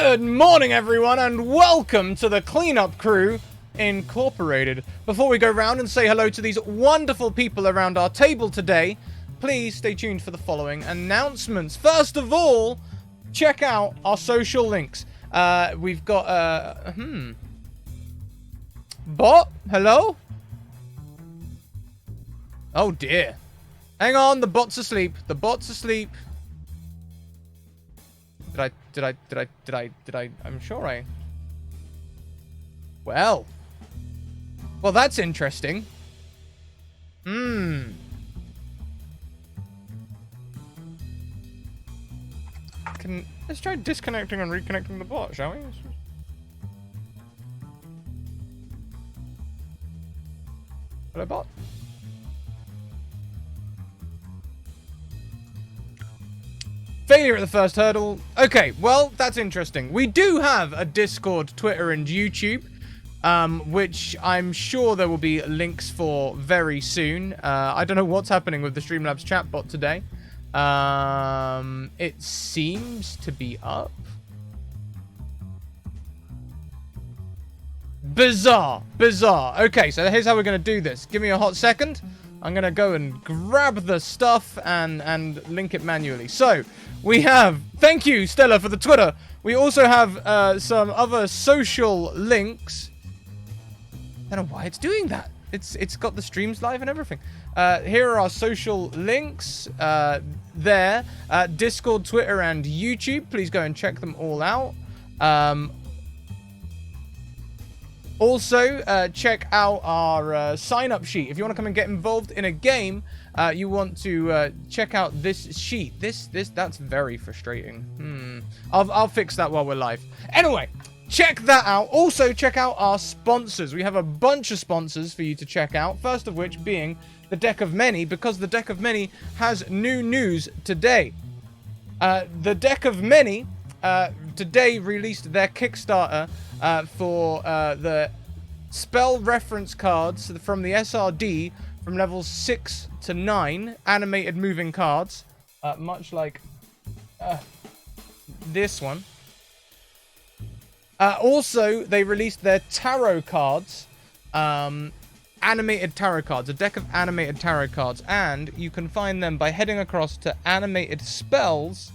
Good morning, everyone, and welcome to the Cleanup Crew Incorporated. Before we go round and say hello to these wonderful people around our table today, please stay tuned for the following announcements. First of all, check out our social links. We've got, Bot? Hello? Oh, dear. Hang on, the bot's asleep. The bot's asleep. I'm sure I... Well, that's interesting. Let's try disconnecting and reconnecting the bot, shall we? Hello, bot? Failure at the first hurdle. Okay, well, that's interesting. We do have a Discord, Twitter, and YouTube, which I'm sure there will be links for very soon. I don't know what's happening with the Streamlabs chatbot today. It seems to be up. Bizarre. Okay, so here's how we're going to do this. Give me a hot second. I'm going to go and grab the stuff and link it manually. So, we have... Thank you, Stella, for the Twitter. We also have some other social links. I don't know why it's doing that. It's got the streams live and everything. Here are our social links. There. Discord, Twitter, and YouTube. Please go and check them all out. Also, check out our sign-up sheet. If you want to come and get involved in a game, you want to check out this sheet. That's very frustrating. I'll fix that while we're live. Anyway, check that out. Also, check out our sponsors. We have a bunch of sponsors for you to check out. First of which being the Deck of Many, because the Deck of Many has new news today. The Deck of Many today released their Kickstarter for the spell reference cards from the SRD from levels 6 to 9, animated moving cards, much like this one. Also, they released their tarot cards, animated tarot cards, a deck of animated tarot cards, and you can find them by heading across to animated spells,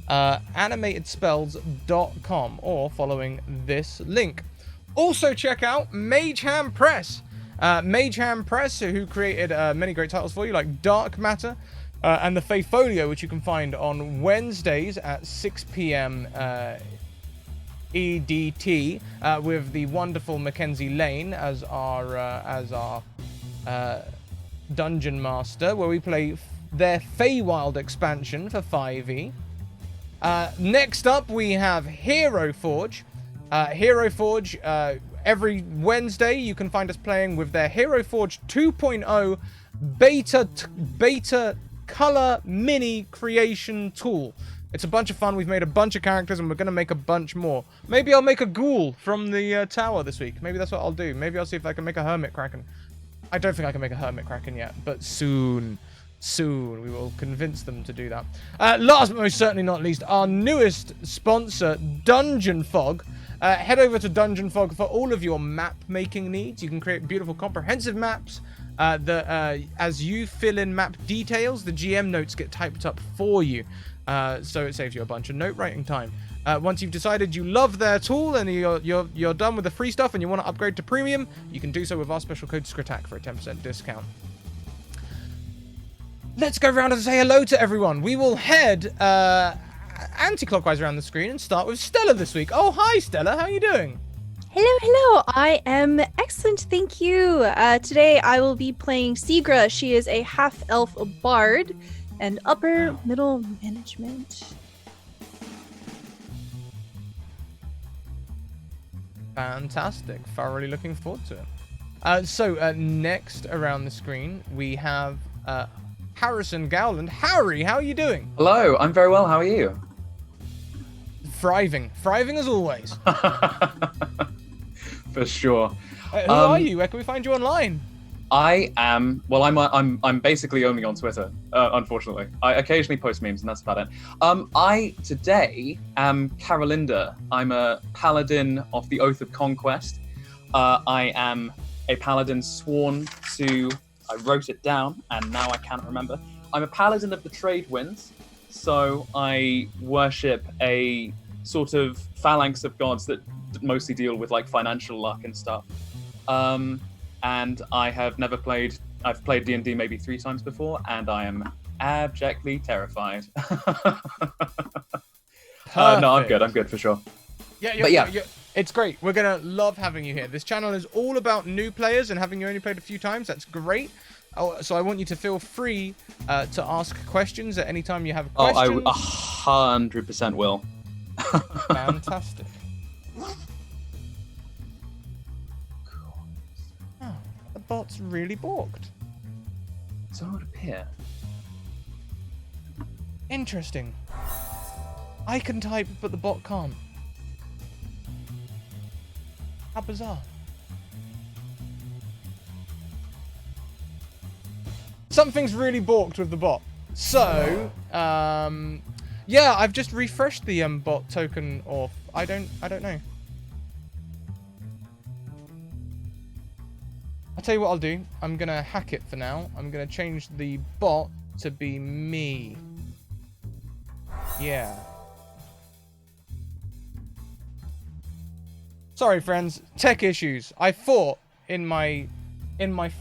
animatedspells.com, or following this link. Also check out Mageham Press. Mageham Press, who created many great titles for you, like Dark Matter and the Faefolio, which you can find on Wednesdays at 6 p.m. EDT, with the wonderful Mackenzie Lane as our Dungeon Master, where we play their Feywild expansion for 5e. Next up, we have Hero Forge. Hero Forge, every Wednesday, you can find us playing with their Hero Forge 2.0 beta color mini creation tool. It's a bunch of fun. We've made a bunch of characters, and we're going to make a bunch more. Maybe I'll make a ghoul from the tower this week. Maybe that's what I'll do. Maybe I'll see if I can make a Hermit Kraken. I don't think I can make a Hermit Kraken yet, but soon we will convince them to do that. Last but most certainly not least, our newest sponsor, Dungeon Fog. Head over to Dungeon Fog for all of your map making needs. You can create beautiful comprehensive maps that as you fill in map details, the GM notes get typed up for you, so it saves you a bunch of note writing time. Once you've decided you love their tool and you're done with the free stuff and you want to upgrade to premium, you can do so with our special code SCRATAC for a 10% discount. Let's go around and say hello to everyone. We will head anti-clockwise around the screen and start with Stella this week. Oh, hi, Stella. How are you doing? Hello. I am excellent, thank you. Today I will be playing Sigra. She is a half-elf bard and upper middle management. Fantastic. Thoroughly looking forward to it. So, next around the screen, we have Harrison Gowland. Harry, how are you doing? Hello, I'm very well. How are you? Thriving as always. For sure. Who are you? Where can we find you online? I am. Well, I'm basically only on Twitter. Unfortunately, I occasionally post memes, and that's about it. I today am Carolinda. I'm a paladin of the Oath of Conquest. I am a paladin sworn to. I wrote it down, and now I can't remember. I'm a paladin of the trade winds, so I worship a sort of phalanx of gods that mostly deal with like financial luck and stuff. And I have never played. I've played D&D maybe 3 times before, and I am abjectly terrified. No, I'm good for sure. Yeah, it's great. We're gonna love having you here. This channel is all about new players, and having you only played a few times, that's great. So I want you to feel free to ask questions at any time you have questions. Oh, I 100% will. Fantastic. Oh, the bot's really balked. So it would appear. Interesting. I can type, but the bot can't. How bizarre. Something's really balked with the bot. So, yeah, I've just refreshed the bot token off. I don't know. I'll tell you what I'll do. I'm gonna hack it for now. I'm gonna change the bot to be me. Yeah. Sorry, friends. Tech issues. I thought in my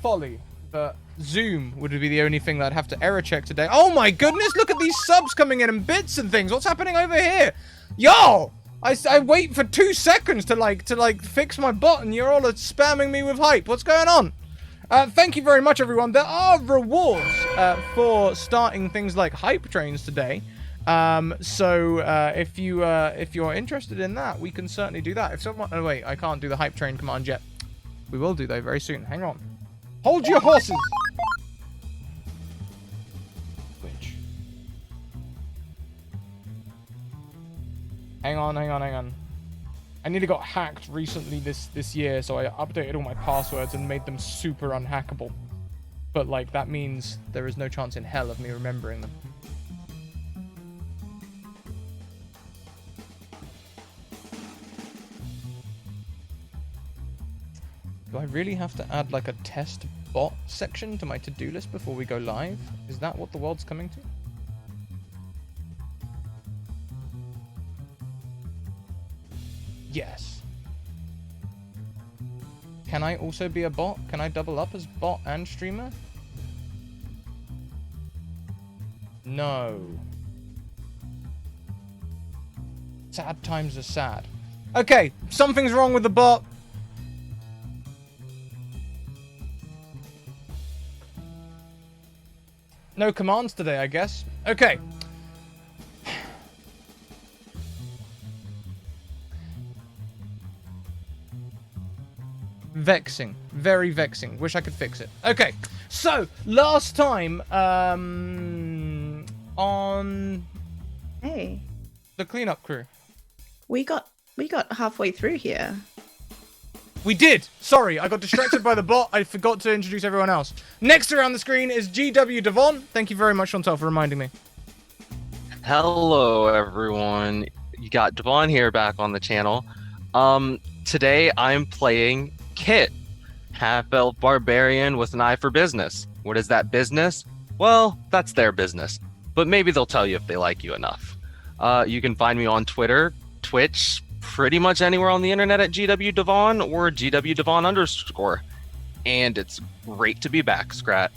folly that Zoom would be the only thing that I'd have to error check today. Oh my goodness, look at these subs coming in and bits and things. What's happening over here? Yo! I wait for 2 seconds to fix my bot, and you're all spamming me with hype. What's going on? Thank you very much, everyone. There are rewards for starting things like hype trains today. So if you're interested in that, we can certainly do that. If someone, oh wait, I can't do the hype train command yet. We will do though very soon. Hang on. Hold your horses. Which? Hang on. I nearly got hacked recently this year, so I updated all my passwords and made them super unhackable. But like that means there is no chance in hell of me remembering them. Do I really have to add like a test bot section to my to-do list before we go live? Is that what the world's coming to? Yes. Can I also be a bot? Can I double up as bot and streamer? No. Sad times are sad. Okay, something's wrong with the bot. No commands today, I guess. Okay. Vexing. Very vexing. Wish I could fix it. Okay. So, last time, on Hey, the cleanup crew. we got halfway through here. We did! Sorry, I got distracted by the bot. I forgot to introduce everyone else. Next around the screen is GW Devon. Thank you very much, Chantal, for reminding me. Hello, everyone. You got Devon here back on the channel. Today I'm playing Kit, half-elf barbarian with an eye for business. What is that business? Well, that's their business. But maybe they'll tell you if they like you enough. You can find me on Twitter, Twitch, pretty much anywhere on the internet at GW Devon or GW Devon_. And it's great to be back, Scrat.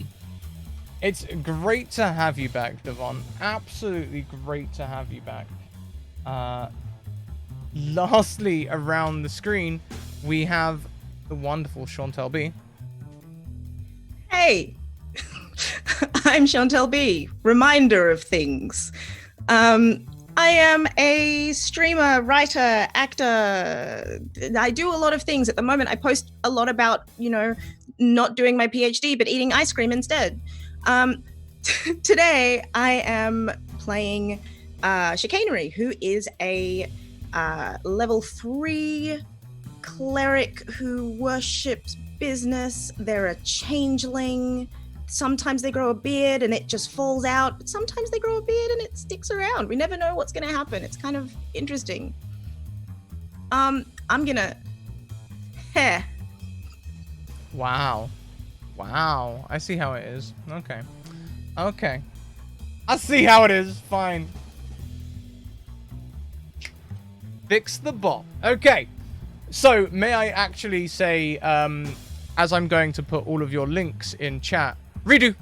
It's great to have you back, Devon. Absolutely great to have you back. Lastly, around the screen, we have the wonderful Chantal B. Hey, I'm Chantal B. Reminder of things. I am a streamer, writer, actor. I do a lot of things. At the moment, I post a lot about, not doing my PhD, but eating ice cream instead. Today, I am playing Chicanery, who is a level 3 cleric who worships business. They're a changeling. Sometimes they grow a beard and it just falls out, but sometimes they grow a beard and it sticks around. We never know what's going to happen. It's kind of interesting. I'm gonna... Heh. Wow. Wow. I see how it is. Okay. Okay. I see how it is. Fine. Fix the bot. Okay. So, may I actually say, as I'm going to put all of your links in chat, redo.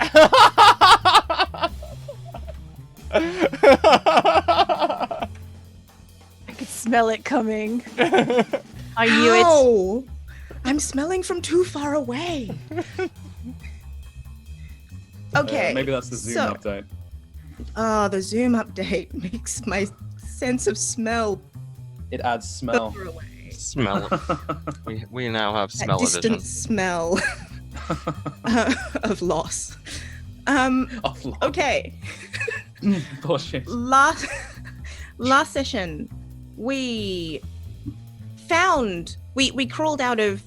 I could smell it coming. I knew it. Ow! I'm smelling from too far away. Okay. Maybe that's the Zoom so- update. Oh, the Zoom update makes my sense of smell It adds smell. further away. Smell. we now have That smell distant edition. smell of loss. Off log. Okay. Bullshit. Last session, we crawled out of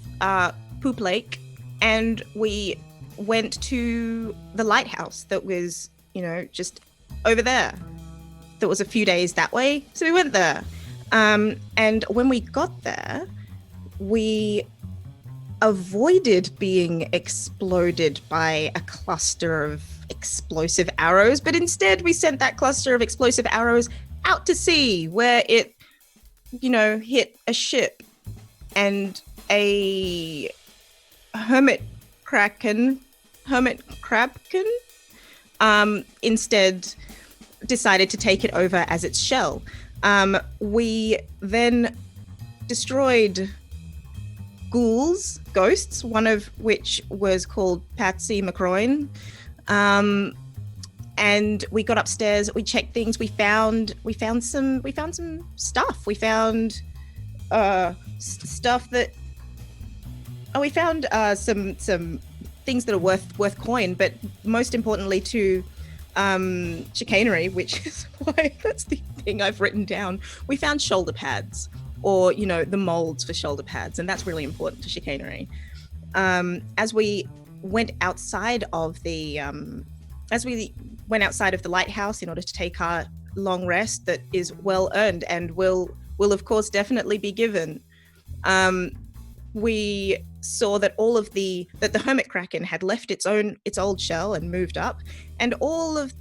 Poop Lake and we went to the lighthouse that was, just over there. That was a few days that way. So we went there. And when we got there, we avoided being exploded by a cluster of explosive arrows, but instead we sent that cluster of explosive arrows out to sea where it, hit a ship and a hermit crabkin, instead decided to take it over as its shell. We then destroyed ghouls, ghosts, one of which was called Patsy McCroin. And we got upstairs, we checked things, we found some stuff. We found stuff that we found some things that are worth coin, but most importantly to chicanery, which is why that's the thing I've written down. We found shoulder pads, or the molds for shoulder pads, and that's really important to chicanery. As we went outside of the lighthouse in order to take our long rest that is well earned and will of course definitely be given, we saw that the hermit kraken had left its old shell and moved up, and all of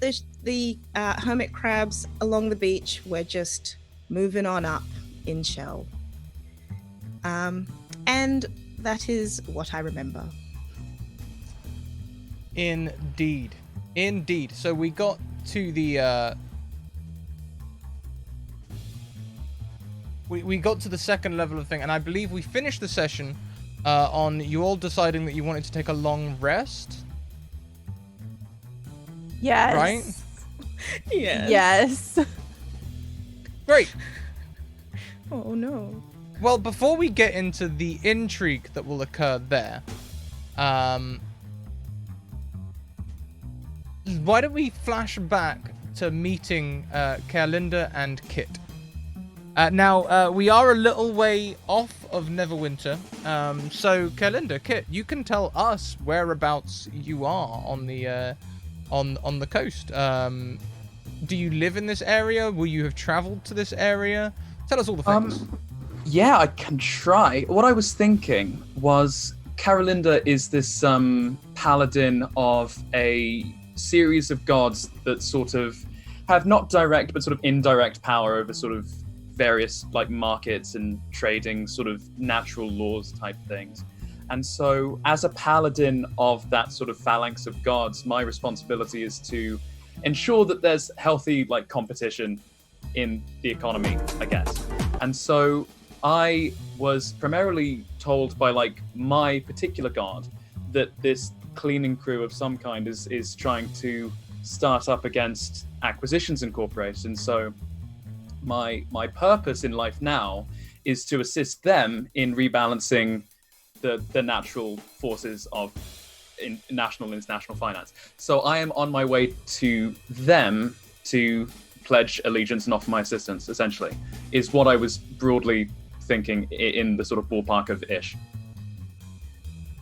the hermit crabs along the beach were just moving on up in shell. And that is what I remember. Indeed. So we got to the we got to the second level of thing, and I believe we finished the session on you all deciding that you wanted to take a long rest. Yes. Right? Yes. Great. Oh no. Well, before we get into the intrigue that will occur there, why don't we flash back to meeting Kerlinda and Kit? Now, we are a little way off of Neverwinter, so Kerlinda, Kit, you can tell us whereabouts you are on the coast. Do you live in this area? Will you have traveled to this area? Tell us all the things. Yeah, I can try. What I was thinking was Carolinda is this paladin of a series of gods that sort of have not direct but sort of indirect power over sort of various like markets and trading sort of natural laws type things. And so as a paladin of that sort of phalanx of gods, my responsibility is to ensure that there's healthy like competition in the economy, I guess. And so I was primarily told by like my particular god that this cleaning crew of some kind is trying to start up against Acquisitions Incorporated. And so my purpose in life now is to assist them in rebalancing the natural forces of national and international finance. So I am on my way to them to pledge allegiance and offer my assistance, essentially, is what I was broadly thinking in the sort of ballpark of ish.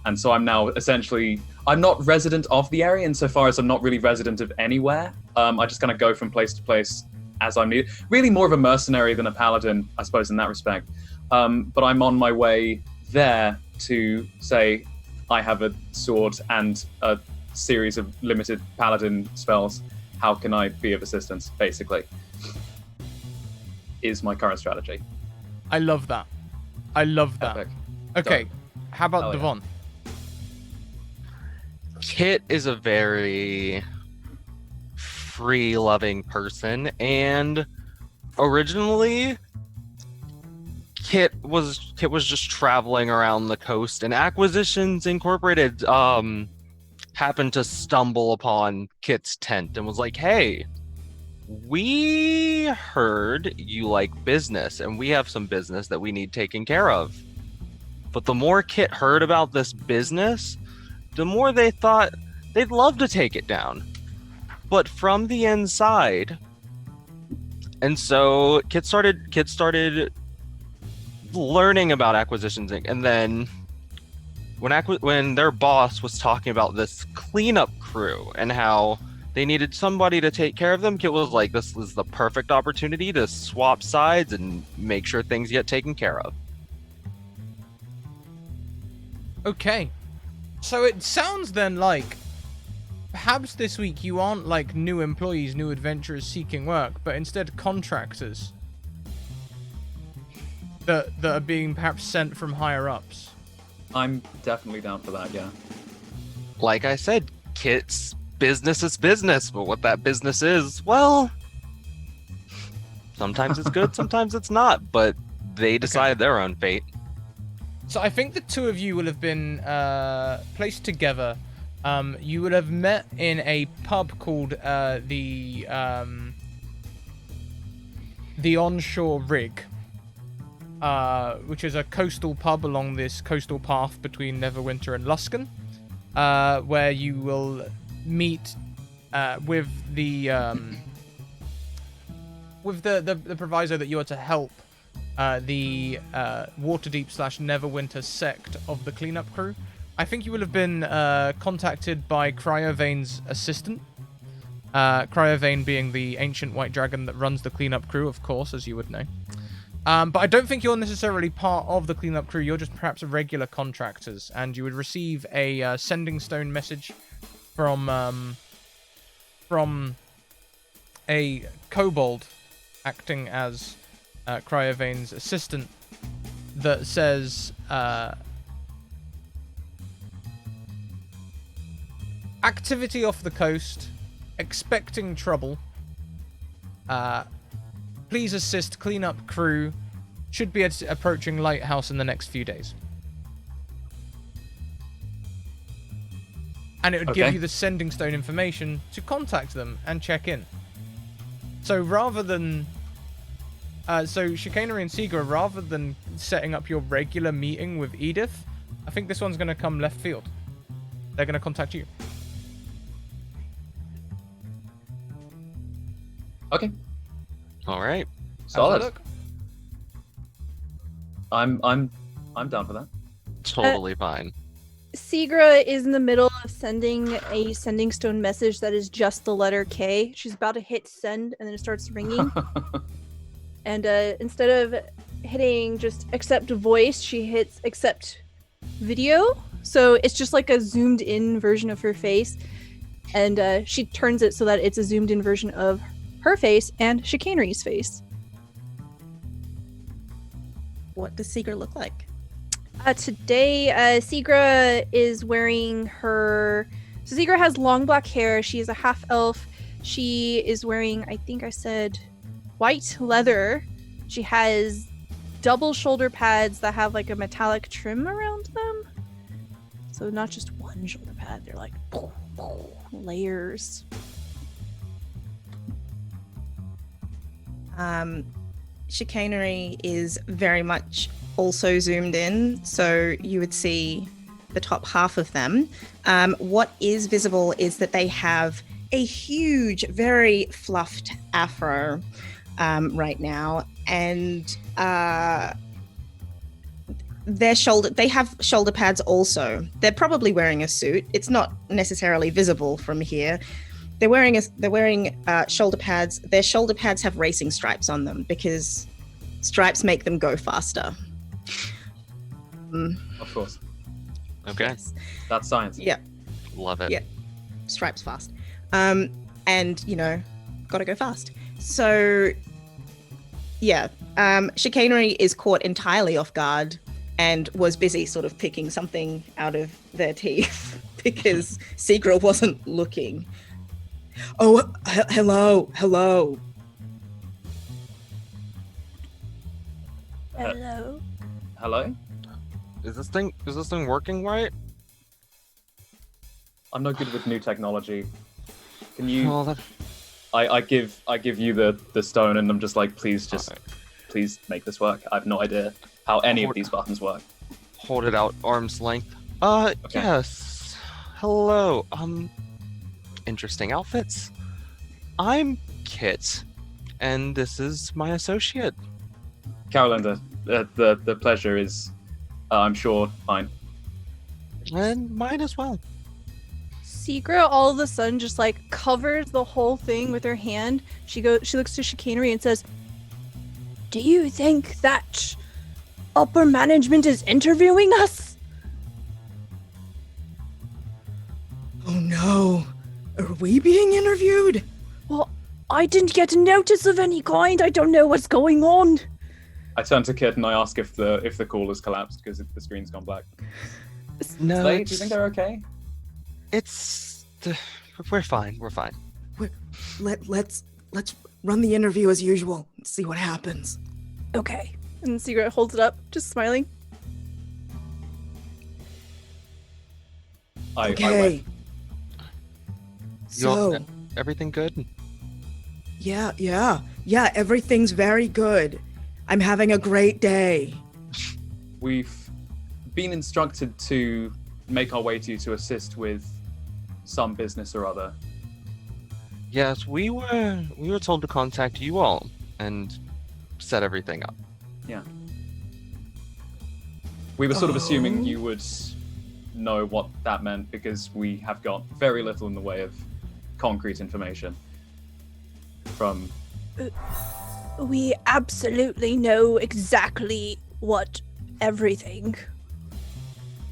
And so I'm now essentially, I'm not resident of the area insofar as I'm not really resident of anywhere. I just kind of go from place to place as I'm needed. Really more of a mercenary than a paladin, I suppose, in that respect. But I'm on my way there to say I have a sword and a series of limited paladin spells. How can I be of assistance, basically, is my current strategy. I love that. I love that. Epic. Okay, Done. how about Hell yeah. Devon? Kit is a very free-loving person, and originally Kit was just traveling around the coast, and Acquisitions Incorporated happened to stumble upon Kit's tent and was like, "Hey, we heard you like business, and we have some business that we need taken care of." But the more Kit heard about this business, the more they thought they'd love to take it down, but from the inside. And so Kit started learning about Acquisitions Inc. And then when their boss was talking about this cleanup crew and how they needed somebody to take care of them, Kit was like, "This is the perfect opportunity to swap sides and make sure things get taken care of." Okay. So it sounds then like perhaps this week you aren't like new employees, new adventurers seeking work, but instead contractors that are being perhaps sent from higher ups. I'm definitely down for that, yeah. Like I said, Kit's business is business, but what that business is, well, sometimes it's good, sometimes it's not, but they decide their own fate. So I think the two of you will have been placed together. You would have met in a pub called the Onshore Rig, which is a coastal pub along this coastal path between Neverwinter and Luskan, where you will meet with the proviso that you are to help the Waterdeep / Neverwinter sect of the cleanup crew. I think you will have been contacted by Cryovane's assistant. Cryovane being the ancient white dragon that runs the cleanup crew, of course, as you would know. But I don't think you're necessarily part of the cleanup crew. You're just perhaps regular contractors, and you would receive a sending stone message from a kobold acting as Cryovane's assistant that says, "Activity off the coast, expecting trouble. Please assist cleanup crew. Should be approaching Lighthouse in the next few days." And it would give you the sending stone information to contact them and check in. So rather than... so Chicanery and Seeger, rather than setting up your regular meeting with Edith, I think this one's going to come left field. They're going to contact you. Okay, All right. solid. Look. I'm down for that. Totally fine. Segra is in the middle of sending a sending stone message that is just the letter K. She's about to hit send, and then it starts ringing. And instead of hitting just accept voice, she hits accept video. So it's just like a zoomed in version of her face. And she turns it so that it's a zoomed in version of her face and Chicanery's face. What does Seeger look like? Today, Segra is wearing her... So Segra has long black hair. She is a half elf. She is wearing, I think I said, white leather. She has double shoulder pads that have like a metallic trim around them. So not just one shoulder pad. They're like layers. Chicanery is very much also zoomed in, so you would see the top half of them. What is visible is that they have a huge, very fluffed afro right now, and they have shoulder pads also. They're probably wearing a suit. It's not necessarily visible from here. They're wearing shoulder pads. Their shoulder pads have racing stripes on them because stripes make them go faster. Of course. Okay. Yes. That's science. Yeah. Love it. Yeah. Stripes fast. And gotta go fast. So yeah, Chicanery is caught entirely off guard and was busy sort of picking something out of their teeth because Seagra wasn't looking. Oh, hello. Hello. Hello? Is this thing working right? I'm not good with new technology. Can you? Well, that... I give you the stone, and I'm just like, please make this work. I have no idea how any of these buttons work. Hold it out arm's length. Okay. Yes. Hello. Interesting outfits. I'm Kit, and this is my associate. Carolinda, the pleasure is, I'm sure, mine. And mine as well. Seagra all of a sudden just like covers the whole thing with her hand. She looks to Chicanery and says, "Do you think that upper management is interviewing us?" Oh no. Are we being interviewed? Well, I didn't get a notice of any kind. I don't know what's going on. I turn to Kit and I ask if the call has collapsed because the screen's gone black. No, Do you think they're okay? We're fine. We're fine. Let's run the interview as usual and see what happens. Okay. And Seagra holds it up, just smiling. I Okay. wait. So, Everything good? yeah, everything's very good. I'm having a great day. We've been instructed to make our way to you to assist with some business or other. Yes, we were told to contact you all and set everything up. Yeah. We were sort of assuming Oh. you would know what that meant because we have got very little in the way of concrete information from... We absolutely know exactly what everything.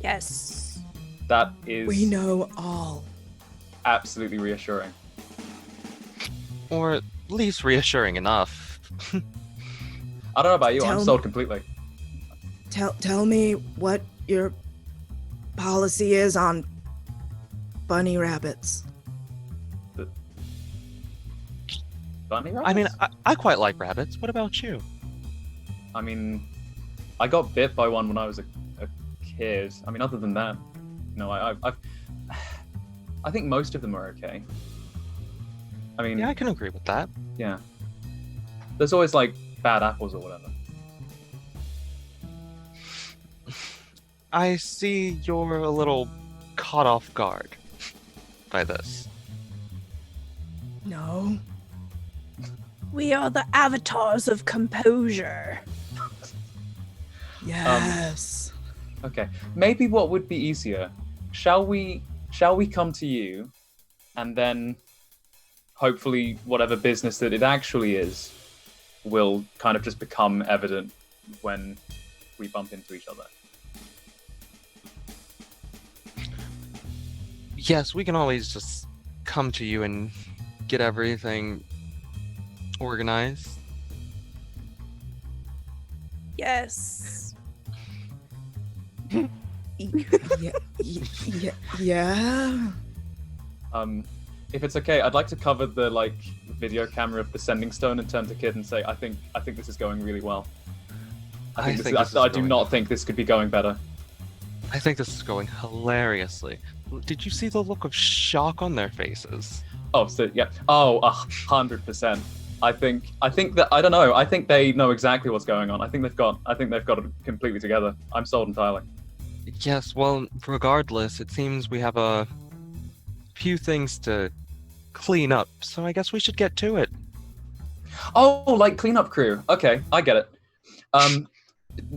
Yes. That is We know all. absolutely reassuring. Or at least reassuring enough. I don't know about you, I'm Tell sold me- completely. Tell me what your policy is on bunny rabbits. Bunny I mean, rabbits? I quite like rabbits. What about you? I mean, I got bit by one when I was a kid. I mean, other than that, no, I've I think most of them are okay. I mean, Yeah, I can agree with that. yeah. There's always like bad apples or whatever. I see you're a little caught off guard by this. No. We are the avatars of composure. Yes. Okay, maybe what would be easier? Shall we come to you, and then hopefully whatever business that it actually is will kind of just become evident when we bump into each other. Yes, we can always just come to you and get everything organized. Yes. Yeah. If it's okay, I'd like to cover the video camera of the sending stone and turn to Kid and say, I think this is going really well. I do not think this could be going better. I think this is going hilariously. Did you see the look of shock on their faces? Oh, so yeah. Oh, 100%. I think that I don't know. I think they know exactly what's going on. I think they've got it completely together. I'm sold entirely. Yes, well, regardless, it seems we have a few things to clean up, so I guess we should get to it. Oh, like cleanup crew. Okay, I get it.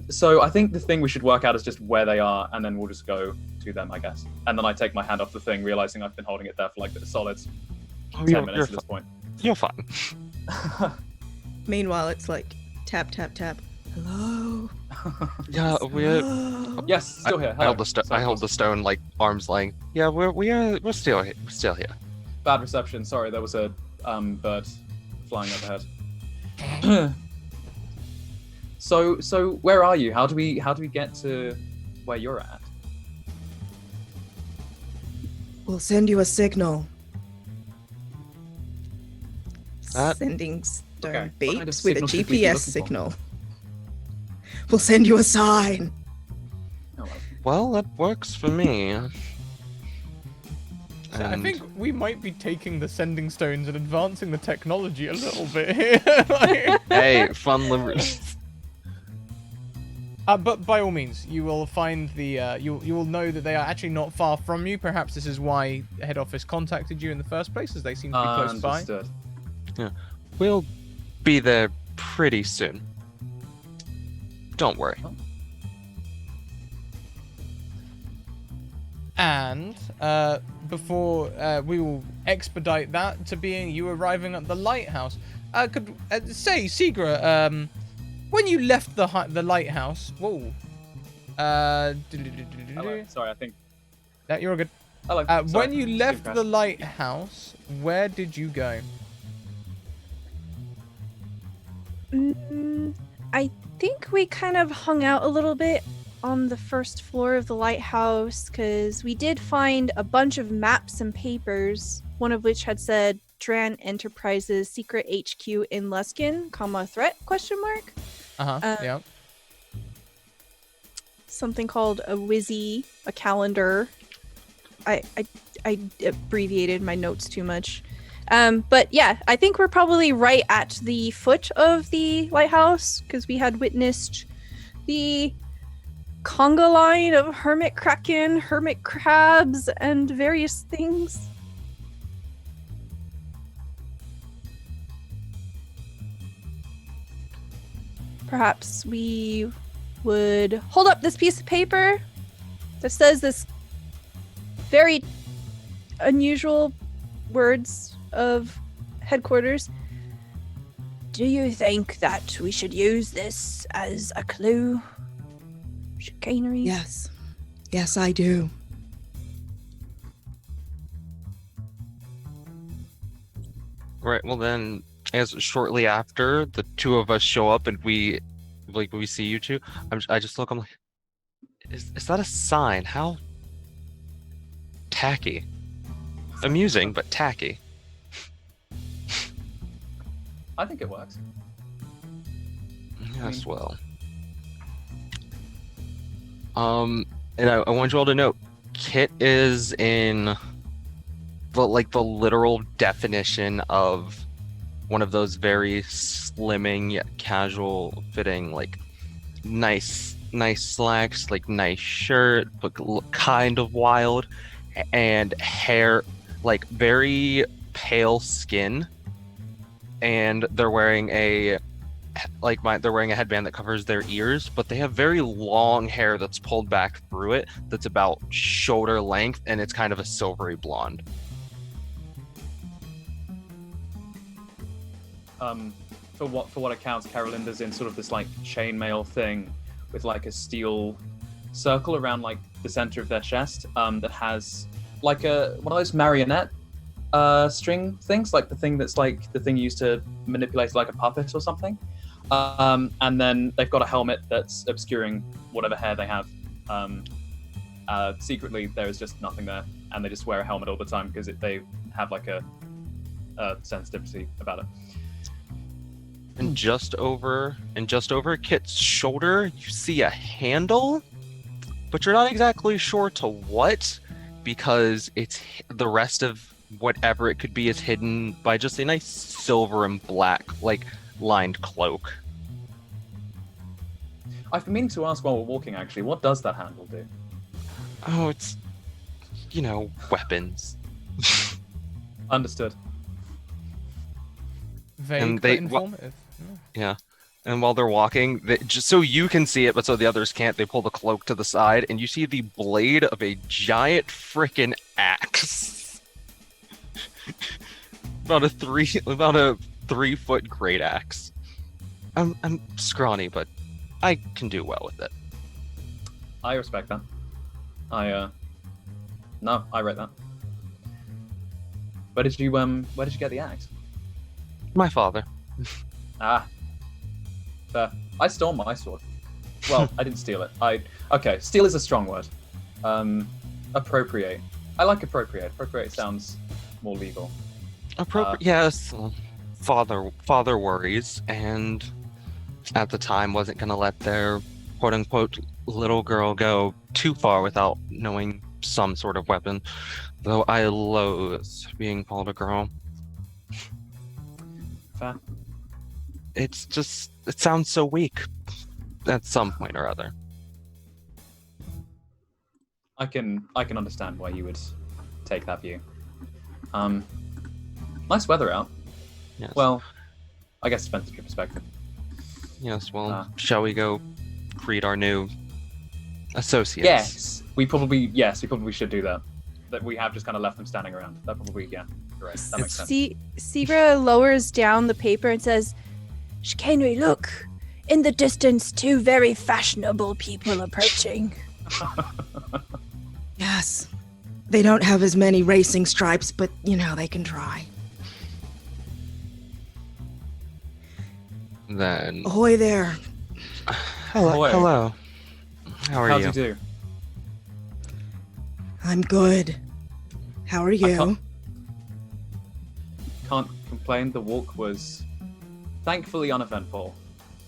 So I think the thing we should work out is just where they are, and then we'll just go to them, I guess. And then I take my hand off the thing, realizing I've been holding it there for like a solid 10 minutes at this point. You're fine. Meanwhile, it's like tap, tap, tap. Hello. Yeah, we're. Hello? Yes, still here. I Hello. held the stone like arms length. Yeah, we're still here. We're still here. Bad reception. Sorry, there was a bird flying overhead. So where are you? How do we get to where you're at? We'll send you a signal. That- Sending stone Okay, what beeps kind of with a signal should we be GPS looking for? signal. We'll send you a sign. Oh, well. Well, that works for me. So I And- think we might be taking the sending stones and advancing the technology a little bit here. Like- Hey, fun liver. But by all means, you will find the you will know that they are actually not far from you. Perhaps this is why head office contacted you in the first place, as they seem to be close by. Understood. We'll be there pretty soon. Don't worry. And before we will expedite that to being you arriving at the lighthouse. Could say, Segra, when you left the lighthouse, whoa. Hello. Sorry, I think. That you're all good. Hello. When Sorry. you Screen left crash. the lighthouse, where did you go? I think we kind of hung out a little bit on the first floor of the lighthouse because we did find a bunch of maps and papers, one of which had said Dran Enterprises secret HQ in Luskin, threat, ? Yeah. Something called a Wizzy, a calendar. I abbreviated my notes too much. But yeah, I think we're probably right at the foot of the lighthouse because we had witnessed the conga line of hermit kraken, hermit crabs, and various things. Perhaps we would hold up this piece of paper that says this very unusual words of headquarters. Do you think that we should use this as a clue? Chicanery? Yes. Yes, I do. Right. Well, then, as shortly after the two of us show up and we see you two, I just look. I'm like, is that a sign? How tacky. Amusing, but tacky. I think it works. Yes, well. And I want you all to know, Kit is in the literal definition of one of those very slimming yet casual fitting, like nice slacks, like nice shirt, but kind of wild, and hair, like very pale skin, and they're wearing a headband that covers their ears, but they have very long hair that's pulled back through it, that's about shoulder length, and it's kind of a silvery blonde. For what accounts, Carolinda's in sort of this like chainmail thing with like a steel circle around like the center of their chest, that has like one of those marionette string things, like the thing that's like the thing used to manipulate like a puppet or something. And then they've got a helmet that's obscuring whatever hair they have. Secretly, there is just nothing there, and they just wear a helmet all the time because they have like a sensitivity about it. And just over Kit's shoulder, you see a handle, but you're not exactly sure to what, because it's the rest of whatever it could be is hidden by just a nice silver and black, like, lined cloak. I've been meaning to ask while we're walking, actually, what does that handle do? Oh, it's, weapons. Understood. Vague And but informative. Yeah. And while they're walking, just so you can see it, but so the others can't, they pull the cloak to the side, and you see the blade of a giant frickin' axe. about a 3-foot great axe. I'm scrawny, but I can do well with it. I respect that. No, I read that. Where did you get the axe? My father. Ah. Fair. I stole my sword. Well, I didn't steal it. Okay, steal is a strong word. Appropriate. I like appropriate. Appropriate sounds more legal. Yes. Father worries, and at the time wasn't gonna let their quote unquote little girl go too far without knowing some sort of weapon. Though I loathe being called a girl. Fair. It sounds so weak at some point or other. I can understand why you would take that view. Nice weather out. Yes. Well, I guess it depends on your perspective. Yes, well, shall we go greet our new associates? Yes, we probably should do that. That we have just kind of left them standing around. That probably, yeah, right. That makes sense. Sivra lowers down the paper and says, "Chicanery, look! In the distance, 2 very fashionable people approaching." Yes. They don't have as many racing stripes, but, they can try. Then... Ahoy there. Hello. How are How's you? he do? I'm good. How are you? Can't complain. The walk was thankfully uneventful.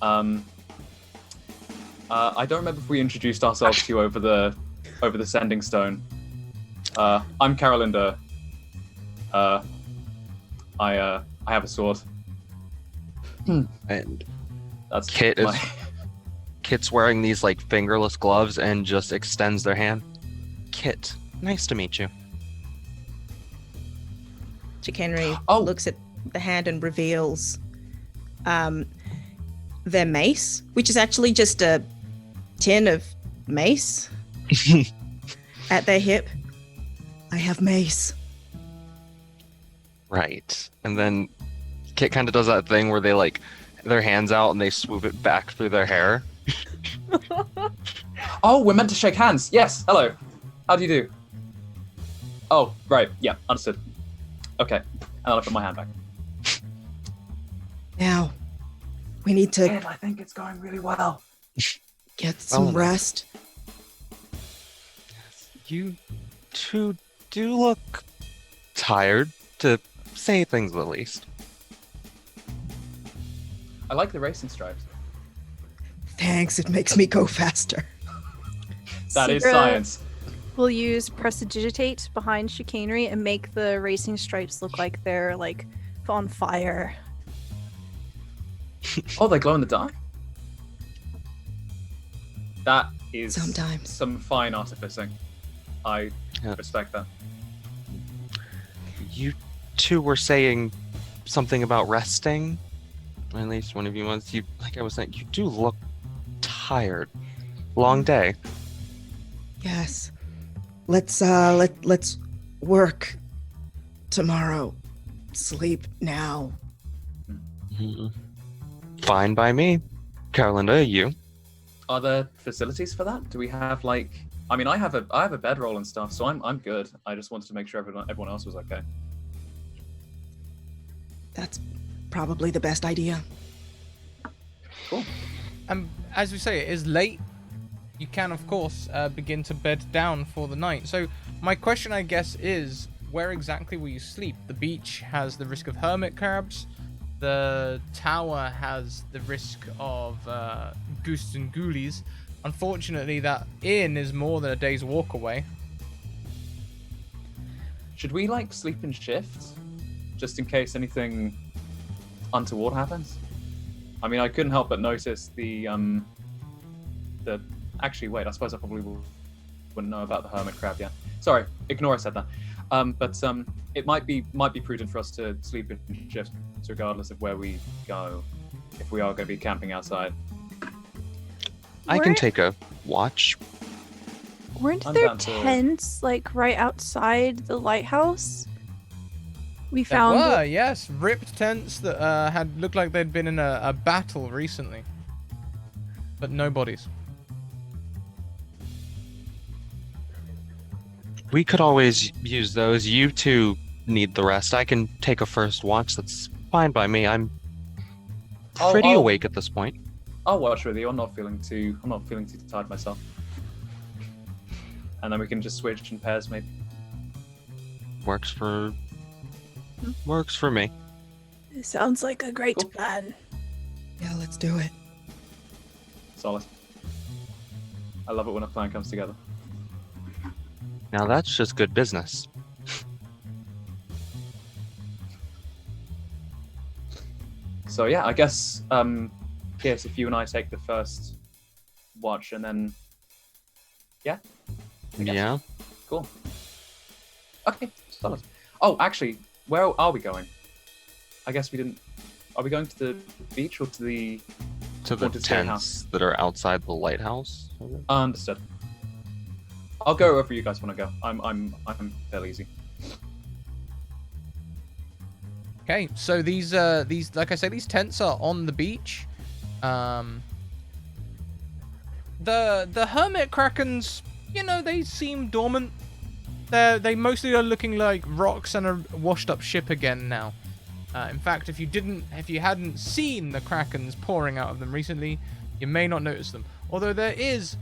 I don't remember if we introduced ourselves to you over the sending stone. I'm Carolinda. I have a sword. And That's Kit's wearing these like fingerless gloves and just extends their hand. Kit, nice to meet you. Chicanery looks at the hand and reveals their mace, which is actually just a tin of mace at their hip. I have mace. Right. And then Kit kind of does that thing where they like their hands out and they swoop it back through their hair. Oh, we're meant to shake hands. Yes. Hello. How do you do? Oh, right. Yeah, understood. Okay. And then I put my hand back. Now, we need to I think it's going really well. get some rest. You two do look tired, to say things the least. I like the racing stripes. Thanks, it makes me go faster. That is Sivra science. will use prestidigitate behind chicanery and make the racing stripes look like they're like on fire. Oh, they glow in the dark? That is Sometimes. some fine artificing. I Yeah. respect that. You two were saying something about resting. At least one of you was. You, like I was saying, you do look tired. Long day. Yes. Let's work tomorrow. Sleep now. Fine by me. Carolinda, you? Are there facilities for that? Do we have like? I mean, I have a bedroll and stuff, so I'm good. I just wanted to make sure everyone else was okay. That's probably the best idea. Cool. As we say, it is late. You can, of course, begin to bed down for the night. So my question, I guess, is where exactly will you sleep? The beach has the risk of hermit crabs. The tower has the risk of ghosts and ghoulies. Unfortunately, that inn is more than a day's walk away. Should we like sleep in shifts, just in case anything untoward happens? I mean, I couldn't help but notice the. Actually, wait. I suppose I probably wouldn't know about the hermit crab yet. Sorry, ignore I said that. But it might be prudent for us to sleep in shifts regardless of where we go. if we are going to be camping outside. I can take a watch. Weren't I'm there down to- tents like right outside the lighthouse? We There found. were, yes, ripped tents that had looked like they'd been in a battle recently, but no bodies. We could always use those. You two need the rest. I can take a first watch. That's fine by me. I'm pretty I'll- awake at this point. I'll watch with you. I'm not feeling too tired myself. And then we can just switch in pairs, maybe. Works for me. It sounds like a great Cool. plan. Yeah, let's do it. Solid. I love it when a plan comes together. Now that's just good business. So yeah, I guess Kiss, if you and I take the first watch, and then I guess. Yeah. Cool. Okay, solid. Oh, actually, where are we going? I guess we didn't. Are we going to the beach or to the? To the Haunted Stone tents that are outside the lighthouse. Understood. I'll go wherever you guys want to go. I'm fairly easy. Okay, so these like I say, these tents are on the beach. The hermit krakens, you know, they seem dormant. They mostly are looking like rocks and a washed up ship again now. In fact, if you hadn't seen the krakens pouring out of them recently, you may not notice them. Although there is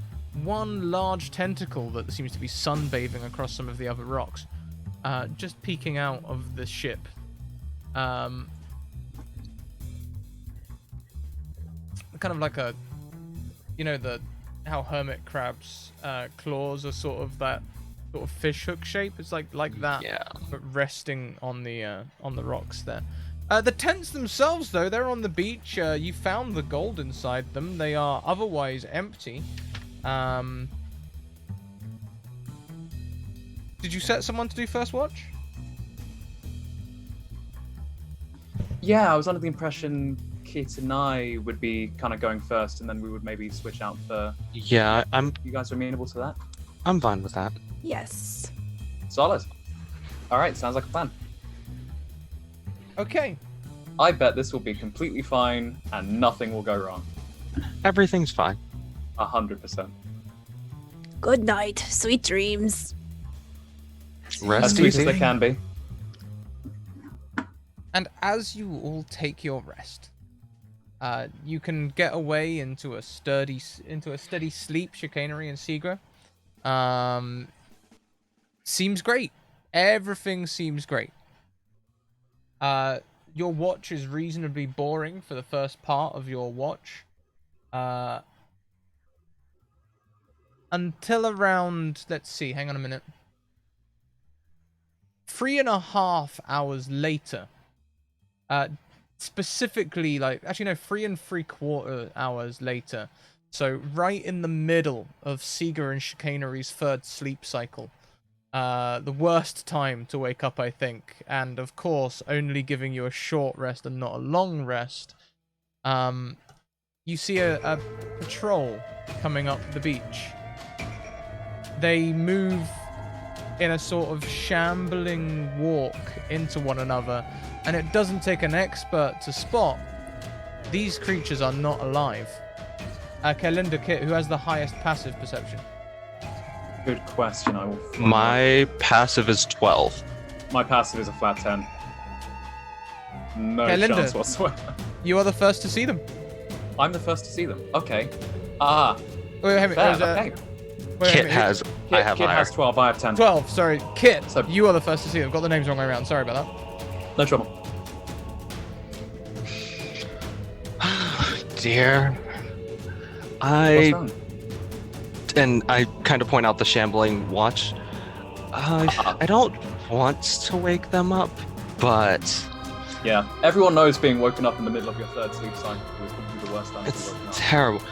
one large tentacle that seems to be sunbathing across some of the other rocks, just peeking out of the ship. Kind of like a, you know, how hermit crabs claws are sort of that sort of fish hook shape. It's like that, Yeah. but resting on the rocks there. The tents themselves, though, they're on the beach. You found the gold inside them. They are otherwise empty. Did you set someone to do first watch? Yeah, I was under the impression Kit and I would be kind of going first, and then we would maybe switch out for. Yeah, You guys are amenable to that? I'm fine with that. Yes. Solid. All right, sounds like a plan. Okay. I bet this will be completely fine, and nothing will go wrong. Everything's fine. 100%. Good night. Sweet dreams. As Rest sweet as easy. they can be. And as you all take your rest, you can get away into a steady sleep, chicanery and Seagra. Seems great. Everything seems great. Your watch is reasonably boring for the first part of your watch. Until around, let's see, hang on a minute. 3.5 hours later. Specifically, like, actually no, 3 3/4 hours later. So right in the middle of Seager and Chicanery's third sleep cycle. The worst time to wake up, I think. And of course, only giving you a short rest and not a long rest. You see a patrol coming up the beach. They move in a sort of shambling walk into one another, and it doesn't take an expert to spot these creatures are not alive. Kalinda Kit, who has the highest passive perception? Good question. I will. My passive is 12. My passive is a flat 10. No Hey, Linda. chance whatsoever. You are the first to see them. I'm the first to see them. Okay. Wait, Hermit, Fair. there's a- Okay. wait, Kit Hermit, has. I have Kit higher. has 12. I have 10. 12, sorry. Kit, So- you are the first to see them. Got the names wrong way around. Sorry about that. No trouble. Dear. What's wrong? And I kind of point out the shambling watch. I don't want to wake them up, but Yeah. Everyone knows being woken up in the middle of your third sleep cycle is probably the worst time to be it's woken up. terrible.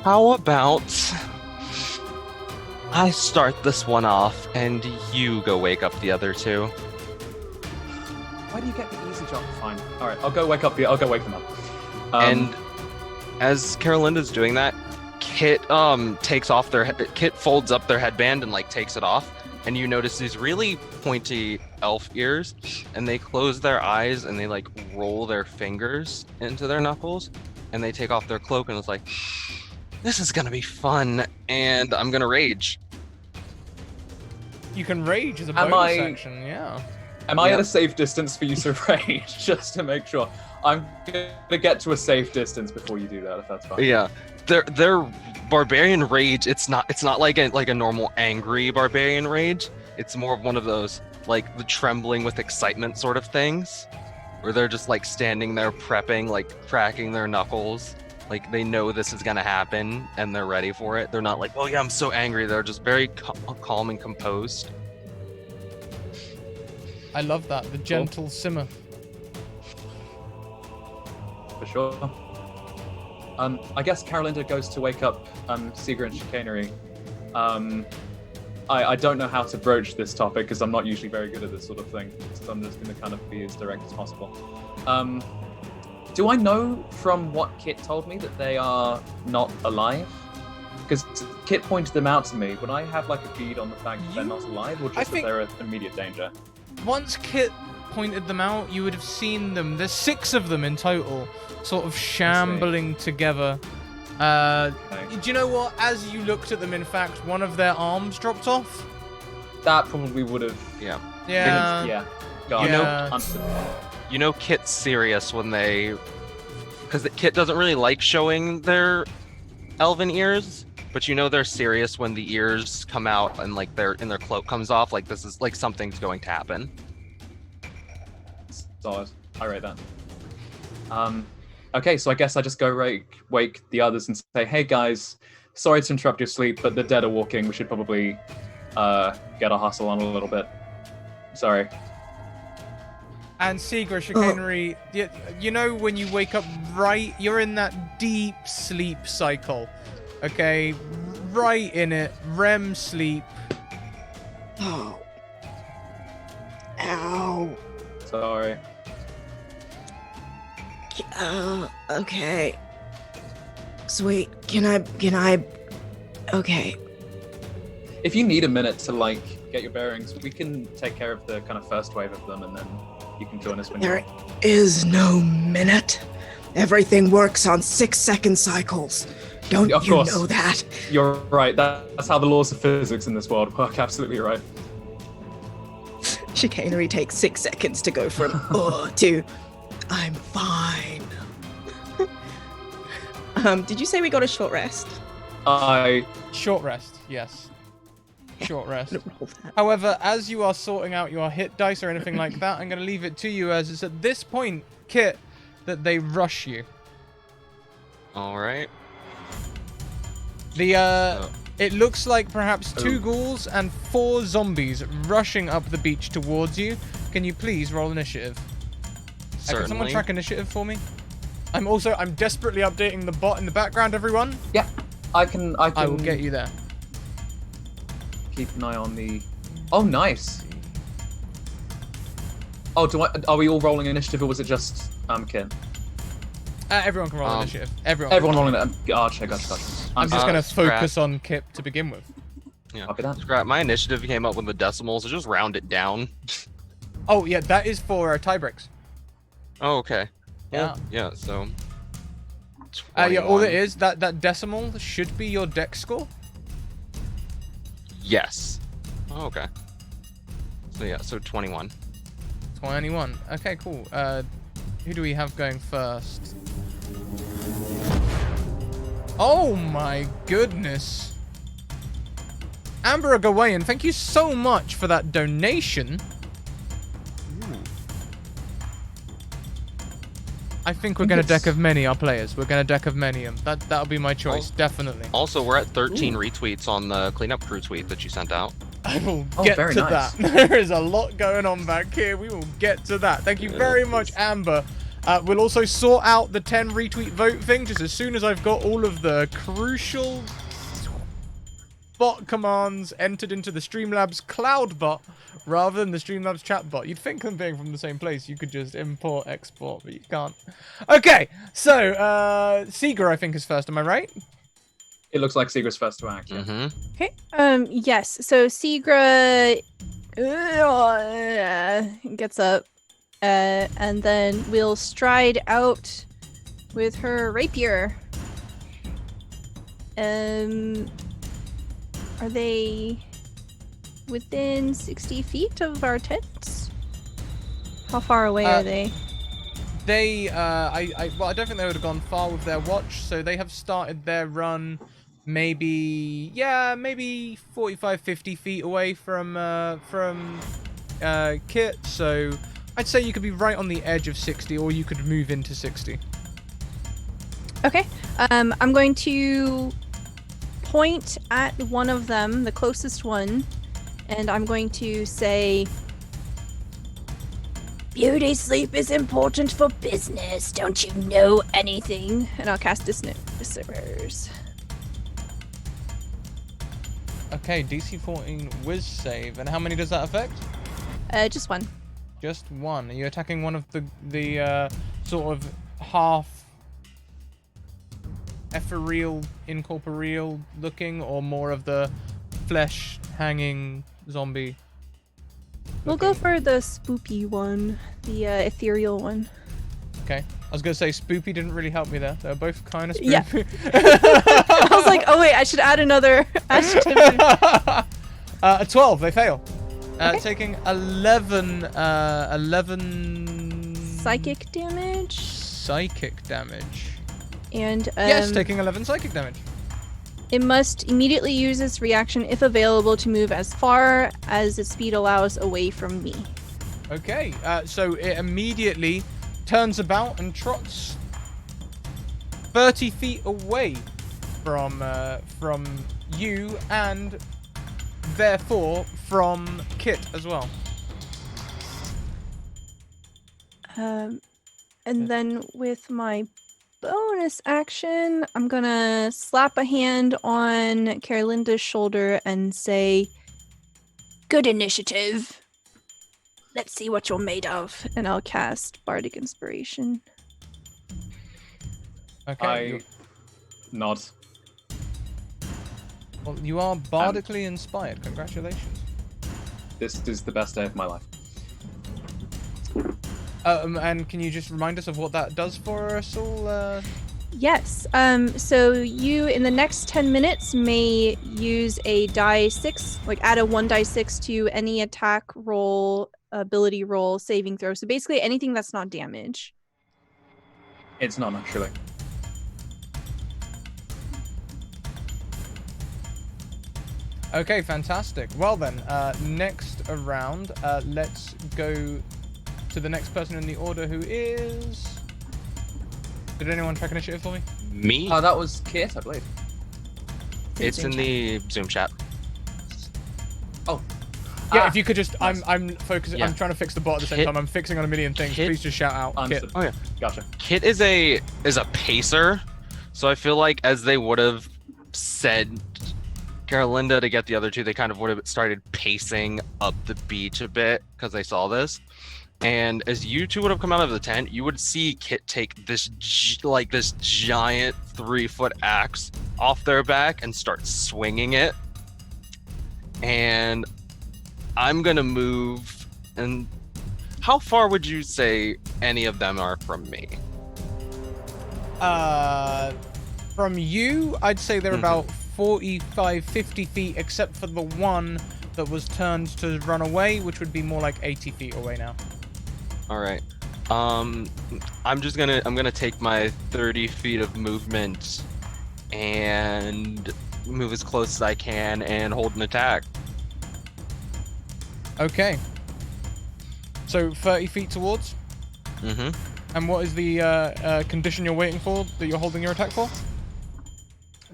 How about I start this one off and you go wake up the other two? Why do you get the easy job? Fine. All right. I'll go wake them up. And as Carolinda's doing that, Kit Kit folds up their headband and like takes it off, and you notice these really pointy elf ears, and they close their eyes and they like roll their fingers into their knuckles, and they take off their cloak, and it's like, this is gonna be fun, and I'm gonna rage. You can rage as a Am bonus I- action, yeah. Am I at a safe distance for you to rage? Just to make sure. I'm gonna get to a safe distance before you do that, if that's fine. Yeah, their barbarian rage. It's not like a normal angry barbarian rage. It's more of one of those like the trembling with excitement sort of things, where they're just like standing there prepping, like cracking their knuckles, like they know this is gonna happen and they're ready for it. They're not like, oh yeah, I'm so angry. They're just very calm and composed. I love that, the gentle simmer. For sure. I guess Carolinda goes to wake up Seeger and Chicanery. I don't know how to broach this topic because I'm not usually very good at this sort of thing, so I'm just going to kind of be as direct as possible. Do I know from what Kit told me that they are not alive? Because Kit pointed them out to me. Would I have like a bead on the fact that they're not alive, or just that they're in immediate danger? Once Kit pointed them out, you would have seen them. There's 6 of them in total, sort of shambling together. Do you know what? As you looked at them, in fact, one of their arms dropped off. That probably would have. Yeah. Yeah. Yeah. God, Yeah. You know Kit's serious when because Kit doesn't really like showing their elven ears, but you know they're serious when the ears come out and like their cloak comes off. Like this is like something's going to happen. Solid. I rate that. Okay, so I guess I just go wake the others and say, hey guys, sorry to interrupt your sleep, but the dead are walking. We should probably get our hustle on a little bit. Sorry. And Seeger, Chicanery, you know when you wake up you're in that deep sleep cycle. Okay? Right in it. REM sleep. Oh. Ow. Sorry. Okay. Sweet. Can I? Okay. If you need a minute to like get your bearings, we can take care of the kind of first wave of them, and then you can join us when you're. There is no minute. Everything works on 6-second cycles. Don't Of you course. know that? You're right. That's how the laws of physics in this world work. Absolutely right. Chicanery takes 6 seconds to go from to I'm fine. Did you say we got a short rest? Short rest, yes. Short rest. Roll that. However, as you are sorting out your hit dice or anything like that, I'm going to leave it to you, as it's at this point, Kit, that they rush you. All right. It looks like perhaps 2 ghouls and 4 zombies rushing up the beach towards you. Can you please roll initiative? Certainly. Can someone track initiative for me? I'm desperately updating the bot in the background, everyone. Yeah, I can. I will get you there. Keep an eye on the. Oh, nice. Oh, are we all rolling initiative, or was it just Kit? Everyone can roll Um, initiative. Everyone. Everyone rolling it. Gotcha. I'm just going to Scrap. focus on Kip to begin with. Yeah. Copy that. Scrap. My initiative came up with the decimals, so just round it down. Oh, yeah, that is for tie breaks. Oh, okay. Yeah. Yeah. So. Yeah, all 21. it is, that decimal should be your dex score. Yes. Oh, okay. So yeah. So 21. 21. Okay, cool. Who do we have going first? Oh my goodness. Amber Gawain, thank you so much for that donation. I think we're going to deck of many our players. We're going to deck of many them. That'll be my choice, definitely. Also, we're at 13 retweets on the cleanup crew tweet that you sent out. I will get very to nice. that. There is a lot going on back here. We will get to that. Thank you very much, Amber. We'll also sort out the 10 retweet vote thing just as soon as I've got all of the crucial bot commands entered into the Streamlabs cloud bot rather than the Streamlabs chat bot. You'd think them being from the same place, you could just import, export, but you can't. Okay, so Seeger, I think, is first. Am I right? It looks like Seeger's first to act. Yeah. Mm-hmm. Okay. Yes. So Seegra gets up, and then will stride out with her rapier. Are they within 60 feet of our tents? How far away are they? They, well, I don't think they would have gone far with their watch, so they have started their run maybe 45, 50 feet away from Kit, so I'd say you could be right on the edge of 60, or you could move into 60. Okay. I'm going to point at one of them, the closest one, and I'm going to say, "Beauty sleep is important for business. Don't you know anything?" And I'll cast Disappears. Okay, DC 14 whiz save, and how many does that affect? Just one. Just one. Are you attacking one of the sort of half ethereal, incorporeal looking, or more of the flesh hanging zombie? We'll go for the spoopy one, the ethereal one. Okay. I was gonna say spoopy didn't really help me there. They're both kind of spoopy. Yeah. I was like, oh wait, I should add another adjective. A 12, they fail. Okay. Taking 11 Psychic damage. psychic damage. And Yes, taking 11 psychic damage. it must immediately use its reaction if available to move as far as its speed allows away from me. Okay, so it immediately turns about and trots 30 feet away from you, and therefore from Kit as well. And then with my bonus action, I'm gonna slap a hand on Carolinda's shoulder and say, "Good initiative. Let's see what you're made of." And I'll cast Bardic Inspiration. Okay. I nod. Well, you are bardically inspired. Congratulations. This is the best day of my life. And can you just remind us of what that does for us all? Yes. So you, in the next 10 minutes, may use a die 6, like add a 1 die 6 to any attack roll, ability roll, saving throw. So basically anything that's not damage. It's not actually. Okay, fantastic. Well then, next round, let's go to the next person in the order, who is... Did anyone track initiative for me? Me? Oh, that was Kit, I believe. It's in the Zoom chat. Oh. Yeah, if you could just... nice. I'm focusing... Yeah. I'm trying to fix the bot at the same Kit- time. I'm fixing on a million things. Kit- Please just shout out. Kit. Understood. Oh yeah. Gotcha. Kit is a pacer, so I feel like as they would have said Carolinda to get the other two, they kind of would have started pacing up the beach a bit because they saw this. And as you two would have come out of the tent, you would see Kit take this this giant 3-foot axe off their back and start swinging it. And I'm gonna move. And how far would you say any of them are from me? From you, I'd say they're Mhm. about 45, 50 feet, except for the one that was turned to run away, which would be more like 80 feet away now. All right. I'm gonna take my 30 feet of movement and move as close as I can and hold an attack. Okay. So 30 feet towards. Mm-hmm. And what is the condition you're waiting for, that you're holding your attack for?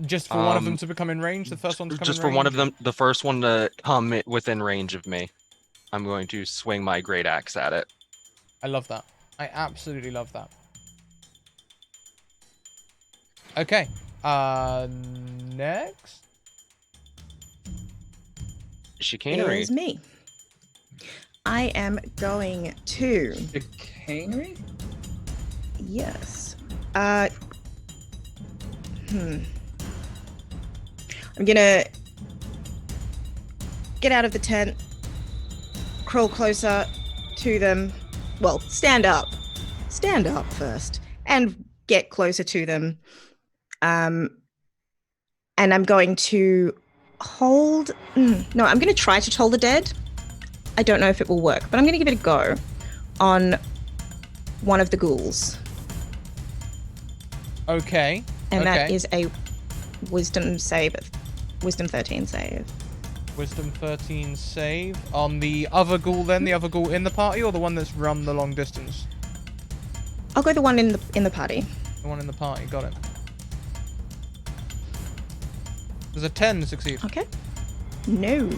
Just for one of them to become in range? The first one to come Just in for range? one of them, the first one to come within range of me. I'm going to swing my great axe at it. I love that. I absolutely love that. Okay. Next. Chicanery. is me. I am going to. Chicanery? Yes. I'm gonna get out of the tent, crawl closer to them. Well, stand up first, and get closer to them. And I'm going to hold. No, I'm going to try to toll the dead. I don't know if it will work, but I'm going to give it a go on one of the ghouls. Okay. And that is a wisdom save, wisdom 13 save. Wisdom 13 save on the other ghoul then, the other ghoul in the party, or the one that's run the long distance? I'll go the one in the party. The one in the party, got it. Does a 10 succeed? Okay. No.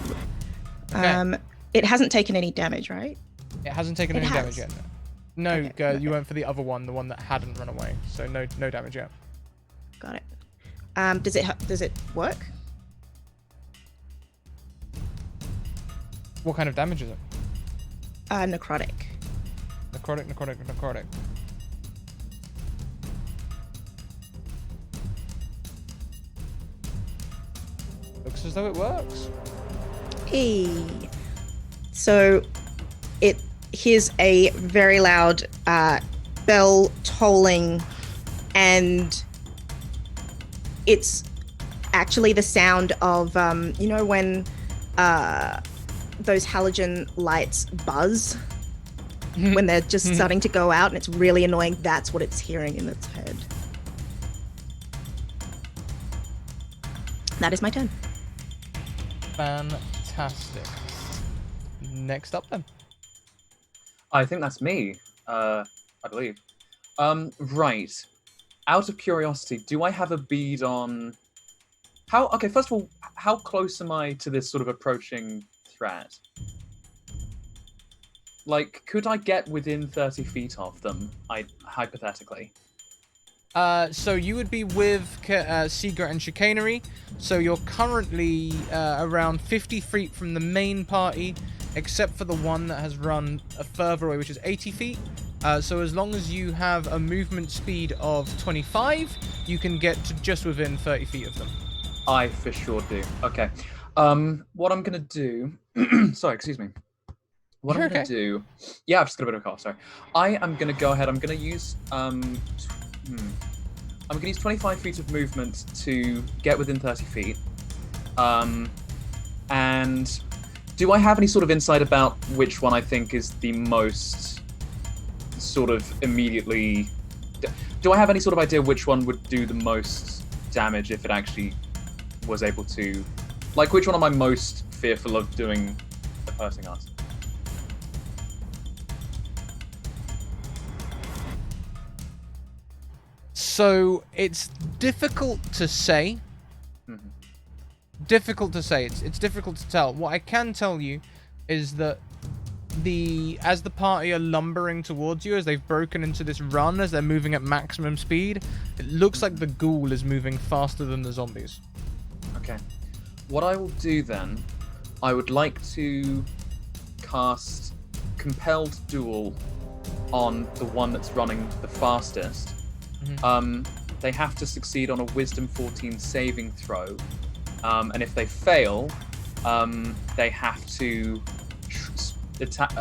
Okay. It hasn't taken any damage, right? It hasn't taken It any has. damage yet. No, Okay, you went for the other one, the one that hadn't run away. So no damage yet. Got it. Does it work? What kind of damage is it? Necrotic. Necrotic. Looks as though it works. Hey. So it hears a very loud bell tolling, and it's actually the sound of when those halogen lights buzz when they're just starting to go out, and it's really annoying. That's what it's hearing in its head. That is my turn. Fantastic. Next up then. I think that's me. I believe. Right. Out of curiosity, do I have a bead on how? Okay, first of all, how close am I to this sort of approaching threat? Like, could I get within 30 feet of them? Hypothetically. So you would be with Secret and Chicanery. So you're currently around 50 feet from the main party, except for the one that has run further away, which is 80 feet. So as long as you have a movement speed of 25, you can get to just within 30 feet of them. I for sure do. Okay. What I'm gonna do. Sorry, excuse me. What You're I'm gonna okay. do. Yeah, I've just got a bit of a cough. Sorry. I am gonna go ahead. I'm gonna use. I'm gonna use 25 feet of movement to get within 30 feet. And do I have any sort of insight about which one I think is the most sort of immediately? Do I have any sort of idea which one would do the most damage if it actually was able to? Like, which one am I most fearful of doing the hurting us? So it's difficult to say. Mhm. Difficult to say. It's difficult to tell. What I can tell you is that as the party are lumbering towards you, as they've broken into this run, as they're moving at maximum speed, it looks like the ghoul is moving faster than the zombies. Okay. What I will do then, I would like to cast Compelled Duel on the one that's running the fastest. They have to succeed on a Wisdom 14 saving throw, and if they fail, they have to attack.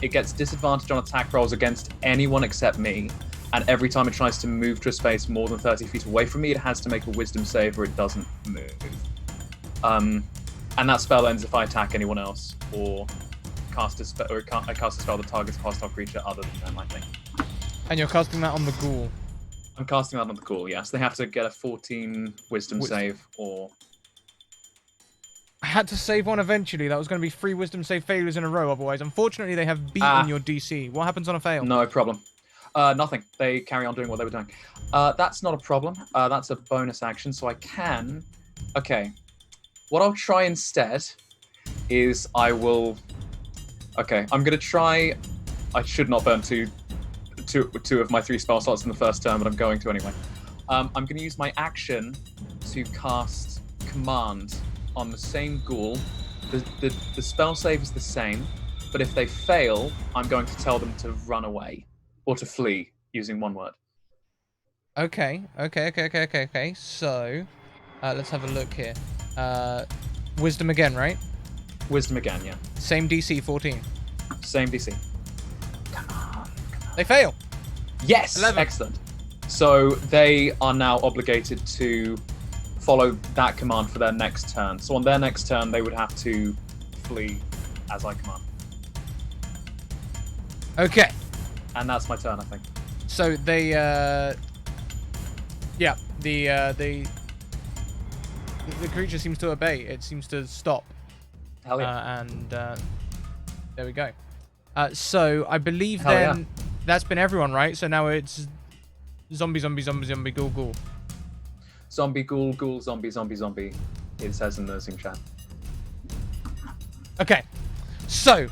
It gets disadvantage on attack rolls against anyone except me, and every time it tries to move to a space more than 30 feet away from me, it has to make a Wisdom save or it doesn't move. And that spell ends if I attack anyone else or cast a spell that targets a hostile creature other than them, I think. And you're casting that on the ghoul. I'm casting that on the ghoul, yes. They have to get a 14 wisdom save or... I had to save one eventually. That was going to be 3 wisdom save failures in a row otherwise. Unfortunately, they have beaten your DC. What happens on a fail? No problem. Nothing. They carry on doing what they were doing. That's not a problem. That's a bonus action, so I can... Okay. What I'll try instead is I will... Okay, I'm going to try... I should not burn two of my 3 spell slots in the first turn, but I'm going to anyway. I'm going to use my action to cast Command on the same ghoul The spell save is the same, but if they fail, I'm going to tell them to run away or to flee using one word. Okay. So, let's have a look here. Wisdom again, right? Wisdom again, yeah. Same DC, 14. Same DC. They fail. Yes! 11. Excellent. So they are now obligated to follow that command for their next turn. So on their next turn, they would have to flee as I command. Okay. And that's my turn, I think. So they, yeah, the creature seems to obey. It seems to stop. Hell yeah. And there we go. So I believe Hell then yeah. that's been everyone, right? So now it's zombie, ghoul, ghoul. Zombie, ghoul, ghoul, zombie, zombie, zombie. It says in the Zoom chat. Okay. So,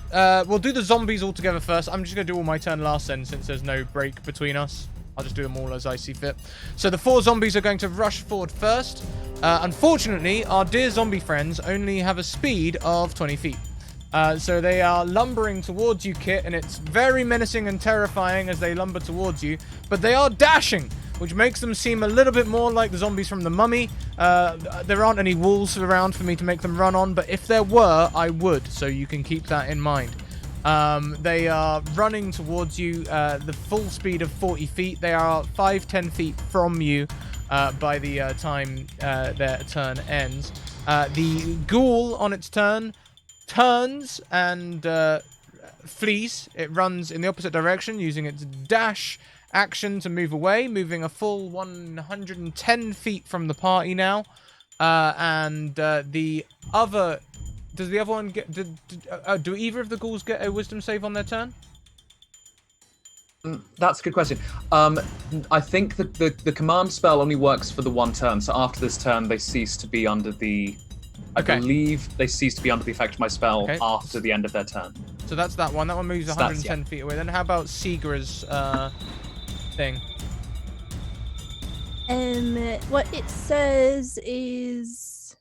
we'll do the zombies all together first. I'm just going to do all my turn last then, since there's no break between us. I'll just do them all as I see fit. So the 4 zombies are going to rush forward first. Unfortunately, our dear zombie friends only have a speed of 20 feet. So they are lumbering towards you, Kit, and it's very menacing and terrifying as they lumber towards you. But they are dashing, which makes them seem a little bit more like the zombies from The Mummy. There aren't any walls around for me to make them run on, but if there were, I would, so you can keep that in mind. They are running towards you, the full speed of 40 feet. They are 5-10 feet from you by the time their turn ends. The ghoul on its turn turns and flees. It runs in the opposite direction using its dash action to move away, moving a full 110 feet from the party now. And the other... Does the other one get... do either of the ghouls get a wisdom save on their turn? That's a good question. I think that the command spell only works for the one turn, so after this turn, they cease to be under the... Okay. I believe they cease to be under the effect of my spell Okay. after the end of their turn. So that's that one. That one moves So 110 feet away. Then how about Seegra's thing? What it says is...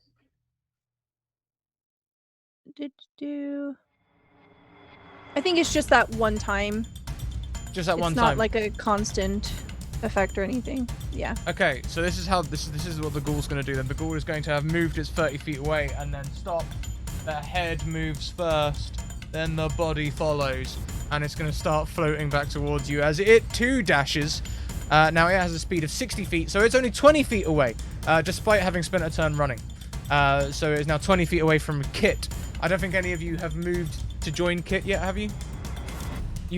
I think it's just that one time. Just that one It's time. not like a constant effect or anything. Yeah. Okay, so this is how this is what the ghoul's going to do. Then the ghoul is going to have moved its 30 feet away and then stop. The head moves first, then the body follows, and it's going to start floating back towards you as it too dashes. Now it has a speed of 60 feet, so it's only 20 feet away, despite having spent a turn running. So it's now 20 feet away from Kit. I don't think any of you have moved to join Kit yet, have you?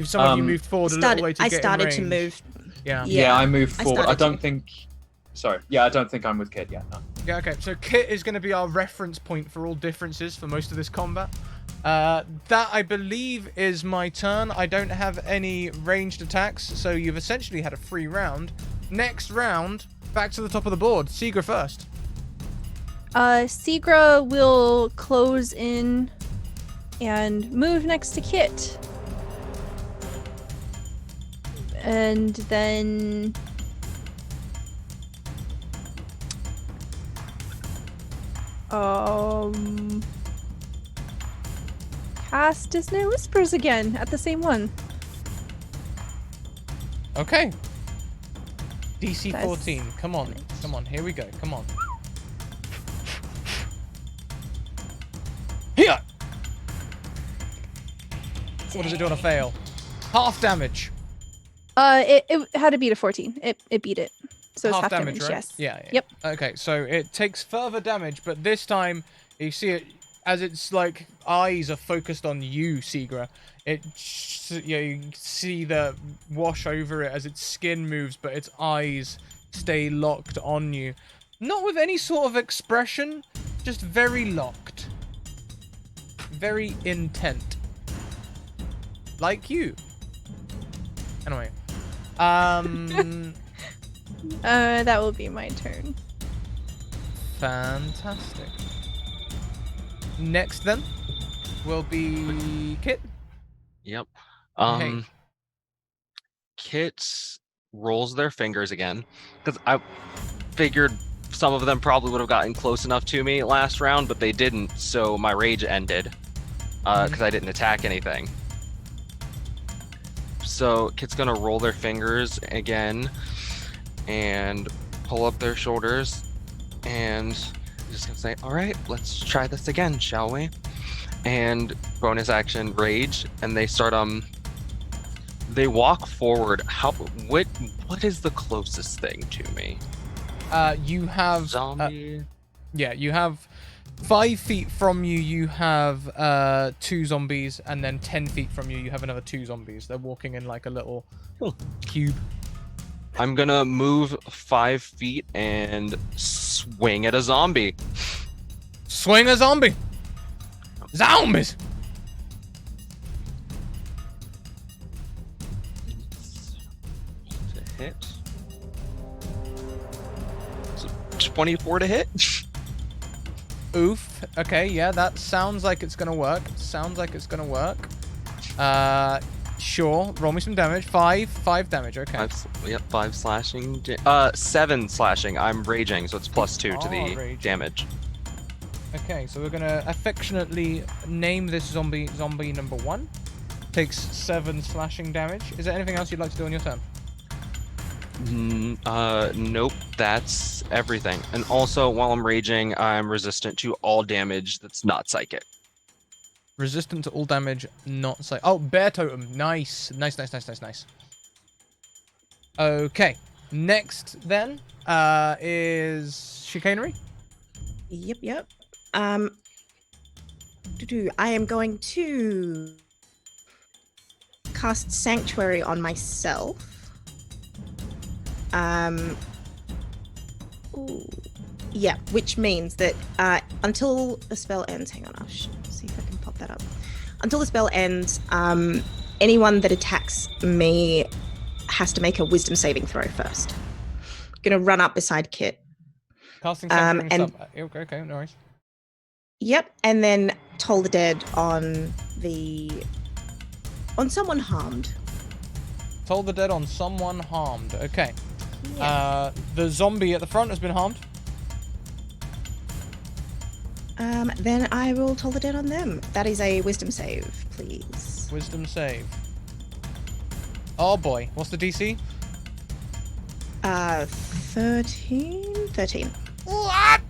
Some of you moved forward a little way to get in I started to range. move. Yeah. Yeah, I moved I forward. I started don't to. think... Sorry. Yeah, I don't think I'm with Kid yet. No. Yeah, okay. So Kit is going to be our reference point for all differences for most of this combat. That, I believe, is my turn. I don't have any ranged attacks, so you've essentially had a free round. Next round, back to the top of the board. Seegra first. Seegra will close in and move next to Kit. And then... cast Dissonant Whispers again at the same one. Okay. DC That's 14. Come on. Come on. Here we go. Come on. Here! What does it do on a fail? Half damage. It had to beat a 14. It beat it. So it's half damage, right? yes. Yeah. Yep. Okay, so it takes further damage, but this time you see it as its like eyes are focused on you, Seegra. You see the wash over it as its skin moves, but its eyes stay locked on you. Not with any sort of expression, just very locked. Very intent. Like you. Anyway. That will be my turn. Fantastic. Next then will be Kit. Yep. Hey. Kit rolls their fingers again because I figured some of them probably would have gotten close enough to me last round, but they didn't, so my rage ended. Because I didn't attack anything. So Kit's gonna roll their fingers again and pull up their shoulders and just gonna say, all right, let's try this again, shall we? And bonus action rage, and they start they walk forward. What is the closest thing to me? You have Zombie. you have 5 feet from you. You have 2 zombies, and then 10 feet from you, you have another 2 zombies. They're walking in like a little cube. I'm gonna move 5 feet and swing at a zombie. Swing a zombie. Zombies. To hit. So 24 to hit. Oof. Okay, yeah, that sounds like it's gonna work. Sounds like it's gonna work. Sure. Roll me some damage. 5 damage. Okay. 5 slashing. 7 slashing. I'm raging, so it's +2 to the raging. damage. Okay, so we're gonna affectionately name this zombie number 1. Takes 7 slashing damage. Is there anything else you'd like to do on your turn? Nope, that's everything. And also, while I'm raging, I'm resistant to all damage that's not psychic. Resistant to all damage, not psychic. Oh, bear totem. Nice. Nice. Okay. Next, then, is chicanery. Yep. I am going to cast Sanctuary on myself. Yeah, which means that until the spell ends, hang on, I'll see if I can pop that up. Until the spell ends, anyone that attacks me has to make a wisdom saving throw first. Gonna run up beside Kit. Casting sanctuary and stuff. Okay, no worries. Yep, and then Toll the Dead on someone harmed. Toll the dead on someone harmed. Okay. Yeah. The zombie at the front has been harmed. Then I will Toll the Dead on them. That is a wisdom save, please. Wisdom save. Oh boy, what's the DC? 13. What?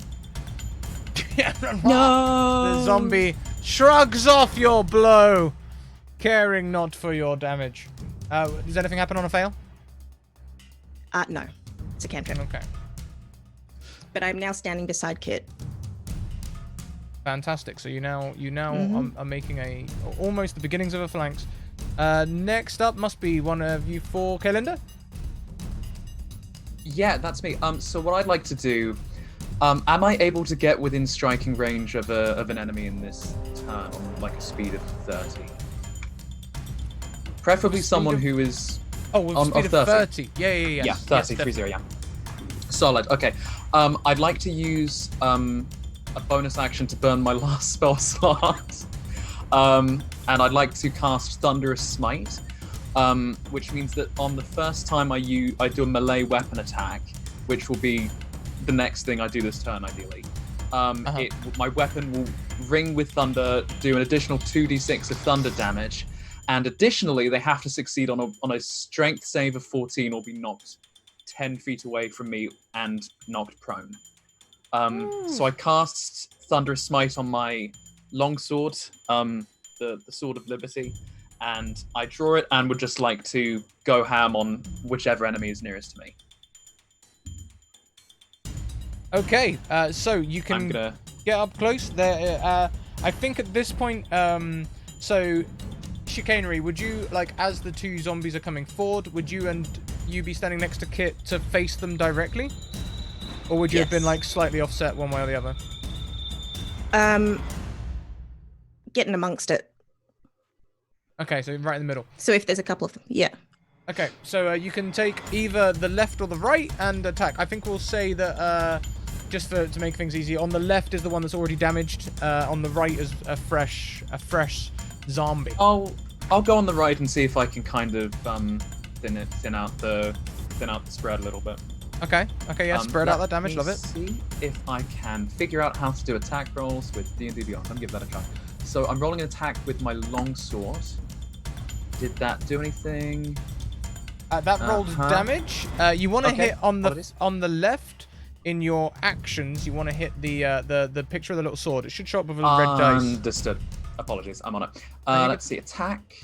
No. The zombie shrugs off your blow, caring not for your damage. Does anything happen on a fail? No. It's a cantrip. Okay. But I'm now standing beside Kit. Fantastic. So you now are making almost the beginnings of a phalanx. Next up must be one of you 4, Kalinda. Yeah, that's me. So what I'd like to do, am I able to get within striking range of an enemy in this turn on like a speed of 30? Preferably someone who is speed of 30. Yeah. Yeah, 30, yes, 30, yeah. Solid. Okay. I'd like to use a bonus action to burn my last spell slot. And I'd like to cast Thunderous Smite, which means that on the first time I do a melee weapon attack, which will be the next thing I do this turn, ideally. My weapon will ring with thunder, do an additional 2d6 of thunder damage, and additionally, they have to succeed on a strength save of 14 or be knocked 10 feet away from me and knocked prone. So I cast Thunderous Smite on my longsword, the Sword of Liberty, and I draw it and would just like to go ham on whichever enemy is nearest to me. Okay, so you can get up close. There, I think at this point, so chicanery, would you, like, as the 2 zombies are coming forward, would you be standing next to Kit to face them directly? Or would you have been, like, slightly offset one way or the other? Getting amongst it. Okay, so right in the middle. So if there's a couple of them, yeah. Okay, so you can take either the left or the right and attack. I think we'll say that, just to make things easy, on the left is the one that's already damaged. On the right is a fresh zombie. I'll go on the right and see if I can kind of thin out the spread a little bit. Okay, yeah, spread out that damage, Let love me it. See if I can figure out how to do attack rolls with D&D Beyond. Let me give that a try. So I'm rolling an attack with my longsword. Did that do anything? That rolled damage. You want to Okay, hit on apologies. the left in your actions. You want to hit the picture of the little sword. It should show up with a red dice. Understood. Apologies, I'm on it. Let's see, attack.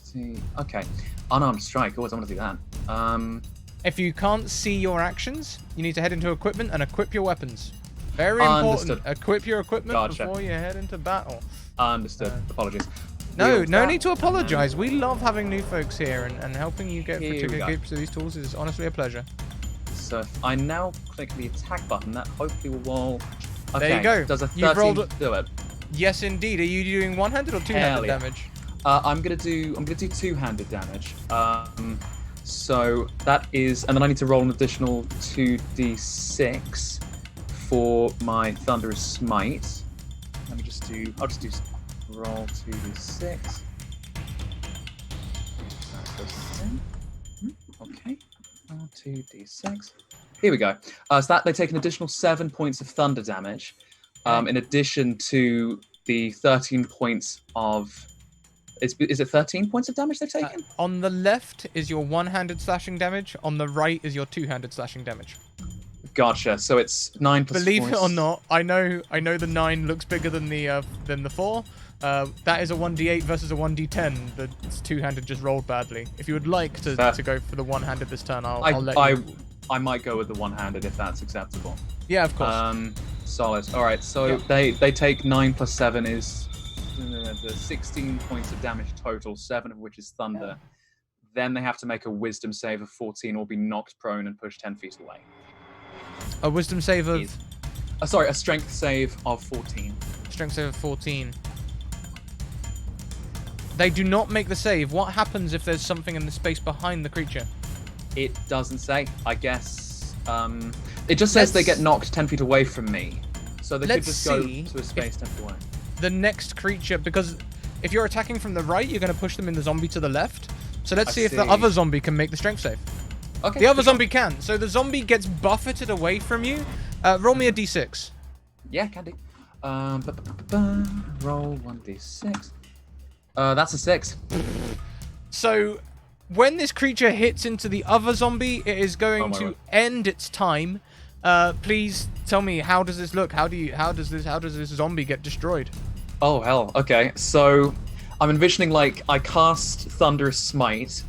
See, okay. Unarmed strike. Always want to do that. If you can't see your actions, you need to head into equipment and equip your weapons. Very important. Understood. Equip your equipment Gotcha. before you head into battle. Understood. Apologies. No Wield need that. to apologize. We love having new folks here, and helping you get Here we particular go. groups of these tools is honestly a pleasure. So if I now click the attack button, that hopefully will. Okay. There you go. Does a You've 13 rolled do it? Yes, indeed. Are you doing one-handed or two-handed Hell yeah. damage? I'm gonna do two-handed damage. So that is, and then I need to roll an additional 2d6 for my thunderous smite. Let me just do. I'll just do roll 2d6. Okay. Roll 2d6. Here we go. So that they take an additional 7 points of thunder damage, in addition to the 13 points of. Is it 13 points of damage they've taken? On the left is your one-handed slashing damage. On the right is your two-handed slashing damage. Gotcha. So it's 9 plus. Believe it 4 or not, I know the 9 looks bigger than the 4. That is a 1d8 versus a 1d10. The two-handed just rolled badly. If you would like to go for the one-handed this turn, I'll let you. I might go with the one-handed if that's acceptable. Yeah, of course. Solid. All right. So they take 9 plus 7 is the 16 points of damage total, 7 of which is thunder. Then they have to make a wisdom save of 14 or be knocked prone and pushed 10 feet away. A wisdom save of... Sorry, a strength save of 14. Strength save of 14. They do not make the save. What happens if there's something in the space behind the creature? It doesn't say. I guess... it just says they get knocked 10 feet away from me. So they could just go to a space 10 feet away. The next creature, because if you're attacking from the right, you're going to push them in the zombie to the left. So let's see if the other zombie can make the strength save. Okay. The other zombie can. So the zombie gets buffeted away from you. Roll me a d6. Yeah, can do. Roll 1d6. That's a 6. So when this creature hits into the other zombie, it is going to end its time. Please tell me, how does this look? How does this zombie get destroyed? Oh hell. Okay. So I'm envisioning like I cast Thunderous Smite.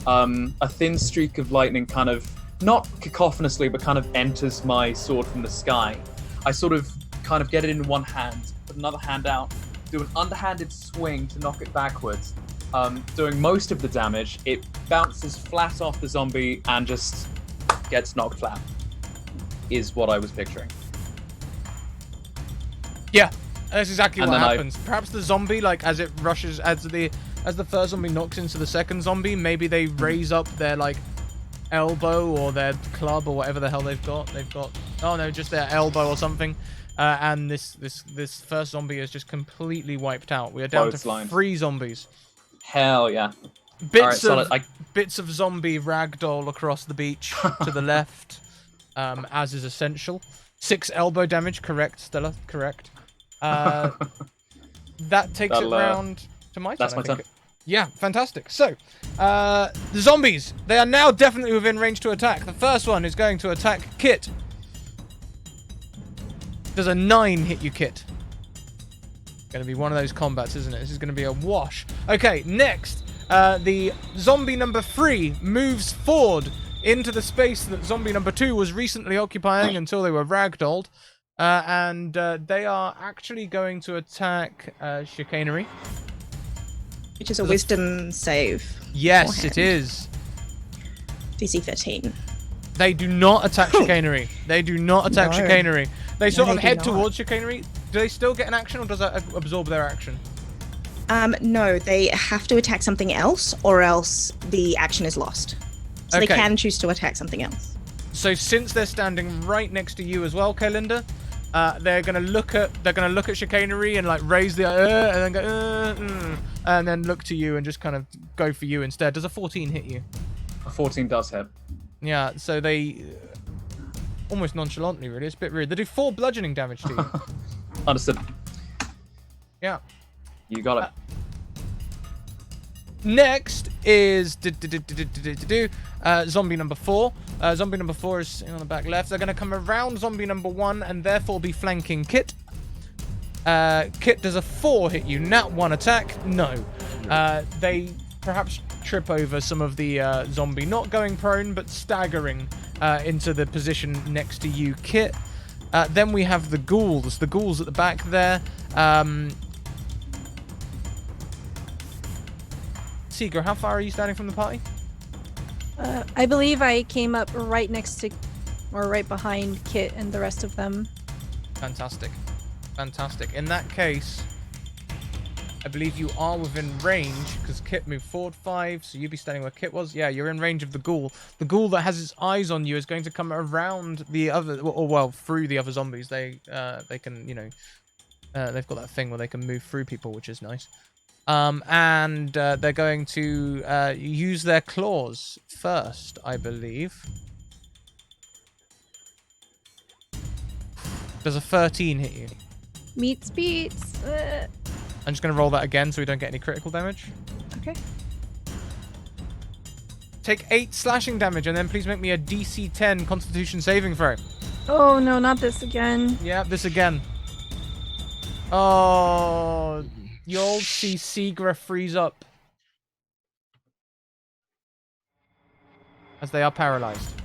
A thin streak of lightning kind of, not cacophonously, but kind of enters my sword from the sky. I sort of kind of get it in one hand, put another hand out, do an underhanded swing to knock it backwards. Doing most of the damage, it bounces flat off the zombie and just gets knocked flat. Is what I was picturing. Yeah, that's exactly And what then happens. Perhaps the zombie, like as it rushes, as the first zombie knocks into the second zombie, maybe they raise up their like elbow or their club or whatever the hell they've got. Oh no, just their elbow or something. And this first zombie is just completely wiped out. We are down to 3 zombies. Hell yeah. Bits of zombie ragdoll across the beach to the left, as is essential. 6 elbow damage, correct, Stella, correct. That takes it round to my turn. That's my turn. Yeah, fantastic. So, the zombies, they are now definitely within range to attack. The first one is going to attack Kit. Does a 9 hit you, Kit? Going to be one of those combats, isn't it? This is going to be a wash. Okay, next, the zombie number 3 moves forward into the space that zombie number 2 was recently occupying until they were ragdolled. And they are actually going to attack Chicanery. Which is a wisdom save. Yes, it is. DC 13. They do not attack Chicanery. They do not attack Chicanery. They sort of head towards Chicanery. Do they still get an action, or does that absorb their action? No, they have to attack something else, or else the action is lost. So they can choose to attack something else. So since they're standing right next to you as well, Kalinda, they're gonna look at Chicanery and like raise the and then go and then look to you and just kind of go for you instead. Does a 14 hit you? A 14 does hit. Yeah, so they almost nonchalantly, really. It's a bit rude. They do 4 bludgeoning damage to you. Understood. Yeah. You got it. Next is zombie number 4. Zombie number 4 is sitting on the back left. They're going to come around zombie number 1 and therefore be flanking Kit. Kit does a 4 hit you. Nat 1 attack. No. They perhaps trip over some of the zombie, not going prone, but staggering into the position next to you, Kit. Then we have the ghouls. The ghouls at the back there. Seeger, how far are you standing from the party? I believe I came up right next to, or right behind Kit and the rest of them. Fantastic. Fantastic. In that case, I believe you are within range, because Kit moved forward 5, so you'd be standing where Kit was. Yeah, you're in range of the ghoul. The ghoul that has its eyes on you is going to come around the other, or well, through the other zombies. They can, you know, they've got that thing where they can move through people, which is nice. And they're going to use their claws first, I believe. Does a 13 hit you? Meets beats. I'm just going to roll that again so we don't get any critical damage. Okay. Take 8 slashing damage and then please make me a DC 10 Constitution saving throw. Oh no, not this again. Yeah, this again. Oh, you'll see Seegra freeze up. As they are paralyzed.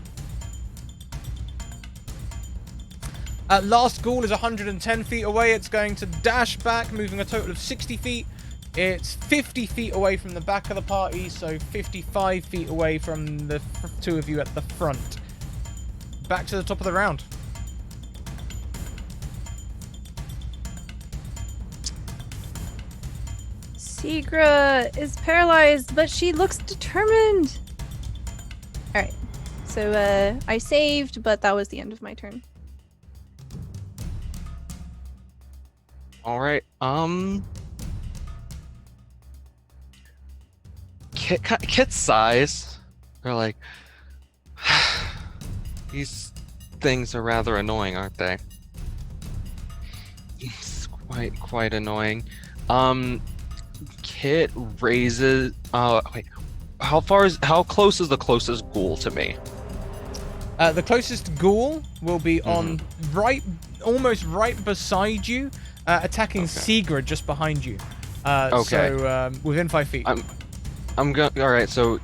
Last ghoul is 110 feet away. It's going to dash back, moving a total of 60 feet. It's 50 feet away from the back of the party, so 55 feet away from the 2 of you at the front. Back to the top of the round. Seegra is paralyzed, but she looks determined. Alright. So, I saved, but that was the end of my turn. All right. Kit's size. They're like, these things are rather annoying, aren't they? It's quite annoying. Kit raises. Wait. How close is the closest ghoul to me? The closest ghoul will be on almost right beside you, attacking Seegra just behind you. So within 5 feet. I'm gonna. All right, so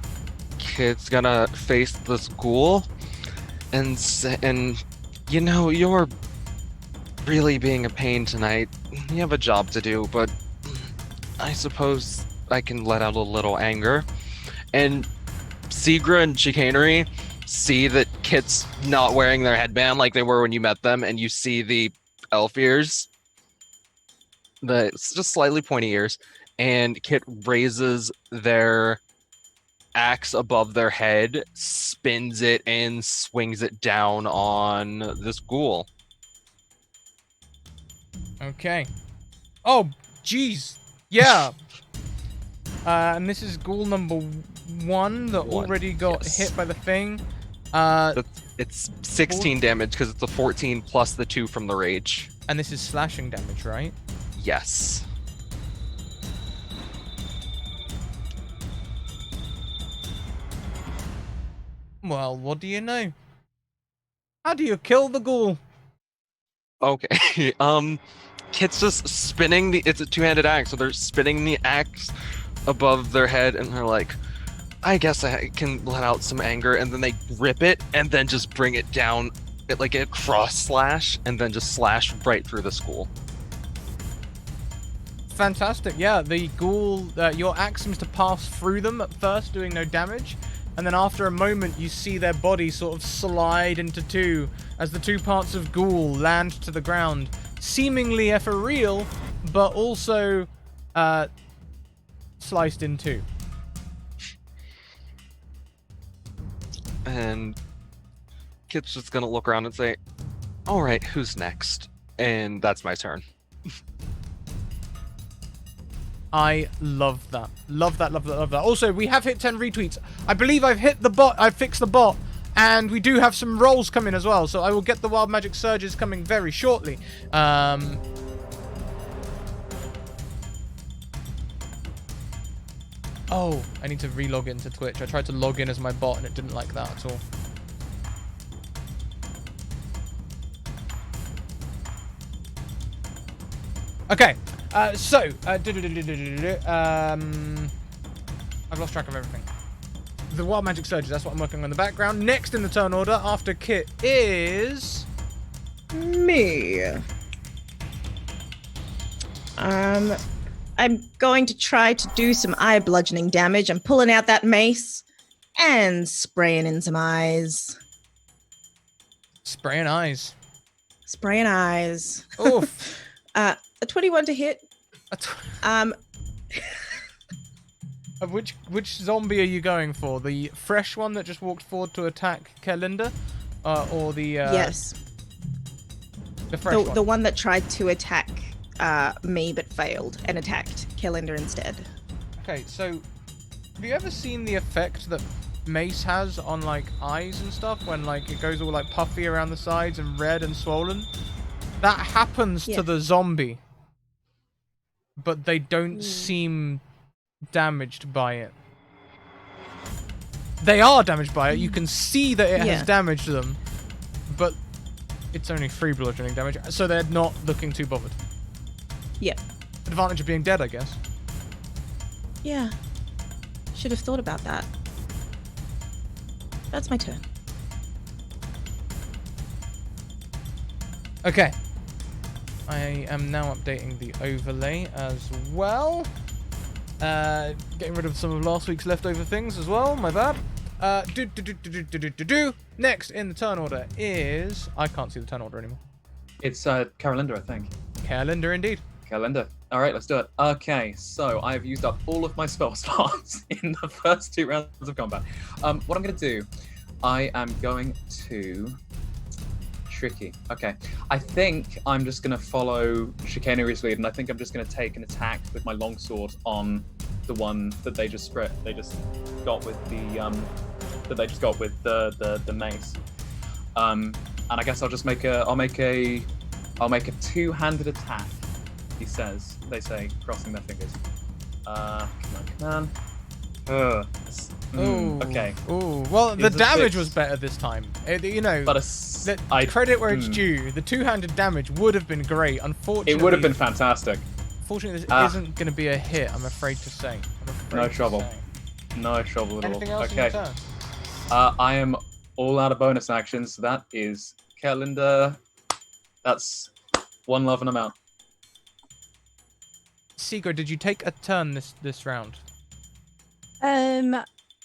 Kit's gonna face this ghoul, and you know, you're really being a pain tonight. You have a job to do, but I suppose I can let out a little anger. And Seegra and Chicanery see that Kit's not wearing their headband like they were when you met them, and you see the elf ears, it's just slightly pointy ears, and Kit raises their axe above their head, spins it, and swings it down on this ghoul. Okay. Oh, jeez. Yeah. And this is ghoul number 1 that already got hit by the thing. It's 16 damage because it's a 14 plus the 2 from the rage. And this is slashing damage, right? Yes. Well, what do you know? How do you kill the ghoul? Okay. Kit's just spinning it's a 2-handed axe, so they're spinning the axe above their head, and they're like, I guess I can let out some anger, and then they grip it and then just bring it down like a cross slash, and then just slash right through the skull. Fantastic. Yeah, the ghoul, your axe seems to pass through them at first, doing no damage. And then after a moment, you see their body sort of slide into 2 as the 2 parts of ghoul land to the ground. Seemingly for real, but also sliced in 2. And Kit's just gonna look around and say, all right, who's next? And that's my turn. I love that. Love that, love that, love that. Also, we have hit 10 retweets. I believe I've hit the bot. I've fixed the bot. And we do have some rolls coming as well. So I will get the Wild Magic Surges coming very shortly. Oh, I need to re-log into Twitch. I tried to log in as my bot and it didn't like that at all. Okay, so, I've lost track of everything. The Wild Magic Surges, that's what I'm working on in the background. Next in the turn order after Kit is... Me. I'm going to try to do some eye bludgeoning damage. I'm pulling out that mace and spraying in some eyes. Spraying eyes. Spraying eyes. Oof. A 21 to hit. Which zombie are you going for? The fresh one that just walked forward to attack Kerlinda? Or the... yes. The fresh one? The one that tried to attack me but failed and attacked Kerlinda instead. Okay, so... Have you ever seen the effect that mace has on, like, eyes and stuff? When, like, it goes all, like, puffy around the sides and red and swollen? That happens to the zombie. But they don't seem damaged by it. They are damaged by it. You can see that it has damaged them. But it's only 3 bludgeoning damage. So they're not looking too bothered. Yeah. Advantage of being dead, I guess. Yeah. Should have thought about that. That's my turn. Okay. I am now updating the overlay as well. Getting rid of some of last week's leftover things as well. My bad. Next in the turn order is... I can't see the turn order anymore. It's Carolinda, I think. Kerlinda, indeed. Carolinda. All right, let's do it. Okay, so I've used up all of my spell slots in the first 2 rounds of combat. What I'm going to do, I am going to... Tricky. Okay. I think I'm just going to follow Chicanery's lead, and I think I'm just going to take an attack with my longsword on the one that they just got with the mace. And I guess I'll just make a two-handed attack. They say, crossing their fingers. Come on. Okay. Ooh. Well, the damage was better this time. You know, but credit where it's due. The two-handed damage would have been great. Unfortunately, it would have been fantastic. Unfortunately, this isn't going to be a hit. I'm afraid to say. No trouble. No trouble at all. Anything else Okay. in your turn? I am all out of bonus actions. So that is Kerlinda. That's 1 love and I'm out. Sigurd, did you take a turn this round?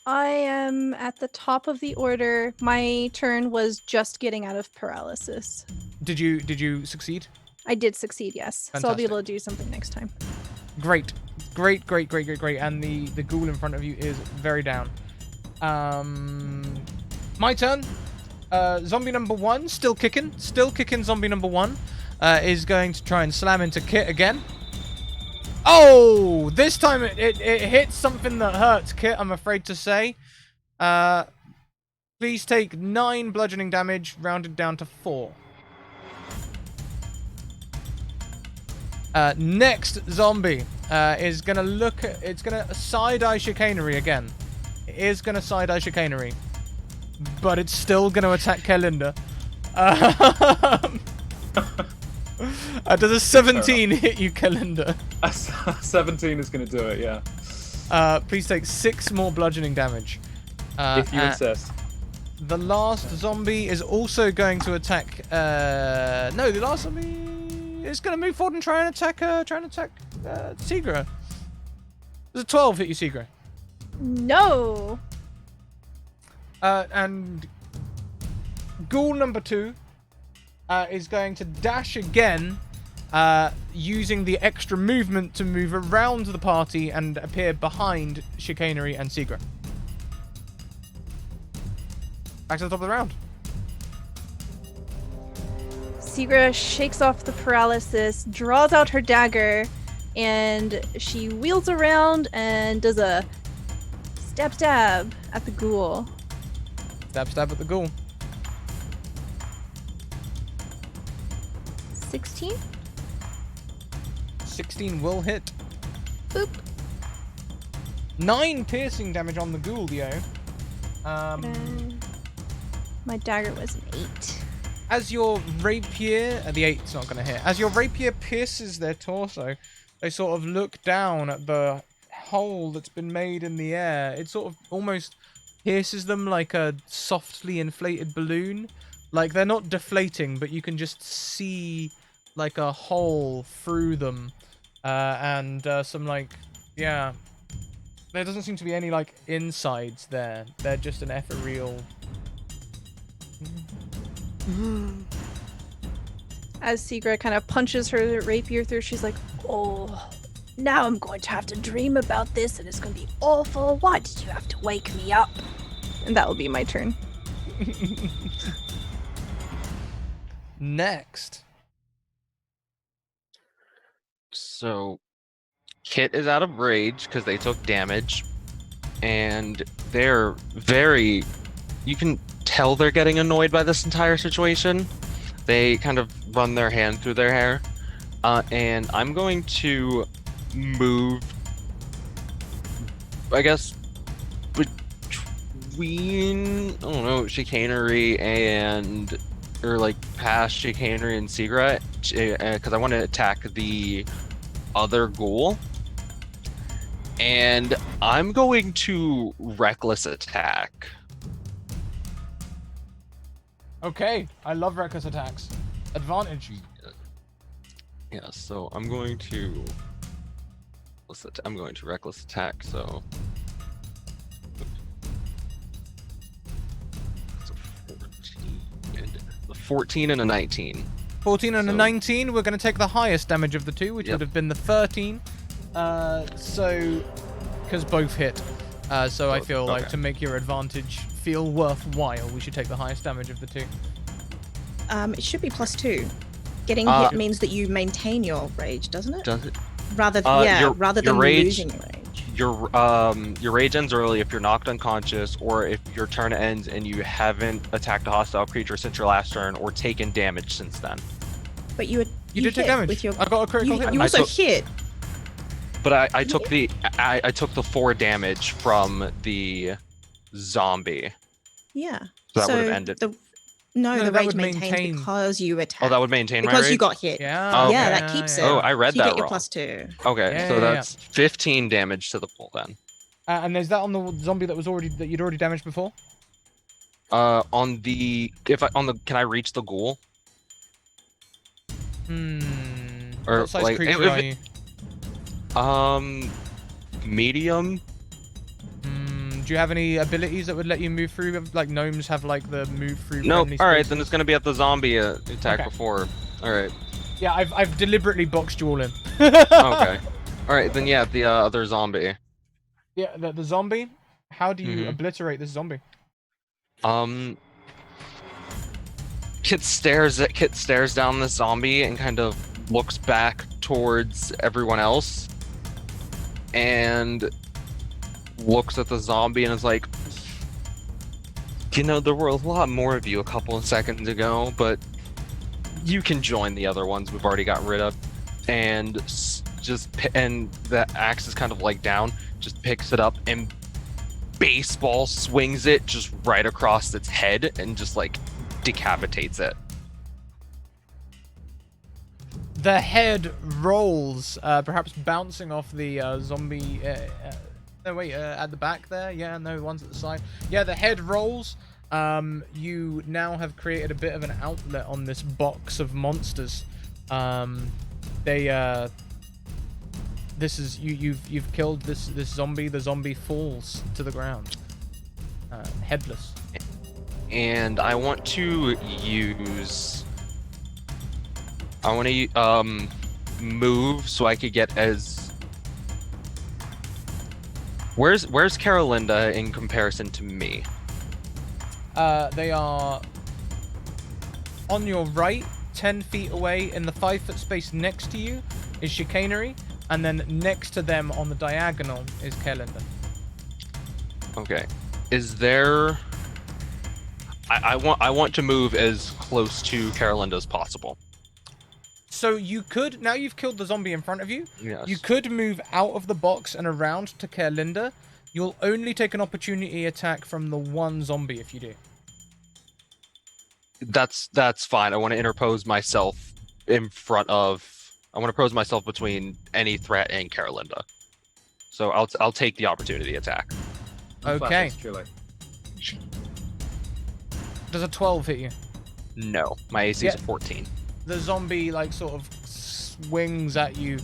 I am at the top of the order. My turn was just getting out of paralysis. Did you succeed? I did succeed, yes. Fantastic. So I'll be able to do something next time. Great. And the ghoul in front of you is very down. My turn. Zombie number 1, still kicking. Zombie number 1 is going to try and slam into Kit again. Oh, this time it hits something that hurts, Kit, I'm afraid to say. Please take 9 bludgeoning damage, rounded down to 4. Next zombie is going to look at... It's going to side-eye chicanery again. It is going to side-eye chicanery. But it's still going to attack Kerlinda. Does a 17 hit you, Kerlinda? 17 is going to do it, yeah. Please take 6 more bludgeoning damage. If you insist. The last zombie is also going to attack... No, the last zombie is going to move forward and try and attack Sigra. Does a 12 hit you, Sigra? No! And ghoul number 2 is going to dash again, using the extra movement to move around the party and appear behind Chicanery and Sigra. Back to the top of the round. Sigra shakes off the paralysis, draws out her dagger, and she wheels around and does a stab at the ghoul. Stab at the ghoul. 16? 16 will hit. Boop. 9 piercing damage on the ghoul, yo. My dagger was an 8. As your rapier, the 8's not going to hit. As your rapier pierces their torso, they sort of look down at the hole that's been made in the air. It sort of almost pierces them like a softly inflated balloon. Like, they're not deflating, but you can just see like a hole through them. And some like, yeah. There doesn't seem to be any like insides there. They're just an ethereal... As Seagra kind of punches her rapier through, she's like, "Oh, now I'm going to have to dream about this, and it's going to be awful. Why did you have to wake me up?" And that will be my turn. Next. So, Kit is out of rage because they took damage, and they're very... You can tell they're getting annoyed by this entire situation. They kind of run their hand through their hair, and I'm going to move, I guess, between, I don't know, chicanery and, or like past chicanery and secret, because I want to attack the other ghoul. And I'm going to reckless attack. Okay, I love reckless attacks. Advantage. Yeah, so I'm going to reckless attack, so a 14 and a 19. 14 and a So- 19, we're going to take the highest damage of the two, which Yep. would have been the 13. So, because both hit. So I Both, feel like okay. to make your advantage feel worthwhile, we should take the highest damage of the two. It should be +2. Getting Uh, hit means that you maintain your rage, doesn't it? Does it? Rather, your- rather your than rage- losing your rage. Your rage ends early if you're knocked unconscious, or if your turn ends and you haven't attacked a hostile creature since your last turn, or taken damage since then. But you You did take hit damage. with your. I got a critical hit. You I also took- hit. But I took I took the 4 damage from the zombie. Yeah. So that would have ended. No, No, the that rage would maintains maintain. because you attacked. Oh, that would maintain my because rage? you got hit. Yeah. Oh, Yeah, okay. that keeps it. Oh, I read So you that get your wrong. +2. Okay, Yeah, so yeah, that's 15 damage to the pool then. And is that on the zombie that you'd already damaged before? On the can I reach the ghoul? Or, What size like, creature if are it- you? Medium. Do you have any abilities that would let you move through? Like gnomes have like the move through. Nope. friendly All right, spaces. then it's gonna be at the zombie attack Okay. before. All right. Yeah, I've deliberately boxed you all in. Okay. All right, then yeah, the other zombie. Yeah, the zombie. How do you Mhm. obliterate this zombie? Kit stares down the zombie and kind of looks back towards everyone else, and looks at the zombie and is like, you know, there were a lot more of you a couple of seconds ago, but you can join the other ones we've already got rid of. And and the axe is kind of like down, just picks it up and baseball swings it just right across its head and just like decapitates it. The head rolls, perhaps bouncing off the zombie. No, wait, at the back there? Yeah, no, the ones at the side. Yeah, the head rolls. You now have created a bit of an outlet on this box of monsters. This is you've killed this zombie. The zombie falls to the ground, headless. And I want to use. I want to move so I could get as. Where's Carolinda in comparison to me? They are on your right, 10 feet away. In the 5-foot space next to you is chicanery. and then next to them on the diagonal is Kerlinda. Okay. Is there? I want to move as close to Carolinda as possible. So you could, now you've killed the zombie in front of you, Yes. you could move out of the box and around to Kerlinda. You'll only take an opportunity attack from the one zombie if you do. That's fine. I want to interpose myself in front of. I want to pose myself between any threat and Carolinda. So I'll take the opportunity attack. Okay. Truly. Does a 12 hit you? No, my AC is Yeah. 14. The zombie like sort of swings at you,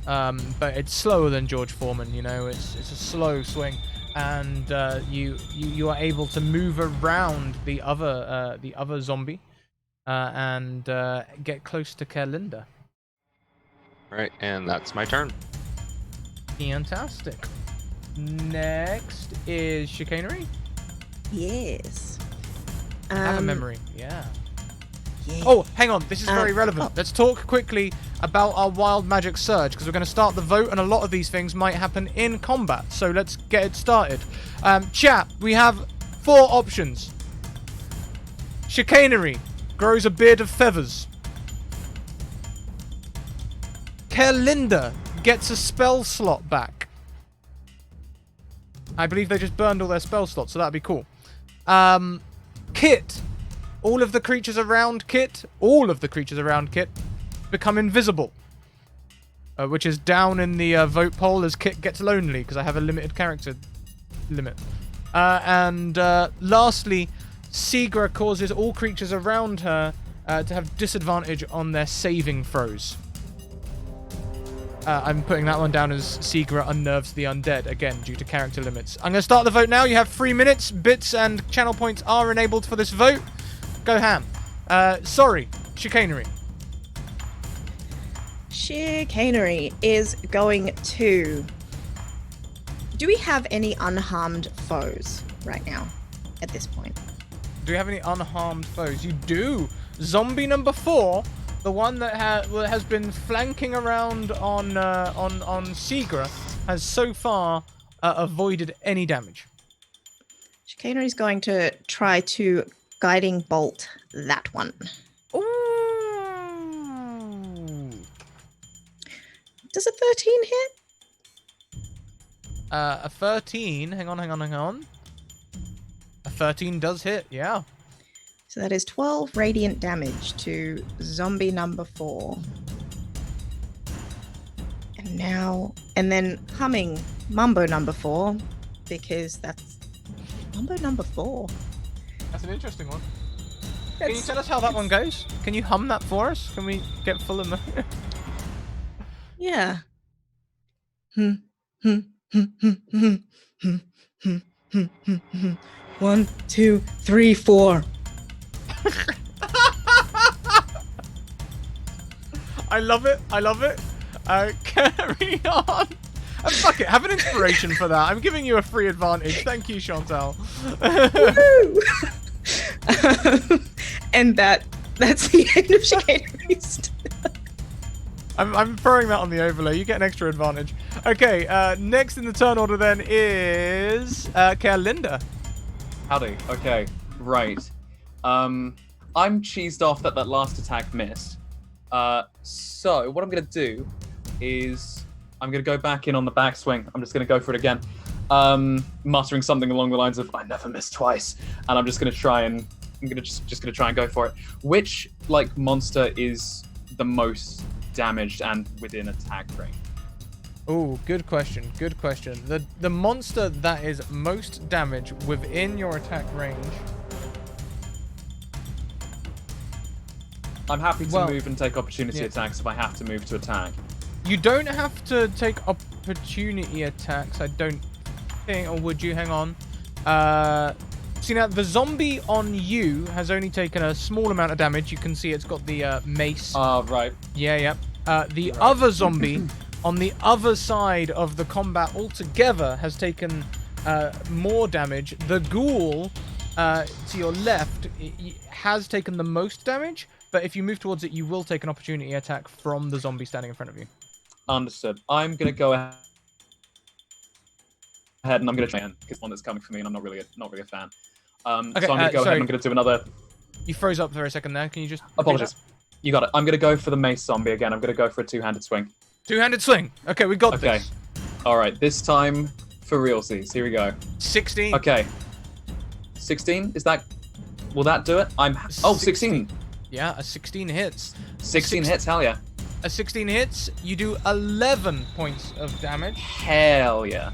but it's slower than George Foreman. You know, it's a slow swing, and you are able to move around the other zombie, and get close to Kerlinda. Right, and that's my turn. Fantastic. Next is chicanery. Yes. Have a memory. Yeah. Yeah. Oh, hang on. This is very relevant. oh. Let's talk quickly about our wild magic surge, because we're going to start the vote, and a lot of these things might happen in combat. So let's get it started. Chat, we have 4 options. Chicanery grows a beard of feathers. Kerlinda gets a spell slot back. I believe they just burned all their spell slots, so that'd be cool. Kit. All of the creatures around Kit become invisible. Which is down in the vote poll as Kit gets lonely, because I have a limited character limit. And lastly, Seagra causes all creatures around her to have disadvantage on their saving throws. I'm putting that one down as Seagra unnerves the undead, again, due to character limits. I'm going to start the vote now. You have 3 minutes. Bits and channel points are enabled for this vote. Go ham. Sorry, chicanery. Chicanery is going to. Do we have any unharmed foes right now at this point? Do we have any unharmed foes? You do. Zombie number 4, the one that has been flanking around on Seagra, has so far avoided any damage. Chicanery is going to try to guiding bolt that one. Ooh. Does a 13 hit? A 13. Hang on. A 13 does hit, yeah. So that is 12 radiant damage to zombie number 4. And then humming Mumbo number 4, because that's Mumbo number 4. That's an interesting one. Can you tell us how that one goes? Can you hum that for us? Can we get full of Yeah. 1, 2, 3, 4. I love it. Carry on. And fuck it, have an inspiration for that. I'm giving you a free advantage. Thank you, Chantal. And that's the end of Chicanery. I'm throwing that on the overlay. You get an extra advantage. Okay, next in the turn order then is Kerlinda. Howdy. Okay. Right. I'm cheesed off that last attack missed. So what I'm gonna do is I'm gonna go back in on the backswing. I'm just gonna go for it again, muttering something along the lines of "I never miss twice," and I'm just gonna try and go for it. Which monster is the most damaged and within attack range? Oh, good question. The monster that is most damage within your attack range. I'm happy to move and take opportunity attacks if I have to move to attack. You don't have to take opportunity attacks, I don't think, or would you? Hang on. See now, the zombie on you has only taken a small amount of damage. You can see it's got the mace. Right. Yeah. The other zombie on the other side of the combat altogether has taken more damage. The ghoul to your left has taken the most damage, but if you move towards it, you will take an opportunity attack from the zombie standing in front of you. Understood. I'm gonna go ahead and I'm gonna try again because one that's coming for me, and I'm not really a fan. Okay, so I'm gonna go ahead sorry. and I'm gonna do another. You froze up for a second there. Can you just... repeat Apologies. that? You got it. I'm gonna go for the mace zombie again. I'm gonna go for a two-handed swing. Two-handed swing. Okay, we got Okay. this. All right. This time for realsies. Here we go. 16. Okay. 16. Is that? Will that do it? 16. Yeah, a 16 hits. 16 hits. Hell yeah. A 16 hits, you do 11 points of damage, Hell yeah.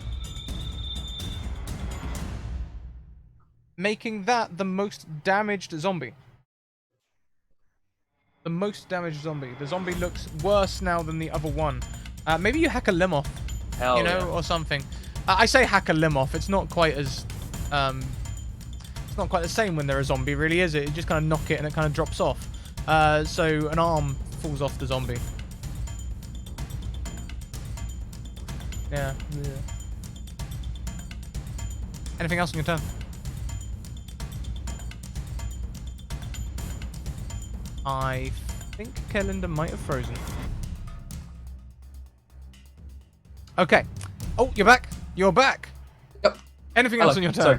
making that the most damaged zombie. The most damaged zombie. The zombie looks worse now than the other one. Maybe you hack a limb off, Hell yeah. or something. I say hack a limb off. It's not quite as, it's not quite the same when they're a zombie, really, is it? You just kind of knock it and it kind of drops off. So an arm falls off the zombie. Yeah. Anything else on your turn? I think Kellinder might have frozen. Okay. Oh, you're back. You're back. Yep. Anything Hello. else on your turn? Sorry.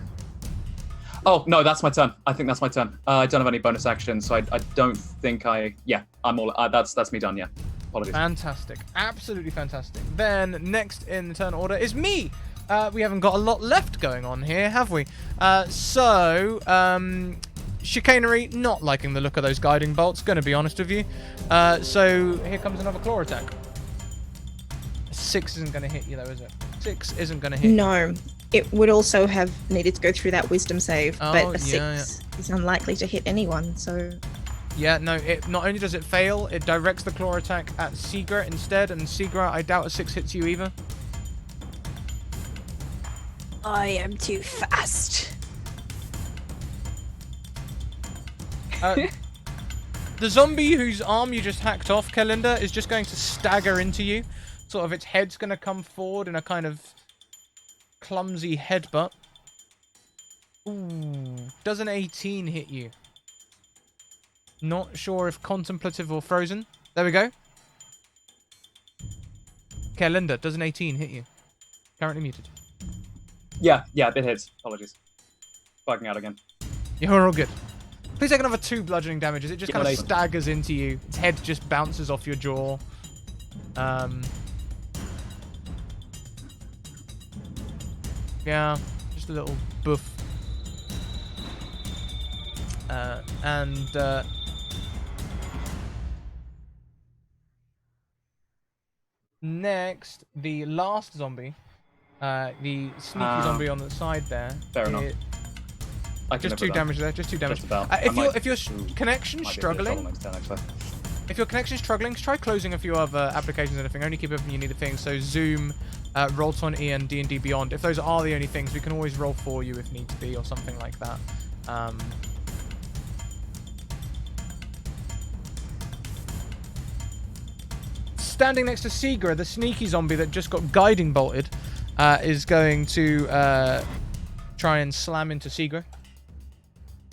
Oh no, that's my turn. I think that's my turn. I don't have any bonus actions, so I don't think I. Yeah, I'm all. That's me done. Yeah. Apologies. Fantastic. Absolutely fantastic. Then next in the turn order is me. We haven't got a lot left going on here, have we? Chicanery, not liking the look of those guiding bolts, gonna be honest with you. So here comes another claw attack. 6 isn't gonna hit you though, is it? 6 isn't gonna hit you. No, it would also have needed to go through that wisdom save, Oh, but a yeah, 6 is unlikely to hit anyone, so... Yeah, no, it not only does it fail, it directs the claw attack at Seagra instead, and Seagra, I doubt a 6 hits you either. I am too fast. The zombie whose arm you just hacked off, Kellinder, is just going to stagger into you. Sort of its head's going to come forward in a kind of clumsy headbutt. Ooh, does an 18 hit you? Not sure if contemplative or frozen. There we go. Kellinder, does an 18 hit you? Currently muted. Yeah, it hits. Apologies. Bugging out again. You're all good. Please take another 2 bludgeoning damage as it just Yeah, kind of they- staggers into you. Its head just bounces off your jaw. Yeah, just a little boof. Next, the last zombie, the sneaky zombie on the side there. Fair enough. I can Just live 2 with that. damage there. Just 2 damage. Just about. If your connection's Might be a bit of trouble struggling, next turn, actually. if your connection's struggling, try closing a few other applications and everything. Only keep everything you need the things. So Zoom, Roll20 and D&D Beyond. If those are the only things, we can always roll for you if need to be or something like that. Standing next to Seagra, the sneaky zombie that just got guiding bolted, is going to try and slam into Seagra.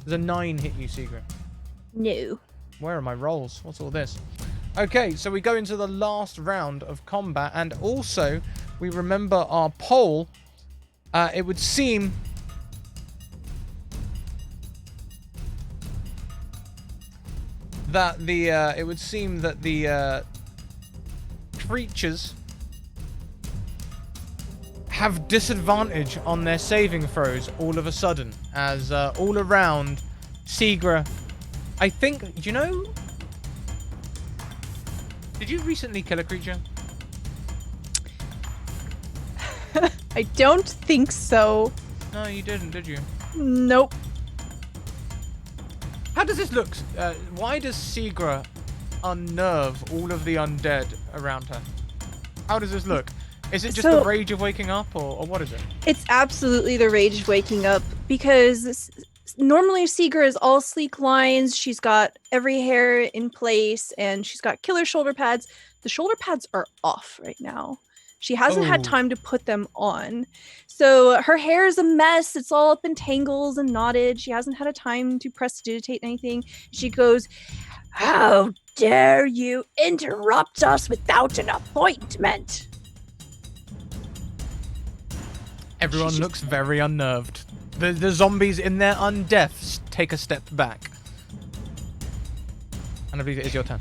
Does a 9 hit you, Seagra? No. Where are my rolls? What's all this? Okay, so we go into the last round of combat, and also we remember our poll. It would seem that the creatures have disadvantage on their saving throws all of a sudden, as all around Seagra, I think, do you know, did you recently kill a creature? I don't think so. No, you didn't, did you? Nope. How does this look? Why does Seagra unnerve all of the undead around her? How does this look? Is it just So- the rage of waking up, or what is it? It's absolutely the rage of waking up, because normally Seagra is all sleek lines. She's got every hair in place and she's got killer shoulder pads. The shoulder pads are off right now. She hasn't had Ooh. time to put them on. So her hair is a mess. It's all up in tangles and knotted. She hasn't had a time to prestidigitate anything. She goes, "How dare you interrupt us without an appointment? Everyone looks very unnerved. The zombies in their undeaths take a step back. And I believe it is your turn.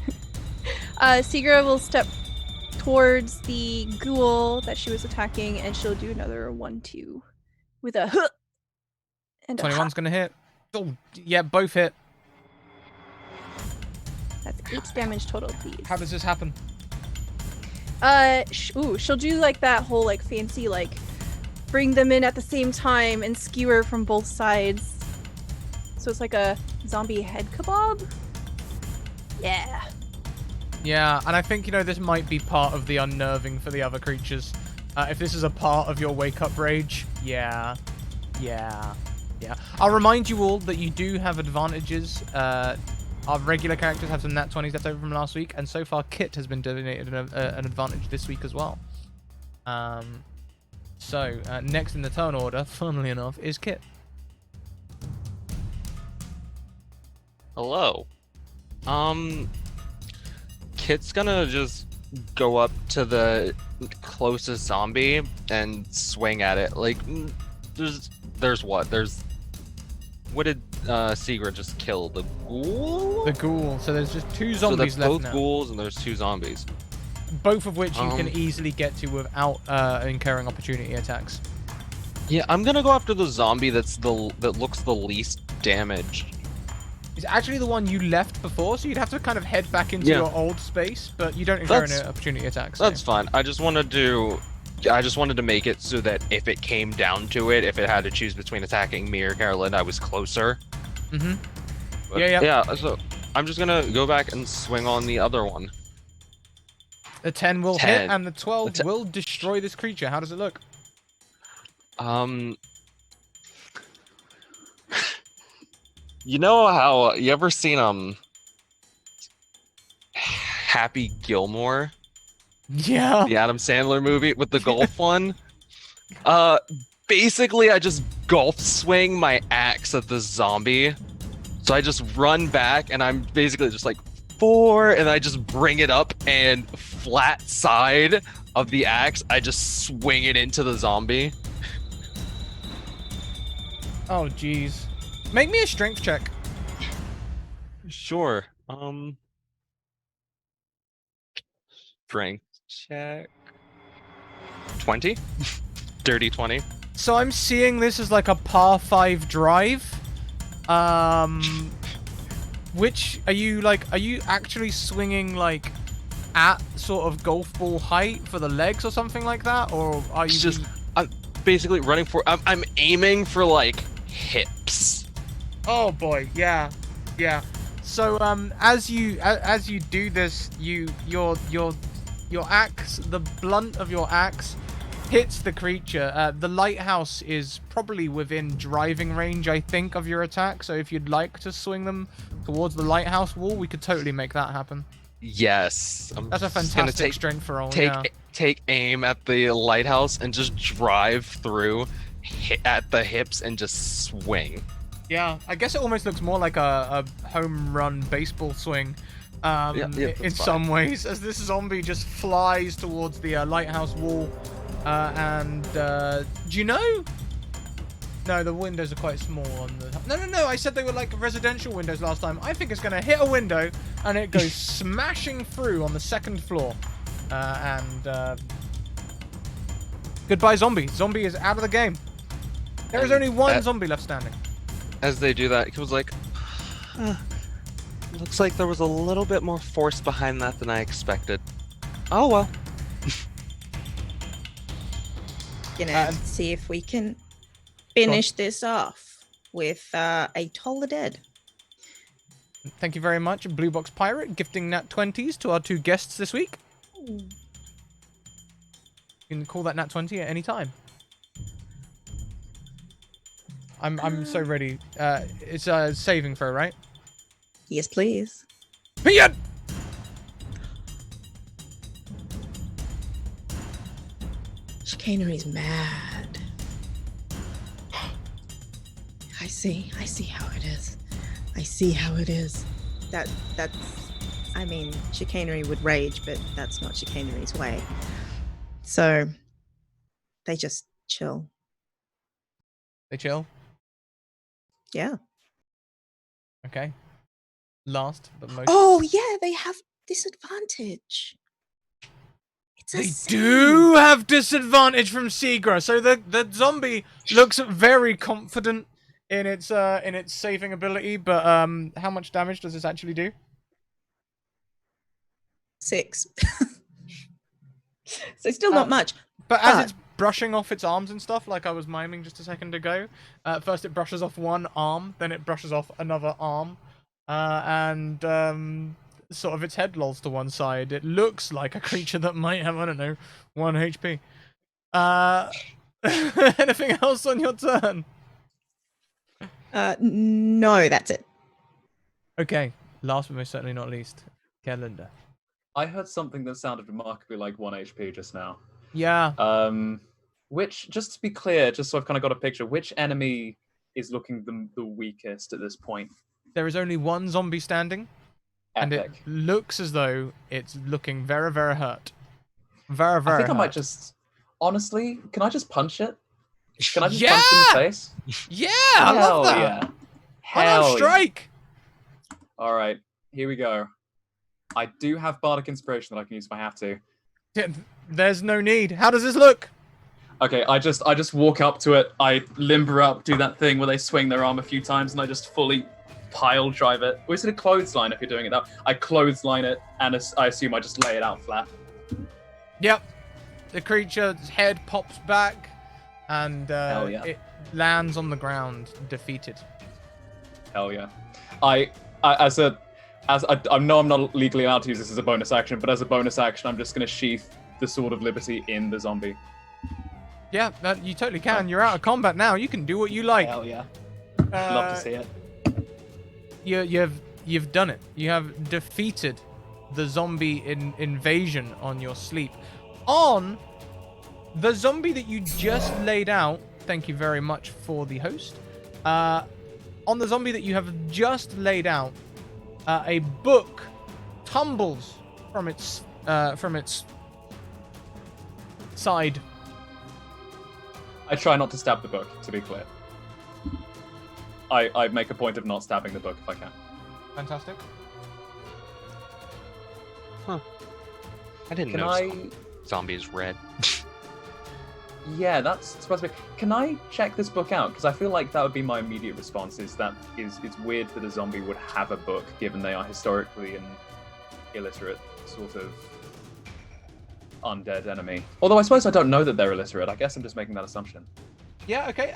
Sigra will step towards the ghoul that she was attacking, and she'll do another 1-2 with a huh and a 21's gonna hit. Oh, yeah, both hit. That's 8 damage total, please. How does this happen? She'll do like that whole like fancy like bring them in at the same time and skewer from both sides. So it's like a zombie head kebab. Yeah. Yeah, and I think, this might be part of the unnerving for the other creatures. If this is a part of your wake-up rage, yeah. I'll remind you all that you do have advantages. Our regular characters have some nat 20s left over from last week, and so far Kit has been donated an advantage this week as well. So, next in the turn order, funnily enough, is Kit. Hello. Kit's gonna just go up to the closest zombie and swing at it. Like, what did Sigra just kill? The ghoul? The ghoul. So there's just 2 So zombies there's left both now. ghouls and there's 2 zombies. Both of which you can easily get to without incurring opportunity attacks. Yeah, I'm gonna go after the zombie that looks the least damaged. It's actually the one you left before, so you'd have to kind of head back into your old space, but you don't incur an opportunity attack. So. That's fine. I just wanted to make it so that if it came down to it, if it had to choose between attacking me or Carolyn, I was closer. Mm-hmm. But, Yeah. So I'm just gonna go back and swing on the other one. The 10 will hit, and the 12 will destroy this creature. How does it look? You know how you ever seen Happy Gilmore? Yeah. The Adam Sandler movie with the golf one? Basically I just golf swing my axe at the zombie. So I just run back and I'm basically just like 4 and I just bring it up and flat side of the axe, I just swing it into the zombie. Oh jeez. Make me a strength check. Sure. Strength check. 20? Dirty 20. So I'm seeing this as like a par 5 drive. Which are you actually swinging like at sort of golf ball height for the legs or something like that, or are you I'm basically running for I'm aiming for like hips. Oh boy, yeah. So as you do this, your axe, the blunt of your axe hits the creature. The lighthouse is probably within driving range, I think, of your attack. So if you'd like to swing them towards the lighthouse wall, we could totally make that happen. Yes. That's a fantastic strength roll. Take aim at the lighthouse and just drive through, hit at the hips and just swing. Yeah, I guess it almost looks more like a home run baseball swing in some ways, as this zombie just flies towards the lighthouse wall. Do you know? No, the windows are quite small on the... No, I said they were like residential windows last time. I think it's going to hit a window and it goes smashing through on the 2nd floor. Goodbye, zombie. Zombie is out of the game. There is only one zombie left standing. As they do that, it was like, looks like there was a little bit more force behind that than I expected. Oh well. Gonna see if we can finish this off with a Toll the Dead. Thank you very much, Blue Box Pirate, gifting nat 20s to our 2 guests this week. You can call that nat 20 at any time. I'm so ready. It's a saving throw, right? Yes, please. Ian! Chicanery's mad. I see how it is. That's I mean, chicanery would rage, but that's not chicanery's way. So they just chill. They chill. Yeah. Okay. Last but most. Oh, yeah, they have disadvantage. It's a They save. do have disadvantage from Seagra, so the zombie looks very confident in its saving ability. But how much damage does this actually do? 6. So still not much. But as it's brushing off its arms and stuff, like I was miming just a second ago, first it brushes off one arm, then it brushes off another arm, and sort of its head lolls to one side. It looks like a creature that might have, I don't know, 1 HP. Anything else on your turn? No, that's it. Okay, last but most certainly not least, Calendar. I heard something that sounded remarkably like 1 HP just now. Yeah. Which, just to be clear, just so I've kind of got a picture, which enemy is looking the weakest at this point? There is only one zombie standing, and it Epic. looks as though it's looking very, very hurt. Very, very I think hurt. I might just... Honestly, can I just punch it? Can I just Yeah! punch it in the face? Yeah, I love Hell that. yeah. Why not Hell yeah. strike? All right, here we go. I do have Bardic Inspiration that I can use if I have to. Yeah, there's no need. How does this look? Okay, I just walk up to it, I limber up, do that thing where they swing their arm a few times, and I just fully pile drive it. Or is it a clothesline if you're doing it that? I clothesline it, and I assume I just lay it out flat. Yep. The creature's head pops back, and Hell yeah. it lands on the ground, defeated. Hell yeah. I know I'm not legally allowed to use this as a bonus action, but as a bonus action, I'm just going to sheath the Sword of Liberty in the zombie. Yeah, you totally can. You're out of combat now. You can do what you like. Hell yeah. Love to see it. You've done it. You have defeated the zombie invasion on your sleep. On the zombie that you just laid out, thank you very much for the host. On the zombie that you have just laid out, a book tumbles from its side. I try not to stab the book, to be clear. I make a point of not stabbing the book if I can. Fantastic. Huh. I didn't Can know I... zombie is red. Yeah, that's supposed to be... Can I check this book out? Because I feel like that would be my immediate response, is that it's weird that a zombie would have a book, given they are historically an illiterate sort of undead enemy. Although I suppose I don't know that they're illiterate. I guess I'm just making that assumption. Yeah, okay,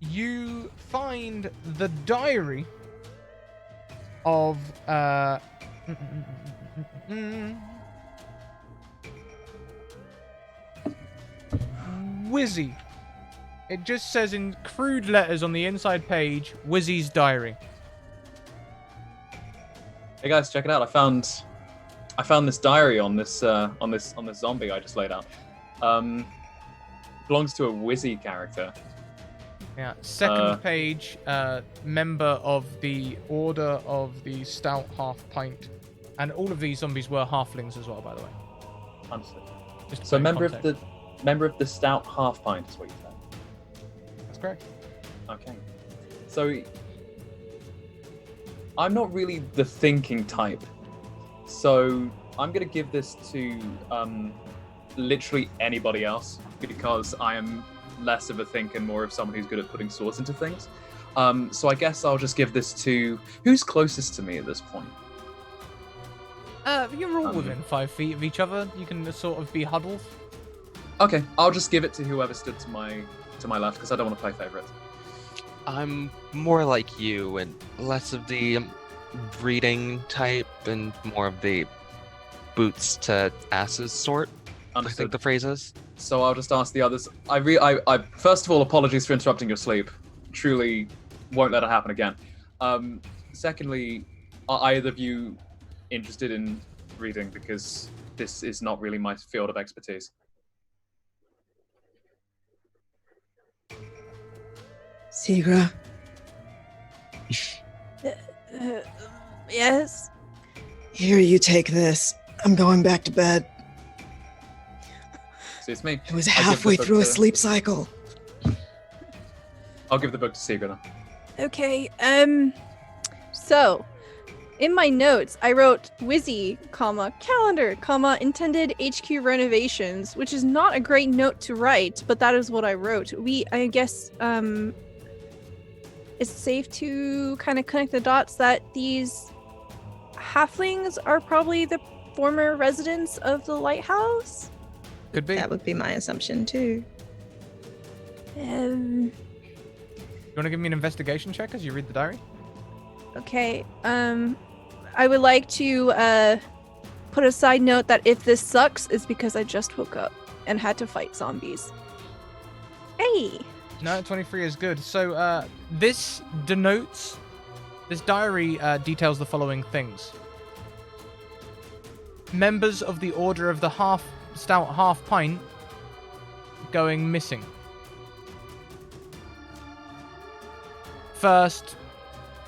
you find the diary of, Wizzy. It just says in crude letters on the inside page, Wizzy's diary. Hey guys, check it out. I found this diary on this zombie I just laid out. Belongs to a Wizzy character. Yeah, second page, member of the Order of the Stout Half Pint. And all of these zombies were halflings as well, by the way. Understood. Just to So put in member context. of the Stout Half Pint is what you said. That's correct. Okay. So I'm not really the thinking type. So I'm gonna give this to literally anybody else, because I am less of a thinker, more of someone who's good at putting swords into things. So I guess I'll just give this to... Who's closest to me at this point? You're all within 5 feet of each other. You can sort of be huddled. Okay, I'll just give it to whoever stood to my left, because I don't want to play favorites. I'm more like you and less of the breeding type and more of the boots to asses sort. I think Understood. the phrase is. So I'll just ask the others. I first of all, apologies for interrupting your sleep. Truly won't let it happen again. Secondly, are either of you interested in reading? Because this is not really my field of expertise. Seagra, Yes. Here, you take this. I'm going back to bed. Suits me. I was I give the halfway book through a to- sleep cycle. I'll give the book to Sigurd. Okay. So, in my notes, I wrote Wizzy, calendar, intended HQ renovations, which is not a great note to write, but that is what I wrote. I guess, it's safe to kind of connect the dots that these halflings are probably the former residents of the Lighthouse. Could be. That would be my assumption too. Um, You want to give me an investigation check as you read the diary? okay. I would like to put a side note that if this sucks, it's because I just woke up and had to fight zombies. Hey. No, 23 is good. So this diary details the following things. Members of the Order of the Stout Half Pint going missing. First,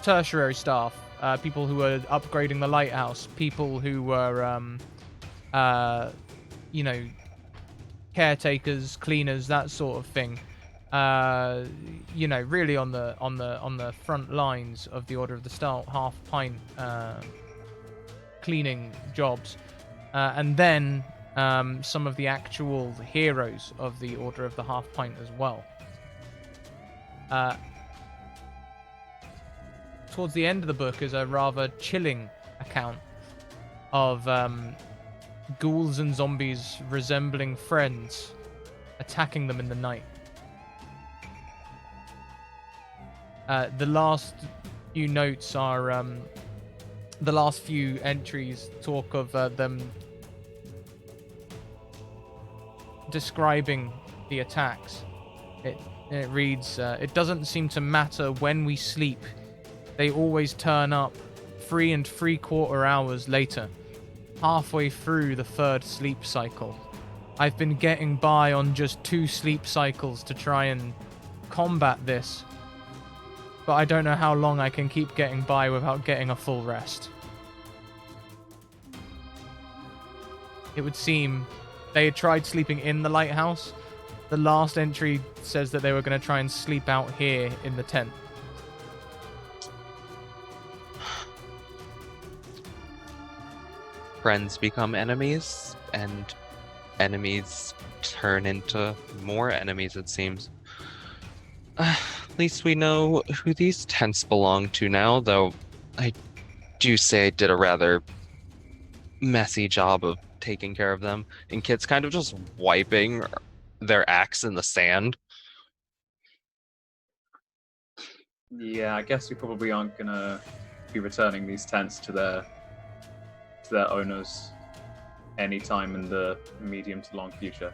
tertiary staff, people who were upgrading the lighthouse, people who were, caretakers, cleaners, that sort of thing. Really on the front lines of the Order of the Stout Half Pint cleaning jobs, and then some of the actual heroes of the Order of the Half Pint as well. Towards the end of the book is a rather chilling account of ghouls and zombies resembling friends attacking them in the night. The last few notes are the last few entries talk of them describing the attacks. It reads, it doesn't seem to matter when we sleep. They always turn up 3 3/4 hours later, halfway through the 3rd sleep cycle. I've been getting by on just 2 sleep cycles to try and combat this, but I don't know how long I can keep getting by without getting a full rest. It would seem they had tried sleeping in the lighthouse. The last entry says that they were going to try and sleep out here in the tent. Friends become enemies, and enemies turn into more enemies, it seems. At least we know who these tents belong to now, though I do say I did a rather messy job of taking care of them, and Kit's kind of just wiping their axe in the sand. Yeah, I guess we probably aren't gonna be returning these tents to their owners anytime in the medium to long future.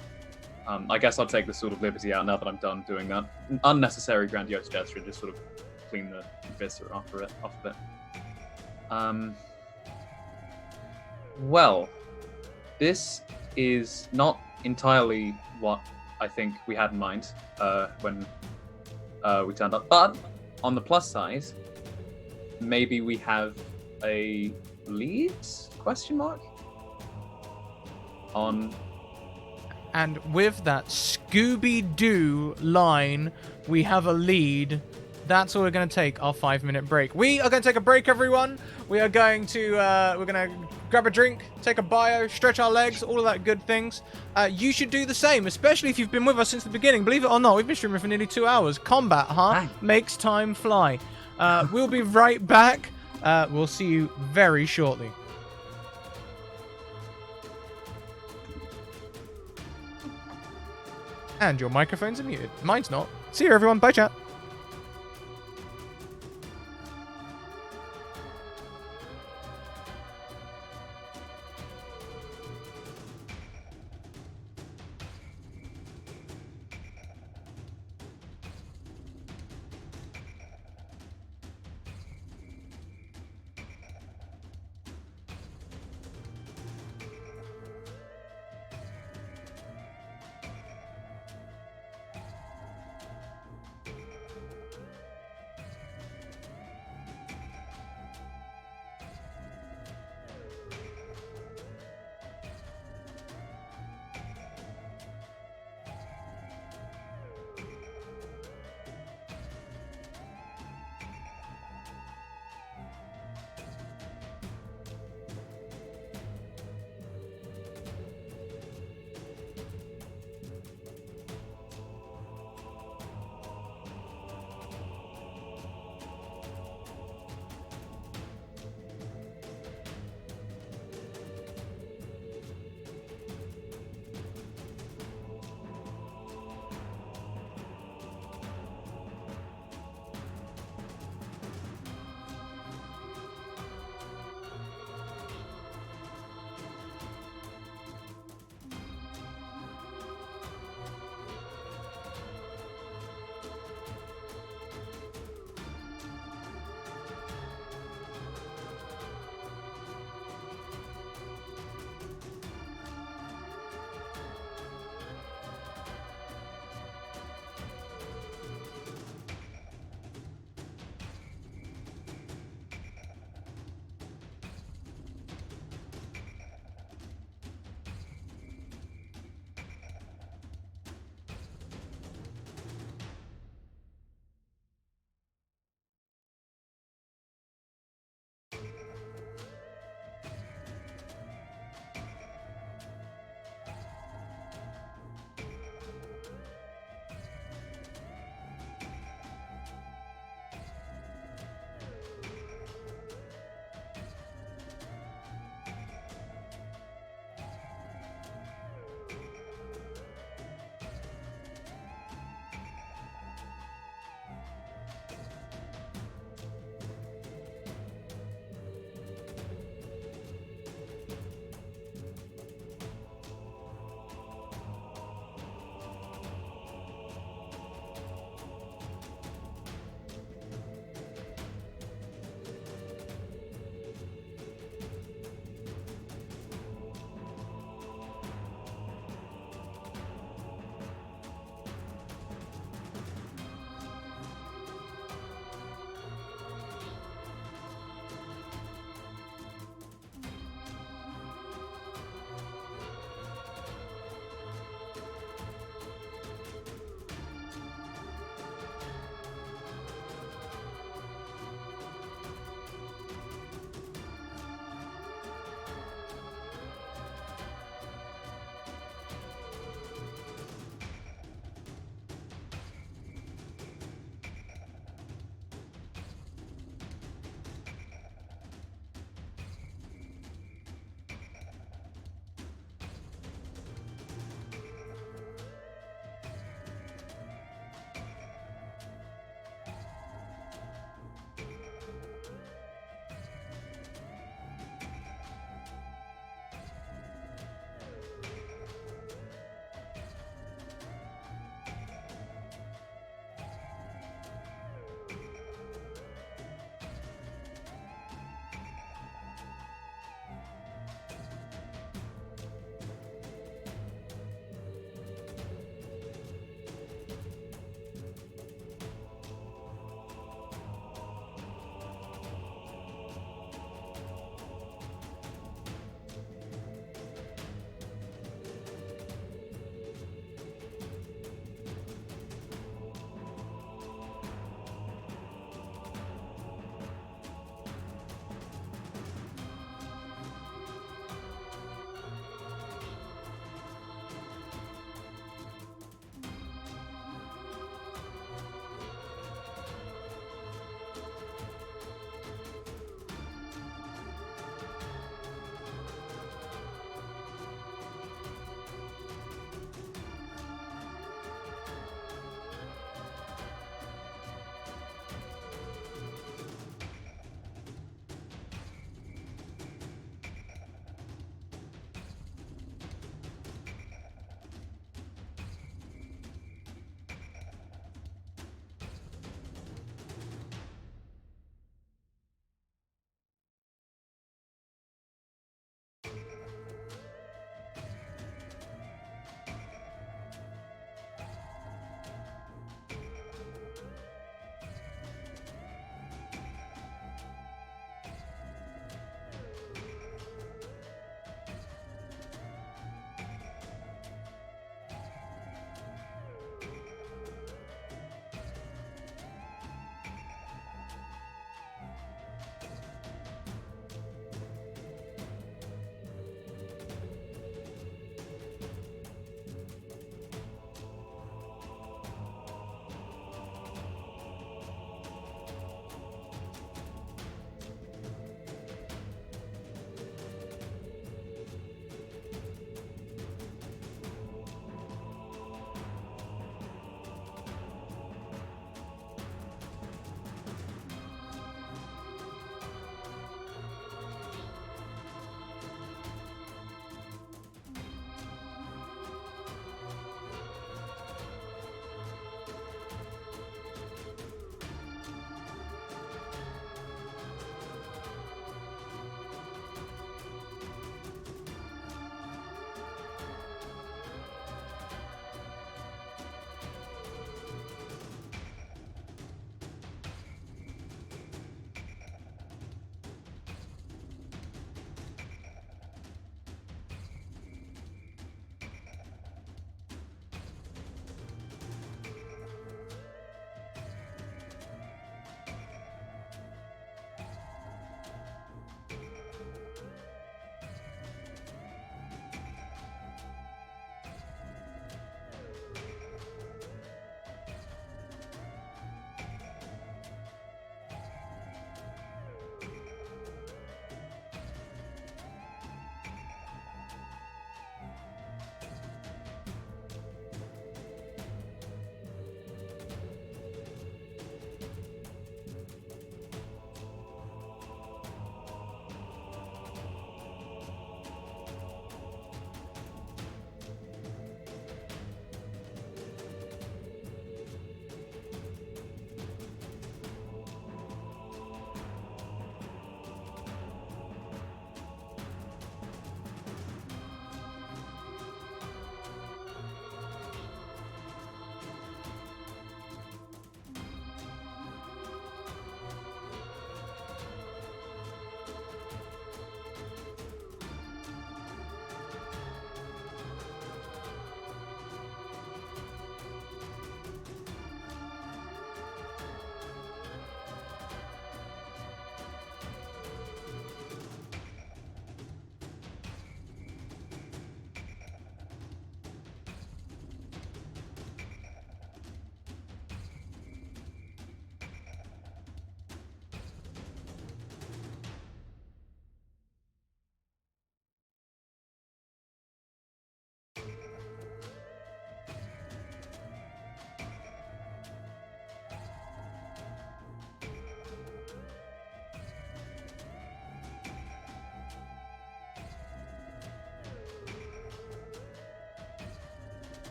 I guess I'll take the sort of liberty out now that I'm done doing that unnecessary grandiose gesture and just sort of clean the viscera off of it. Well, this is not entirely what I think we had in mind when we turned up, but on the plus side, maybe we have a lead? Question mark? On. And with that Scooby-Doo line, we have a lead. That's all we're going to take our 5-minute break. We are going to take a break, everyone. We are going to grab a drink, take a bio, stretch our legs, all of that good things. You should do the same, especially if you've been with us since the beginning. Believe it or not, we've been streaming for nearly 2 hours. Combat, huh? Bang. Makes time fly. We'll be right back. We'll see you very shortly. And your microphones are muted. Mine's not. See you, everyone. Bye, chat.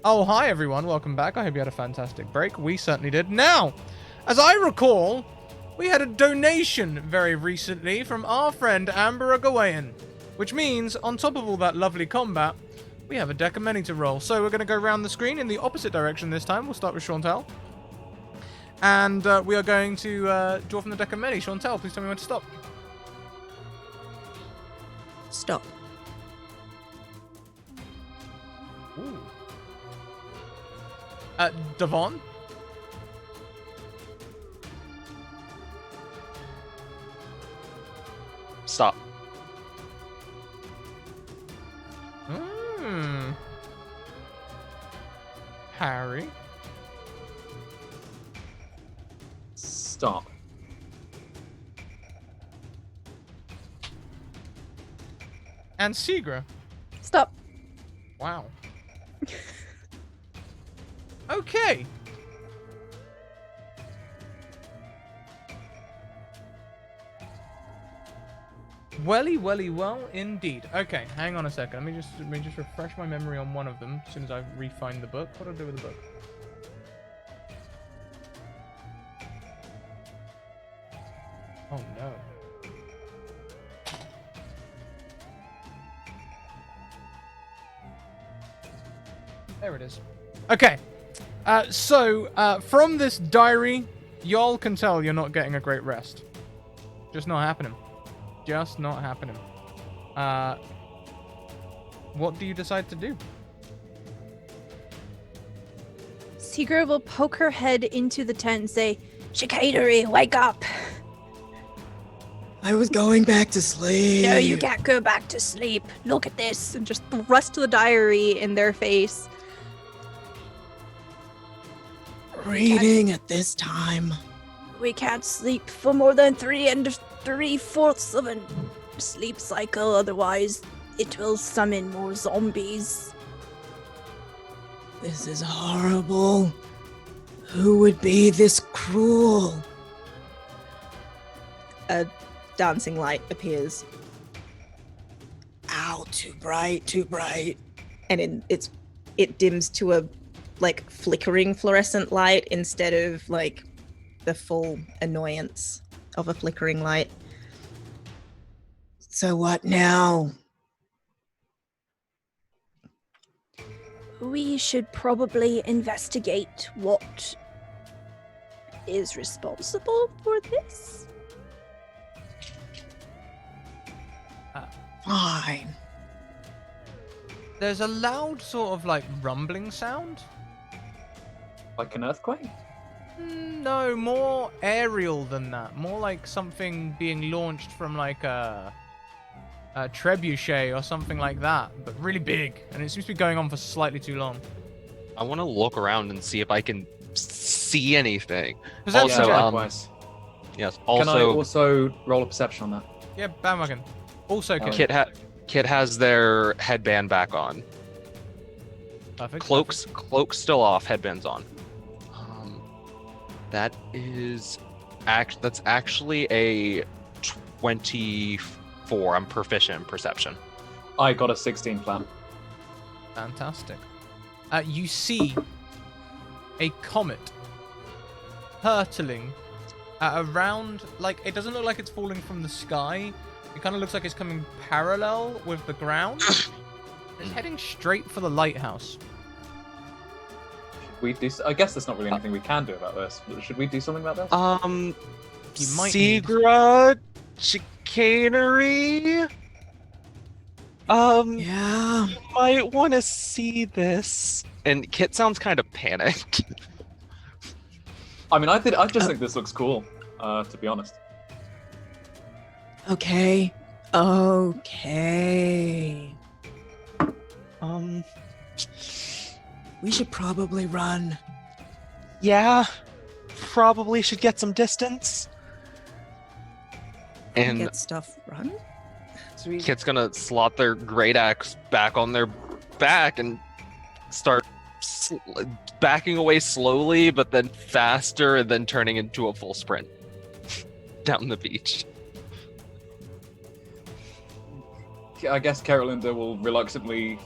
Oh, hi everyone. Welcome back. I hope you had a fantastic break. We certainly did. Now, as I recall, we had a donation very recently from our friend Amber Gawain, which means, on top of all that lovely combat, we have a deck of many to roll. So we're going to go around the screen in the opposite direction this time. We'll start with Chantel. And we are going to draw from the deck of many. Chantel, please tell me when to stop. Stop. Ooh. Devon? Stop. Harry? Stop. And Segra? Stop. Wow. Okay. Welly, well, indeed. Okay, hang on a second. Let me just refresh my memory on one of them as soon as I re-find the book. What do I do with the book? Oh no. There it is. Okay. So, from this diary, y'all can tell you're not getting a great rest. Just not happening. Just not happening. What do you decide to do? Seeger will poke her head into the tent and say, "Chicanery, wake up!" I was going back to sleep. No, you can't go back to sleep. Look at this. And just thrust the diary in their face. Reading at this time. We can't sleep for more than 3 3/4 of a sleep cycle, otherwise it will summon more zombies. This is horrible. Who would be this cruel? A dancing light appears. Ow, too bright, too bright. And it dims to a flickering fluorescent light instead of the full annoyance of a flickering light. So what now? We should probably investigate what is responsible for this. Fine. There's a loud sort of rumbling sound. Like an earthquake? No, more aerial than that. More like something being launched from a trebuchet or something like that, but really big. And it seems to be going on for slightly too long. I want to look around and see if I can see anything. Perception Also, check. likewise. Yes. Can I Also, also roll a perception on that? Yeah, bandwagon. Also, Oh. Kit has their headband back on. Perfect. Cloak's still off. Headband's on. That's actually a 24. I'm proficient in perception. I got a 16 plan. Fantastic. You see a comet hurtling around, it doesn't look like it's falling from the sky. It kind of looks like it's coming parallel with the ground. It's heading straight for the lighthouse. I guess there's not really anything we can do about this. Should we do something about this? You might need- Segra chicanery. Yeah. You might want to see this. And Kit sounds kind of panicked. I mean, I just think this looks cool, to be honest. Okay. We should probably run. Yeah, probably should get some distance. And Get stuff run? Kit's gonna slot their great axe back on their back and start backing away slowly, but then faster, and then turning into a full sprint down the beach. I guess Carolinda will reluctantly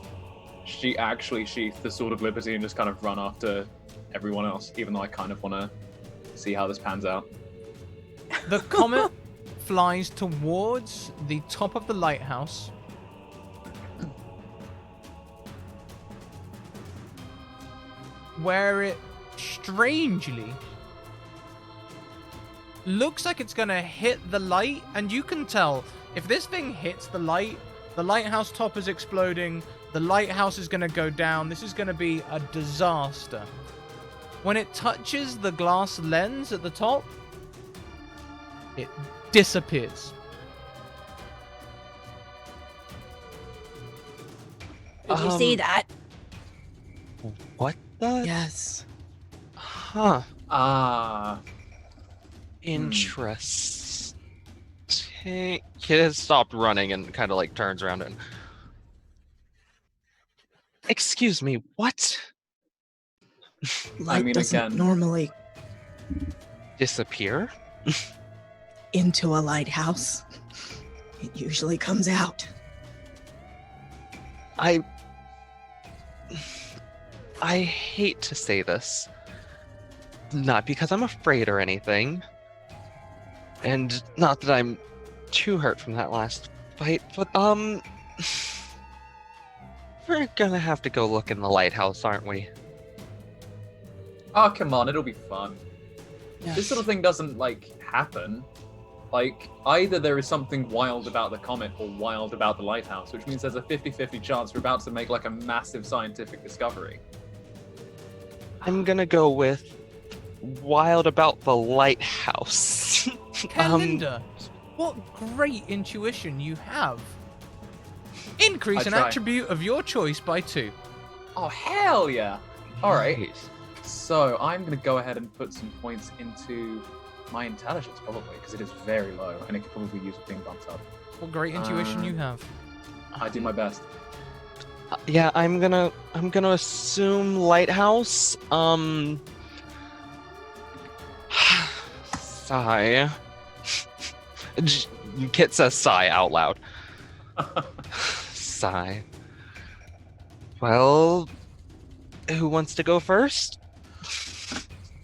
she actually sheath the Sword of Liberty and just kind of run after everyone else, even though I kind of want to see how this pans out. The comet flies towards the top of the lighthouse. Where it strangely looks like it's gonna hit the light, and you can tell if this thing hits the lighthouse top is exploding, the lighthouse is gonna go down, this is gonna be a disaster. When it touches the glass lens at the top, it disappears. Did you see that? What the? Yes. Huh. Ah. Interesting. Kid has stopped running and kind of like turns around and. Excuse me, what? Light doesn't again. normally Disappear? into a lighthouse. It usually comes out. I hate to say this. Not because I'm afraid or anything. And not that I'm too hurt from that last fight, but we're gonna have to go look in the lighthouse, aren't we? Oh, come on, it'll be fun. Yes. This sort of thing doesn't, happen. Either there is something wild about the comet or wild about the lighthouse, which means there's a 50-50 chance we're about to make, a massive scientific discovery. I'm gonna go with wild about the lighthouse. Kalinda, what great intuition you have. Increase I an try. attribute of your choice by 2. Oh, hell yeah! Alright, Nice. so I'm going to go ahead and put some points into my intelligence, probably, because it is very low, and it could probably use being bumped up. What great intuition you have. I do my best. Yeah, I'm gonna assume lighthouse. Sigh. Kit says sigh out loud. Sigh. Well, who wants to go first?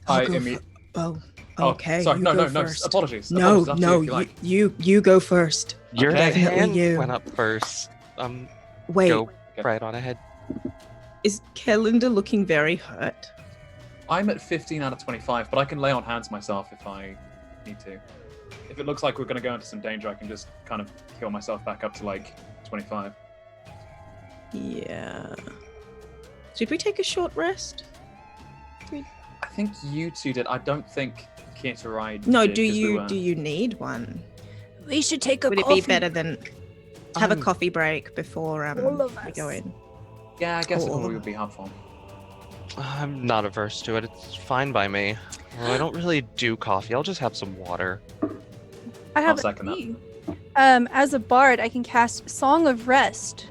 I I'll go imme- Oh, Oh, okay. sorry, you no, go no, first. apologies. No, Apologies, up to no, you, if you like. you go first. Your Okay. hand Definitely you. went up first. Wait, Go right on ahead. is Kalinda looking very hurt? I'm at 15 out of 25, but I can lay on hands myself if I need to. If it looks like we're going to go into some danger, I can just kind of heal myself back up to 25. Yeah. Should we take a short rest? I think you two did. I don't think Kit or I No, did, do 'cause we you were- do you need one? We should take a Would it coffee. be better than have a Um, coffee break before All of we go us. in? Yeah, I guess it Oh. probably would be helpful. I'm not averse to it. It's fine by me. Well, I don't really do coffee. I'll just have some water. I have I'll second that. tea. As a bard, I can cast Song of Rest.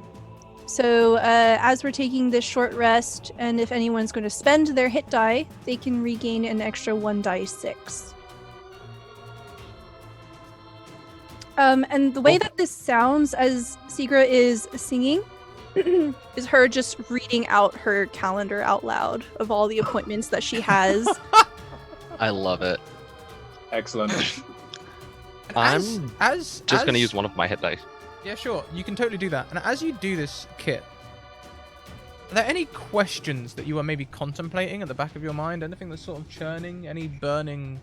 So as we're taking this short rest, and if anyone's going to spend their hit die, they can regain an extra 1 die 6. And the way that this sounds as Sigra is singing is her just reading out her calendar out loud of all the appointments that she has. I love it. Excellent. I'm As just gonna use one of my hit dice. Yeah, sure. You can totally do that. And as you do this, Kit, are there any questions that you are maybe contemplating at the back of your mind? Anything that's sort of churning? Any burning?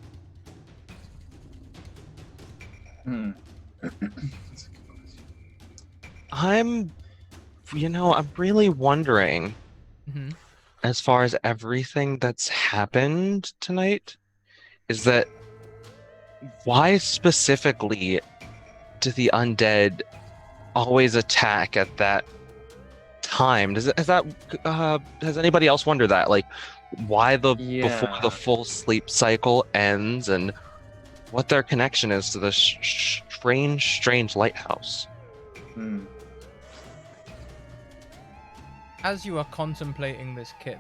Hmm. I'm really wondering, Mhm. as far as everything that's happened tonight, is that why specifically do the undead always attack at that time? Has anybody else wondered that? Like, why before Yeah. the full sleep cycle ends, and what their connection is to this strange lighthouse? Hmm. As you are contemplating this, Kit,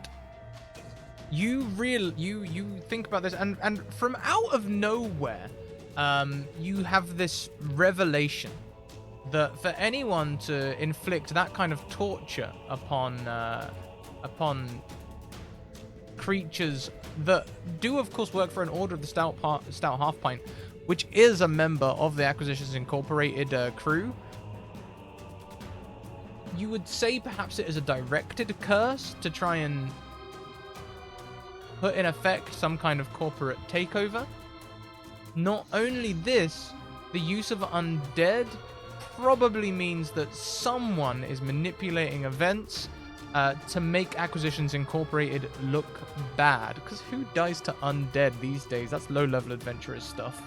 you think about this, and from out of nowhere, you have this revelation that for anyone to inflict that kind of torture upon creatures that do, of course, work for an Order of the Stout Half Pint, which is a member of the Acquisitions Incorporated crew, you would say perhaps it is a directed curse to try and put in effect some kind of corporate takeover. Not only this, the use of undead probably means that someone is manipulating events to make Acquisitions Incorporated look bad. Because who dies to undead these days? That's low-level adventurous stuff.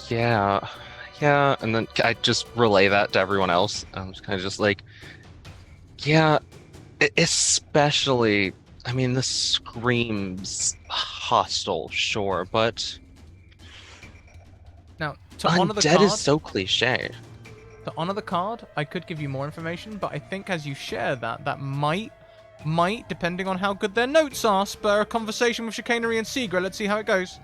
Yeah, and then I just relay that to everyone else. I'm just kind of just like, yeah, especially, I mean, this screams hostile, sure, but Now, to honor the undead card, is so cliche. to honor the card, I could give you more information, but I think as you share that might, depending on how good their notes are, spur a conversation with Chicanery and Seagra. Let's see how it goes.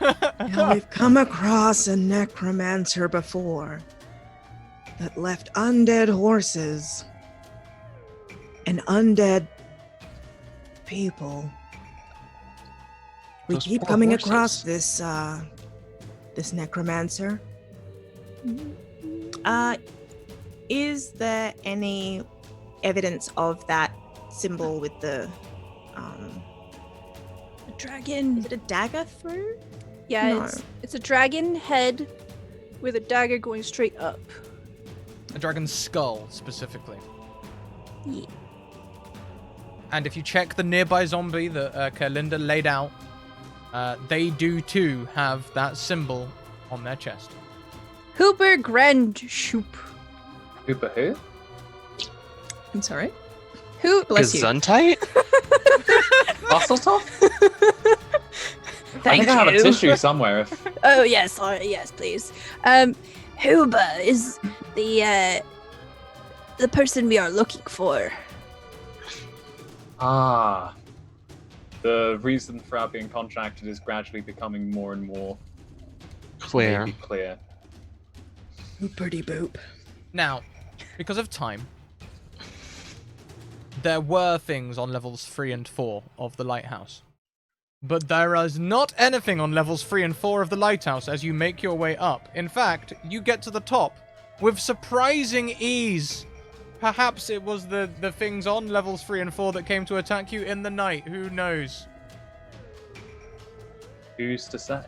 Now, we've come across a necromancer before that left undead horses and undead people. We Those keep poor coming horses. across this this necromancer. Is there any evidence of that symbol with the A dragon. is it a dagger through? Yeah, No. it's a dragon head with a dagger going straight up. A dragon's skull, specifically. Yeah. And if you check the nearby zombie that Kerlinda laid out, they do too have that symbol on their chest. Hooper Grand Shoop. Hooper who? I'm sorry. Who? Bless you. Gesundheit? Busseltoff? I Thank think I have a you. tissue somewhere. If... Oh yes, yes, please. Huber is the person we are looking for. Ah. The reason for our being contracted is gradually becoming more and more Clear. maybe clear. Boopity boop. Now, because of time, there were things on levels 3 and 4 of the Lighthouse. But there is not anything on levels 3 and 4 of the Lighthouse as you make your way up. In fact, you get to the top with surprising ease. Perhaps it was the things on levels 3 and 4 that came to attack you in the night. Who knows? Who's to say?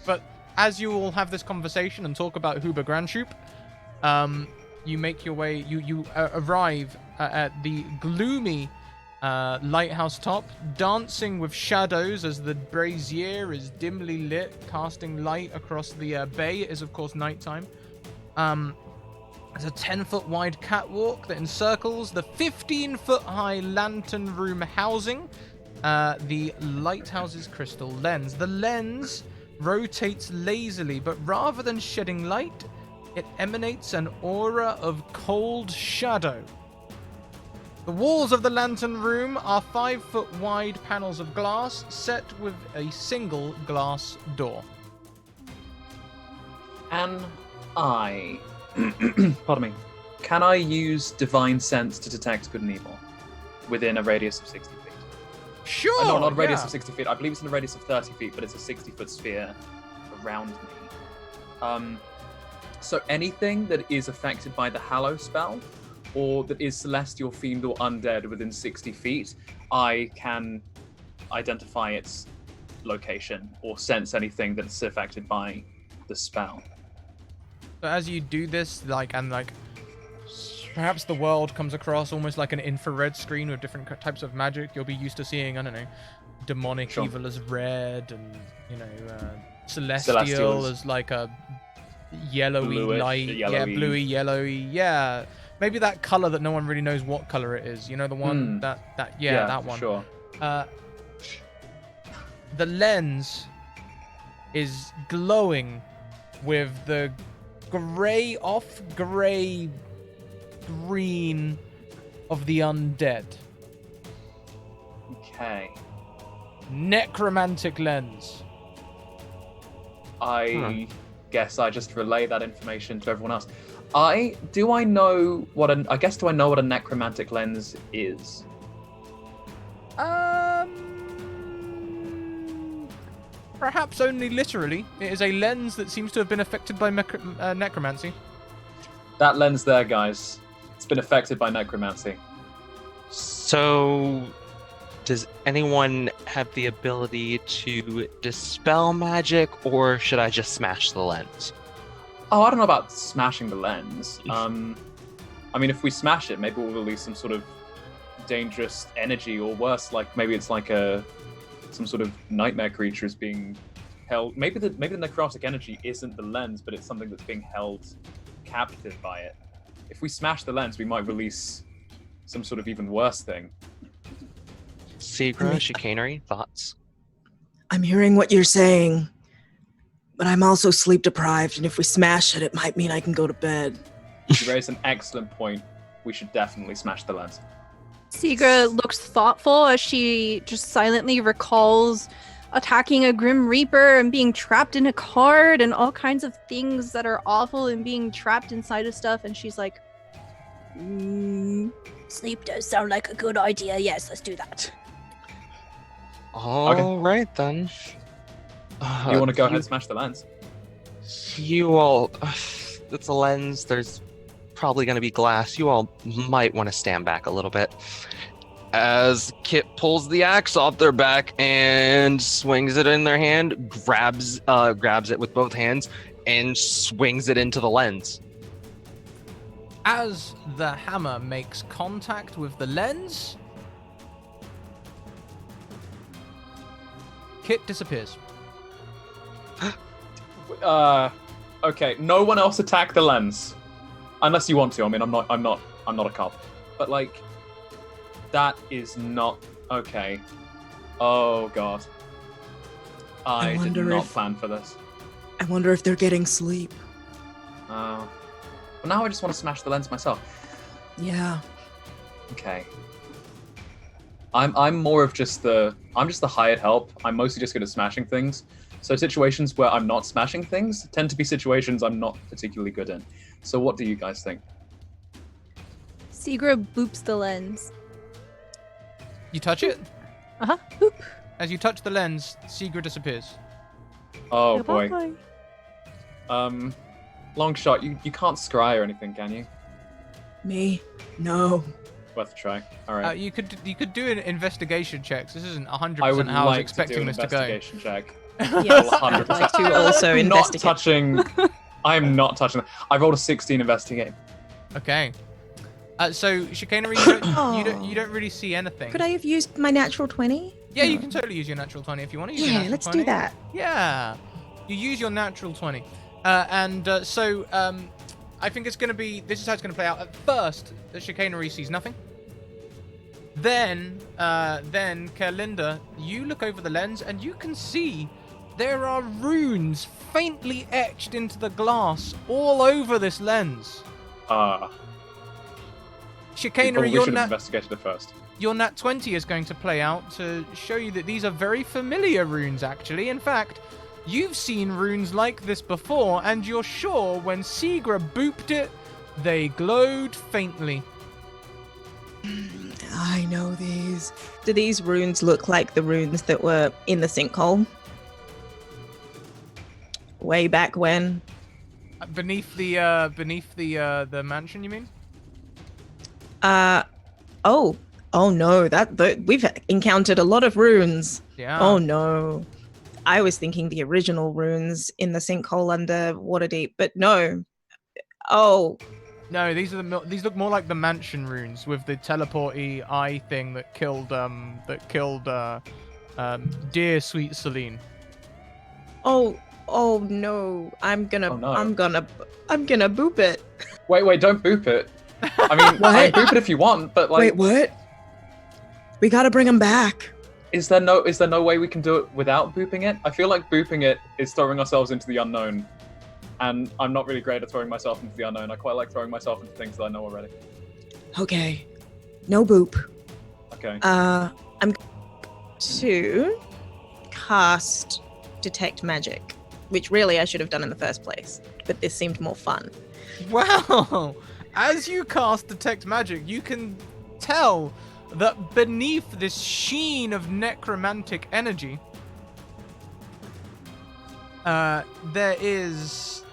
But as you all have this conversation and talk about Huber Grandshoop, you make your way, you arrive at the gloomy lighthouse top, dancing with shadows as the brazier is dimly lit, casting light across the bay. It is, of course, nighttime. There's a 10-foot wide catwalk that encircles the 15-foot high lantern room housing the lighthouse's crystal lens. The lens rotates lazily, but rather than shedding light, it emanates an aura of cold shadow. The walls of the lantern room are 5-foot wide panels of glass set with a single glass door. Can I... Pardon me. Can I use Divine Sense to detect good and evil within a radius of 60 feet? Sure! No, not a radius yeah. of 60 feet. I believe it's in a radius of 30 feet, but it's a 60-foot sphere around me. So anything that is affected by the Hallow spell, or that is celestial, fiend, or undead within 60 feet, I can identify its location or sense anything that's affected by the spell. So as you do this, perhaps the world comes across almost like an infrared screen with different types of magic. You'll be used to seeing, I don't know, demonic Sure. evil as red, and celestial Celestials. as like a yellowy Bluish, light, yellowy. bluey, yellowy, yeah. Maybe that color that no one really knows what color it is. You know, the one that one. Sure. The lens is glowing with the grey green of the undead. Okay. Necromantic lens. I guess I just relay that information to everyone else. Do I know what a necromantic lens is? Perhaps only literally. It is a lens that seems to have been affected by necromancy. That lens there, guys, it's been affected by necromancy. So, does anyone have the ability to dispel magic, or should I just smash the lens? Oh, I don't know about smashing the lens. I mean, if we smash it, maybe we'll release some sort of dangerous energy, or worse, like maybe it's like some sort of nightmare creature is being held. Maybe the necrotic energy isn't the lens, but it's something that's being held captive by it. If we smash the lens, we might release some sort of even worse thing. Seagra, chicanery, thoughts? I'm hearing what you're saying, but I'm also sleep deprived, and if we smash it, it might mean I can go to bed. You raised an excellent point. We should definitely smash the lens. Seagra looks thoughtful as she just silently recalls attacking a Grim Reaper and being trapped in a card and all kinds of things that are awful and being trapped inside of stuff. And she's like, sleep does sound like a good idea. Yes, let's do that. All right, then. You want to go ahead and smash the lens? You all... it's a lens. There's probably going to be glass. You all might want to stand back a little bit. As Kit pulls the axe off their back and swings it in their hand, grabs it with both hands, and swings it into the lens. As the hammer makes contact with the lens, Kit disappears. Okay, no one else attack the lens. Unless you want to. I mean, I'm not a cop. But like, that is not okay. Oh god. I did not plan for this. I wonder if they're getting sleep. Well, now I just want to smash the lens myself. Yeah. Okay. I'm more of just the hired help. I'm mostly just good at smashing things. So situations where I'm not smashing things tend to be situations I'm not particularly good in. So what do you guys think? Seagra boops the lens. You touch it? Uh-huh. Boop. As you touch the lens, Seagra disappears. Oh boy. Bye-bye. Long shot. You can't scry or anything, can you? Me? No. Worth a try. All right. You could do an investigation check. This isn't 100% I would how I was like expecting to do this an to go. investigation check. Yes, I'd 100%. like to also I'm not investigate. touching. I am not touching that. I rolled a 16 investigate. Okay. So chicanery, you don't really see anything. Could I have used my natural 20? Yeah, you can totally use your natural 20 if you want to use your Yeah, natural let's 20. do that. Yeah. You use your natural 20. So I think it's going to be... This is how it's going to play out. At first, the chicanery sees nothing. Then, Kerlinda, you look over the lens and you can see there are runes faintly etched into the glass all over this lens. Chicanery, we should have investigated it first. Your nat 20 is going to play out to show you that these are very familiar runes, actually. In fact, you've seen runes like this before, and you're sure when Seagra booped it, they glowed faintly. I know these. Do these runes look like the runes that were in the sinkhole? Way back when? Beneath the mansion, you mean? Oh no, we've encountered a lot of runes. Yeah. Oh no. I was thinking the original runes in the sinkhole under Waterdeep, but no. Oh. No, these look more like the mansion runes with the teleporty eye thing that killed dear sweet Celine. Oh no. I'm gonna boop it. Wait, don't boop it. I mean, I boop it if you want, but like... Wait, what? We gotta bring him back. Is there no way we can do it without booping it? I feel like booping it is throwing ourselves into the unknown. And I'm not really great at throwing myself into the unknown. I quite like throwing myself into things that I know already. Okay. No boop. Okay. I'm going to cast Detect Magic. which really I should have done in the first place. But this seemed more fun. Wow! As you cast Detect Magic, you can tell that beneath this sheen of necromantic energy, there is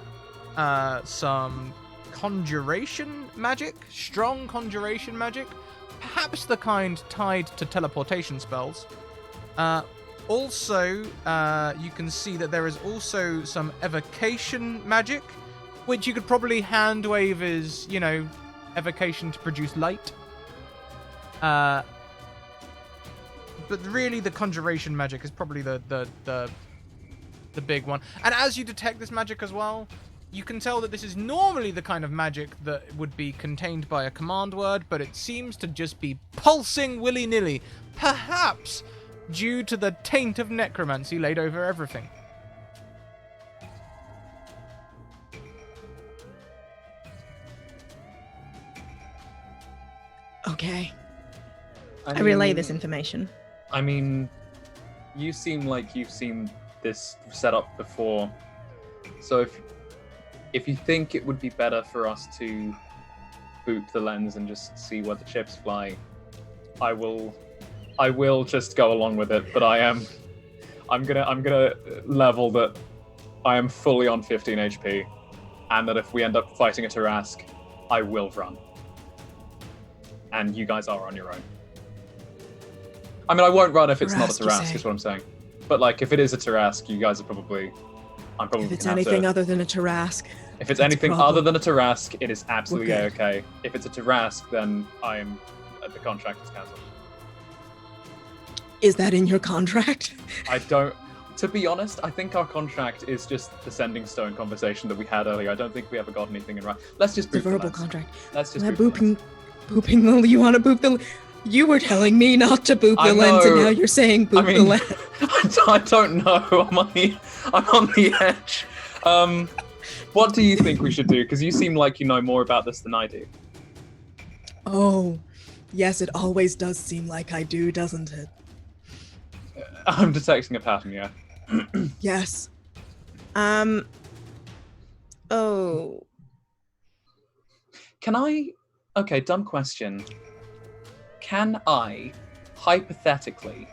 some conjuration magic, strong conjuration magic, perhaps the kind tied to teleportation spells. Also, you can see that there is also some evocation magic, which you could probably hand wave as, you know, evocation to produce light. But really, the conjuration magic is probably the big one. And as you detect this magic as well, you can tell that this is normally the kind of magic that would be contained by a command word, but it seems to just be pulsing willy-nilly, perhaps due to the taint of necromancy laid over everything. Okay. I relay this information. I mean, you seem like you've seen this set up before. So if you think it would be better for us to boot the lens and just see where the chips fly, I will just go along with it. But I'm gonna level that I am fully on 15 HP, and that if we end up fighting a Tarask, I will run. And you guys are on your own. I mean, I won't run if it's not a Tarask, is what I'm saying. But like, if it is a Tarask, you guys are probably... If it's anything other than a Tarask. If it's anything other than a Tarask, it is absolutely okay. If it's a Tarask, then the contract is cancelled. Is that in your contract? I don't... To be honest, I think our contract is just the sending stone conversation that we had earlier. I don't think we ever got anything in writing. Let's just boop It's a verbal the lens. contract. Let's just booping the... You want to boop the... You were telling me not to boop the lens, and now you're saying boop the lens. I don't know. I'm on the edge. What do you think we should do? Because you seem like you know more about this than I do. Oh, yes, it always does seem like I do, doesn't it? I'm detecting a pattern, yeah. Yes. Oh. Can I... Okay, dumb question. Can I, hypothetically,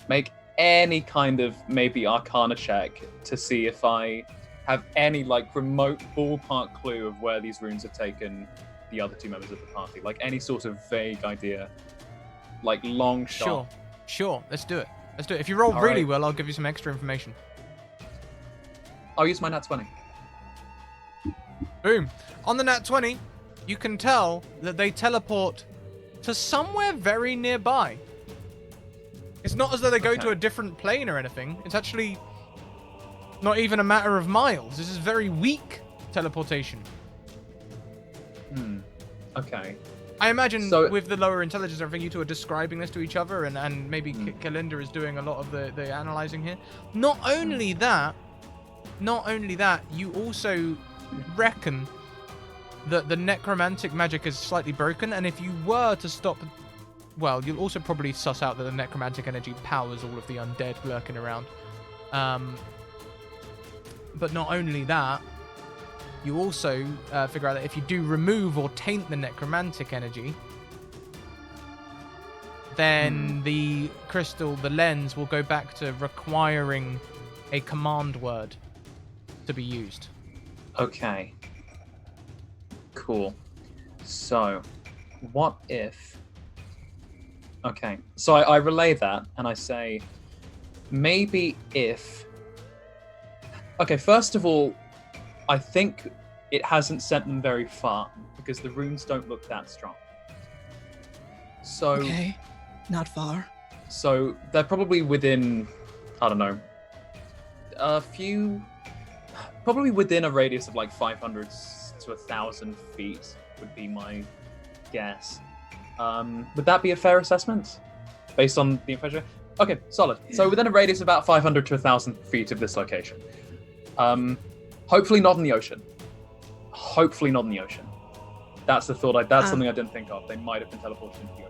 make any kind of maybe Arcana check to see if I have any, like, remote ballpark clue of where these runes have taken the other two members of the party? Like, any sort of vague idea? Like, long shot? Sure. Let's do it. If you roll really well, I'll give you some extra information. I'll use my nat 20. Boom. On the nat 20, you can tell that they teleport to somewhere very nearby. It's not as though they go to a different plane or anything. It's actually not even a matter of miles. This is very weak teleportation. Okay. I imagine with the lower intelligence and everything, you two are describing this to each other, and maybe Kalinda is doing a lot of the analyzing here. Not only that, you also reckon that the necromantic magic is slightly broken, and if you were to stop... Well, you'll also probably suss out that the necromantic energy powers all of the undead lurking around. But not only that, you also figure out that if you do remove or taint the necromantic energy, then the crystal, the lens, will go back to requiring a command word to be used. Okay. Cool. So, what if... Okay, so I relay that, and I say, maybe if... Okay, first of all, I think it hasn't sent them very far, because the runes don't look that strong. So... Okay, not far. So, they're probably within, I don't know, a few... Probably within a radius of like 500 to 1,000 feet would be my guess. Would that be a fair assessment based on the information? Okay, solid. Yeah. So within a radius of about 500 to 1,000 feet of this location. Hopefully not in the ocean. That's the thought. That's something I didn't think of. They might have been teleported into the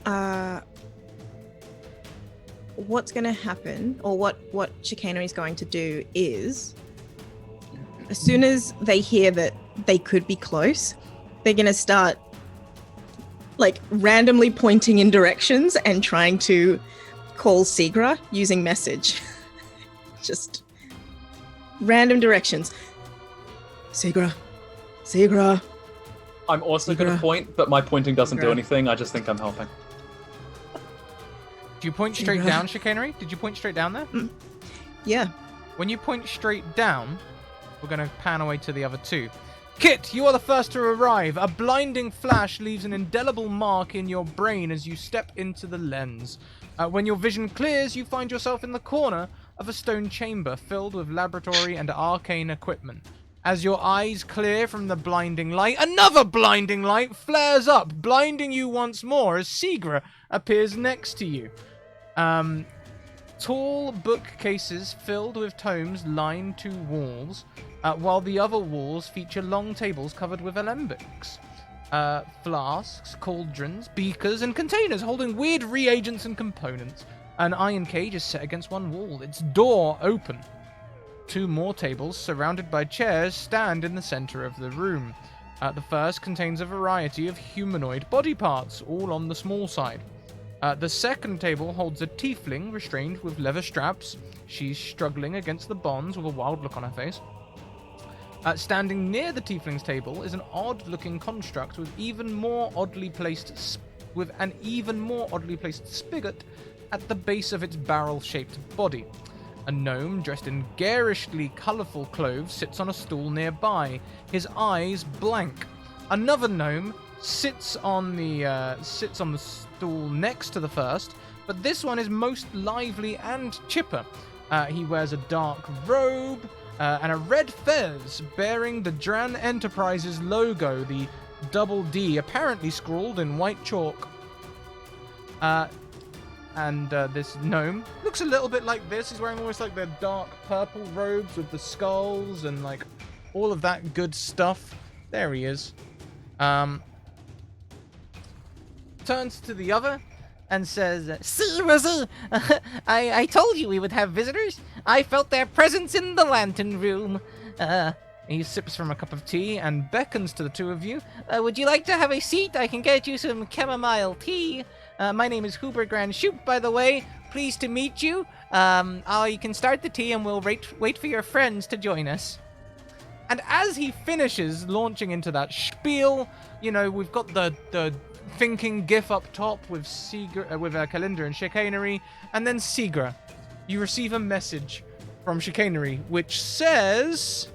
ocean. what's going to happen, or what Chicanery is going to do is, as soon as they hear that they could be close, they're going to start like randomly pointing in directions and trying to call Segra using message. Just random directions. Segra. I'm also going to point, but my pointing doesn't do anything. I just think I'm helping. Do you point straight down, Chicanery? Did you point straight down there? Yeah. When you point straight down, we're going to pan away to the other two. Kit, you are the first to arrive. A blinding flash leaves an indelible mark in your brain as you step into the lens. When your vision clears, you find yourself in the corner of a stone chamber filled with laboratory and arcane equipment. As your eyes clear from the blinding light, another blinding light flares up, blinding you once more as Segra appears next to you. Tall bookcases filled with tomes line two walls, while the other walls feature long tables covered with alembics. Flasks, cauldrons, beakers, and containers holding weird reagents and components. An iron cage is set against one wall, its door open. Two more tables, surrounded by chairs, stand in the center of the room. The first contains a variety of humanoid body parts, all on the small side. The second table holds a tiefling restrained with leather straps. She's struggling against the bonds with a wild look on her face. Standing near the tiefling's table is an odd-looking construct with an even more oddly placed spigot at the base of its barrel-shaped body. A gnome dressed in garishly colourful clothes sits on a stool nearby, his eyes blank. Another gnome sits on the stool next to the first, but this one is most lively and chipper. He wears a dark robe and a red fez bearing the Dran Enterprises logo, the double D, apparently scrawled in white chalk. And this gnome looks a little bit like this. He's wearing almost like the dark purple robes with the skulls and like all of that good stuff. There he is. Turns to the other and says, "See, Rosie, I told you we would have visitors. I felt their presence in the lantern room." He sips from a cup of tea and beckons to the two of you. "Would you like to have a seat? I can get you some chamomile tea. My name is Huber Grand Shoop, by the way. Pleased to meet you. You can start the tea and we'll wait for your friends to join us." And as he finishes launching into that spiel, you know, we've got the thinking gif up top with Kalinda and Chicanery, and then Segra. You receive a message from Chicanery which says,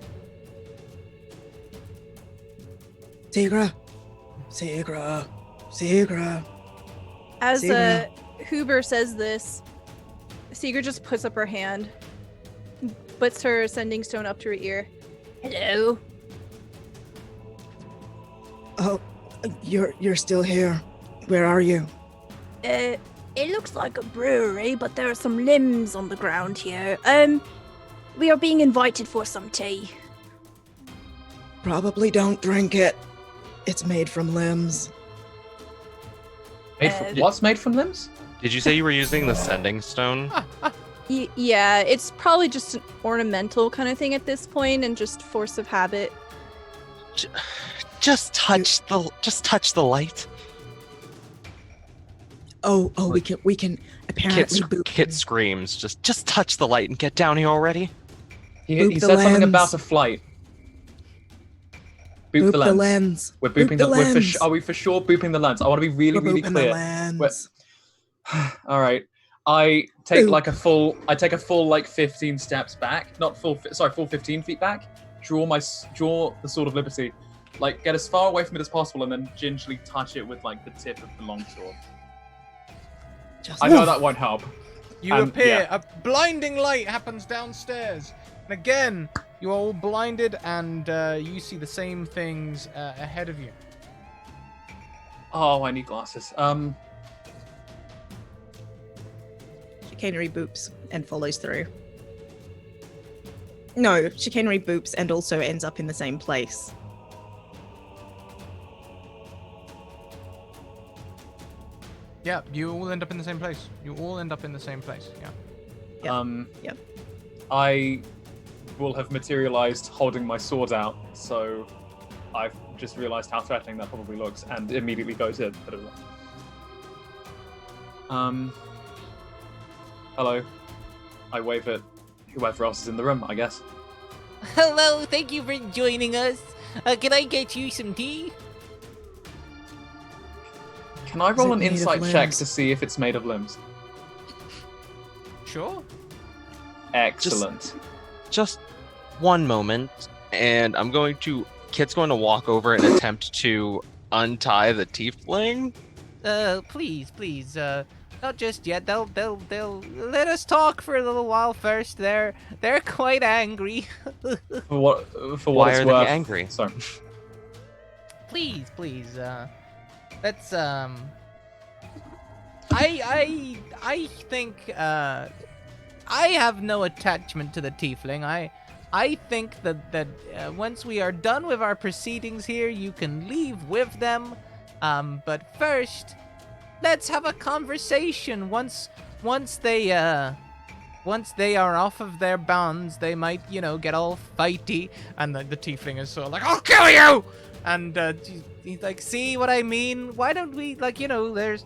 Segra. As Segra. Huber says this, Segra just puts up her hand, puts her sending stone up to her ear. "Hello." Oh, you're still here. Where are you? It looks like a brewery, but there are some limbs on the ground here. We are being invited for some tea. Probably don't drink it. It's made from limbs. What's made from limbs? Did you say you were using the sending stone? Yeah, it's probably just an ornamental kind of thing at this point, and just force of habit. Just touch the light. Oh, we can apparently boop. Kit screams, just touch the light and get down here already. He said something about a flight. Boop the lens. We're booping the lens. Are we for sure booping the lens? I want to be really, really clear. All right. I take a full 15 steps back. Full 15 feet back. Draw the Sword of Liberty. Like, get as far away from it as possible and then gingerly touch it with, like, the tip of the long sword. I know that won't help. You appear. Yeah. A blinding light happens downstairs. And again, you are all blinded and you see the same things ahead of you. Oh, I need glasses. Chicanery boops and follows through. No, Chicanery boops and also ends up in the same place. Yeah, you all end up in the same place. You all end up in the same place. Yeah. Yep. I will have materialized holding my sword out, so I've just realized how threatening that probably looks, and immediately go to put it away. Hello. I wave at whoever else is in the room, I guess. Hello, thank you for joining us. Can I get you some tea? Can I roll it an made of insight check limbs? to see if it's made of limbs? Sure. Excellent. Just one moment, and Kit's going to walk over and attempt to untie the tiefling. Please, not just yet. They'll let us talk for a little while first. They're quite angry. For what Why it's are they worth. angry? Sorry. please, let's I think I have no attachment to the tiefling. I think that once we are done with our proceedings here, you can leave with them. But first, let's have a conversation. Once they are off of their bonds, they might, get all fighty. And the tiefling is sort of like, I'll kill you! And he's like, see what I mean? Why don't we, there's,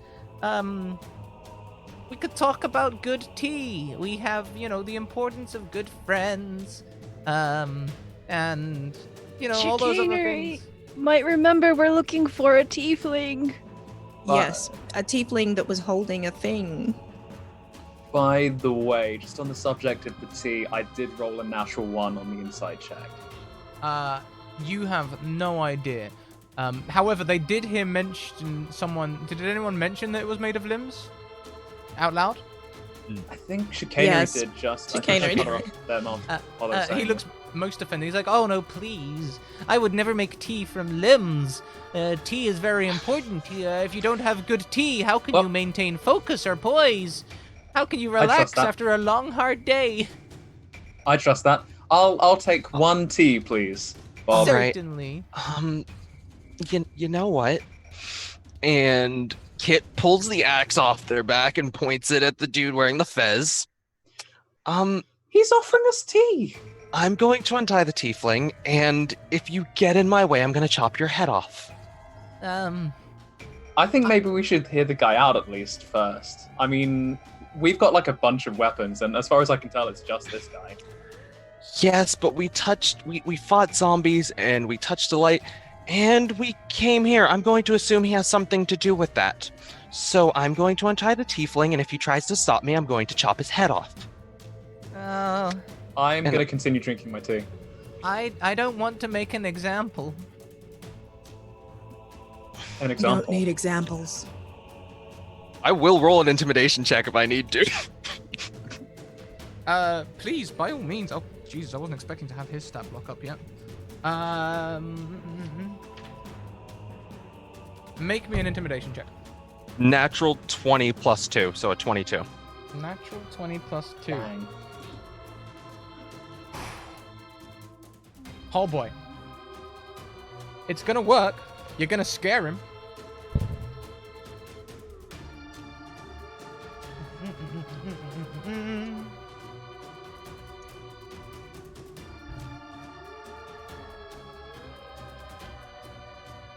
we could talk about good tea. We have, the importance of good friends. And, all those other Chicanery. things. Might remember we're looking for a tiefling. Yes, a tiefling that was holding a thing. By the way, just on the subject of the tea, I did roll a natural 1 on the inside check. You have no idea. However, they did hear mention someone. Did anyone mention that it was made of limbs? Out loud? I think Chicanery Yes. did just. Chicanery I cut her off their mouth while they were saying He it. looks most offended. He's like, oh no, please. I would never make tea from limbs. Tea is very important. If you don't have good tea, how can Well- you maintain focus or poise? How can you trust relax that. after a long, hard day? I trust that. I'll take 1 tea, please. Bob. All right. Certainly. You know what? And Kit pulls the axe off their back and points it at the dude wearing the fez. He's offering us tea. I'm going to untie the tiefling, and if you get in my way, I'm going to chop your head off. I think maybe we should hear the guy out at least first. I mean, we've got like a bunch of weapons, and as far as I can tell, it's just this guy. Yes, but we fought zombies, and we touched the light, and we came here. I'm going to assume he has something to do with that. So I'm going to untie the tiefling, and if he tries to stop me, I'm going to chop his head off. Oh, I'm And- going to continue drinking my tea. I don't want to make an example. An You example. don't need examples. I will roll an intimidation check if I need to. Please, by all means. Oh, Jesus, I wasn't expecting to have his stat block up yet. Make me an intimidation check. Natural 20 plus 2, so a 22. Natural 20 plus 2. Bang. Oh boy. It's gonna work. You're gonna scare him.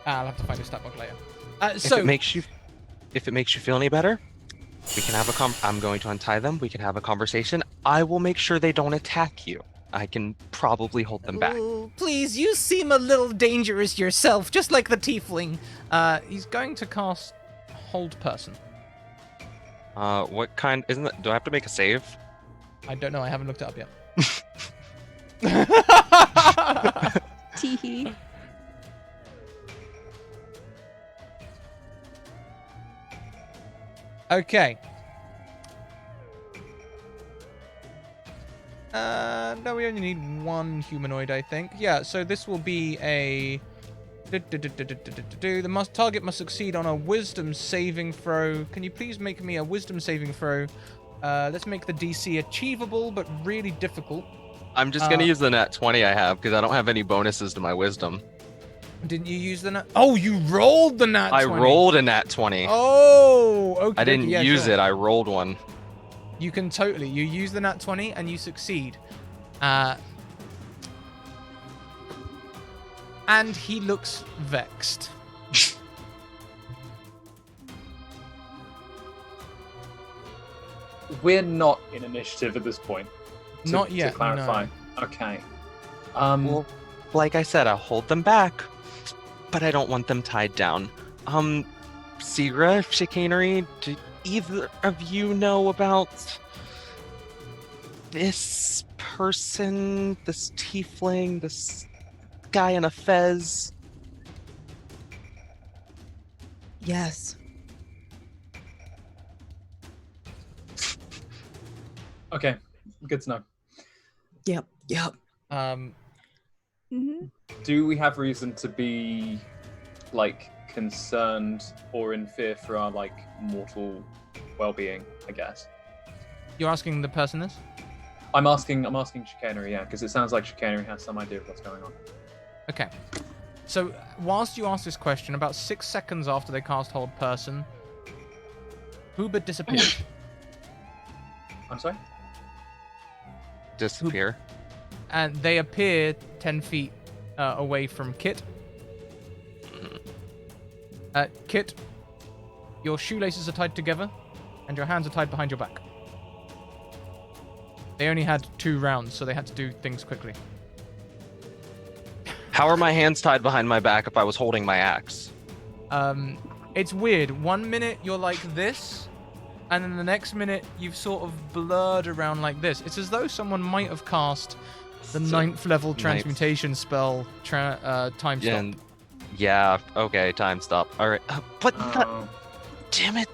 I'll have to find a stat block later. If it makes you feel any better, we can have I'm going to untie them. We can have a conversation. I will make sure they don't attack you. I can probably hold them back. Ooh, please, you seem a little dangerous yourself, just like the tiefling. He's going to cast Hold Person. What kind? Isn't that? Do I have to make a save? I don't know. I haven't looked it up yet. Teehee. Okay. No, we only need one humanoid, I think. Yeah, so this will be a... The target must succeed on a wisdom saving throw. Can you please make me a wisdom saving throw? Let's make the DC achievable, but really difficult. I'm just gonna use the nat 20 I have because I don't have any bonuses to my wisdom. Didn't you use the nat? Oh, you rolled the nat 20. I rolled a nat 20. Oh, okay. I didn't yeah, use sure. it. I rolled one. You can totally. You use the nat 20 and you succeed. And he looks vexed. We're not in initiative at this point. Not yet, To clarify. no. Okay. Well, like I said, I'll hold them back, but I don't want them tied down. Sigra, chicanery, do either of you know about this person, this tiefling, this guy in a fez? Yes. Okay. Good to know. Yep. Mhm. Do we have reason to be like concerned or in fear for our like mortal well-being? I guess. You're asking the person this? I'm asking chicanery, yeah, because it sounds like chicanery has some idea of what's going on. Okay. So, whilst you ask this question, about 6 seconds after they cast Hold Person, Huber disappeared. I'm sorry. Disappear. And they appear 10 feet away from Kit. Kit, your shoelaces are tied together, and your hands are tied behind your back. They only had 2 rounds, so they had to do things quickly. How are my hands tied behind my back if I was holding my axe? It's weird. 1 minute you're like this, and then the next minute you've sort of blurred around like this. It's as though someone might have cast the 9th level transmutation spell, time stop. Yeah, okay, time stop. Alright. What the? Damn it.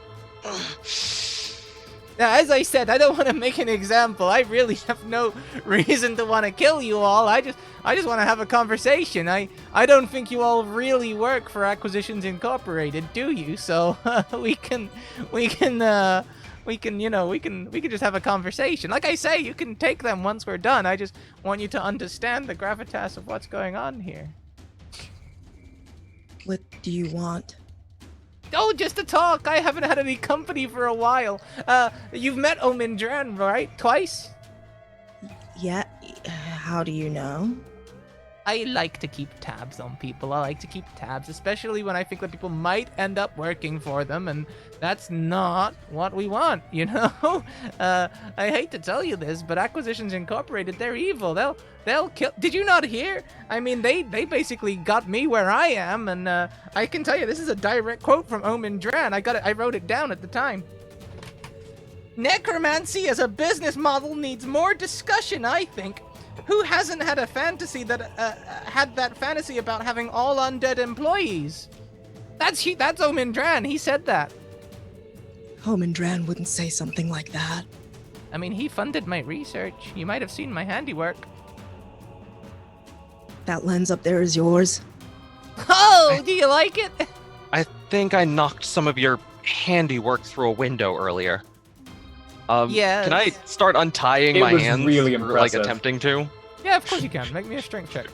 Now, as I said, I don't want to make an example. I really have no reason to want to kill you all. I just want to have a conversation. I don't think you all really work for Acquisitions Incorporated, do you? So we can just have a conversation. Like I say, you can take them once we're done. I just want you to understand the gravitas of what's going on here. What do you want? Oh, just to talk. I haven't had any company for a while. You've met Omindran, right? Twice? Yeah. How do you know? I like to keep tabs on people. I like to keep tabs, especially when I think that people might end up working for them, and that's not what we want, you know? I hate to tell you this, but Acquisitions Incorporated, they're evil. They'll kill. Did you not hear? I mean, they basically got me where I am, and I can tell you this is a direct quote from Omindran. I wrote it down at the time. Necromancy as a business model needs more discussion, I think. Who hasn't had a fantasy that had that fantasy about having all undead employees? That's Omindran. He said that. Homindran wouldn't say something like that. I mean, he funded my research. You might have seen my handiwork. That lens up there is yours. Oh, do you like it? I think I knocked some of your handiwork through a window earlier. Yes. Can I start untying It my was hands? really or, like impressive. attempting to? Yeah, of course you can. Make me a strength check.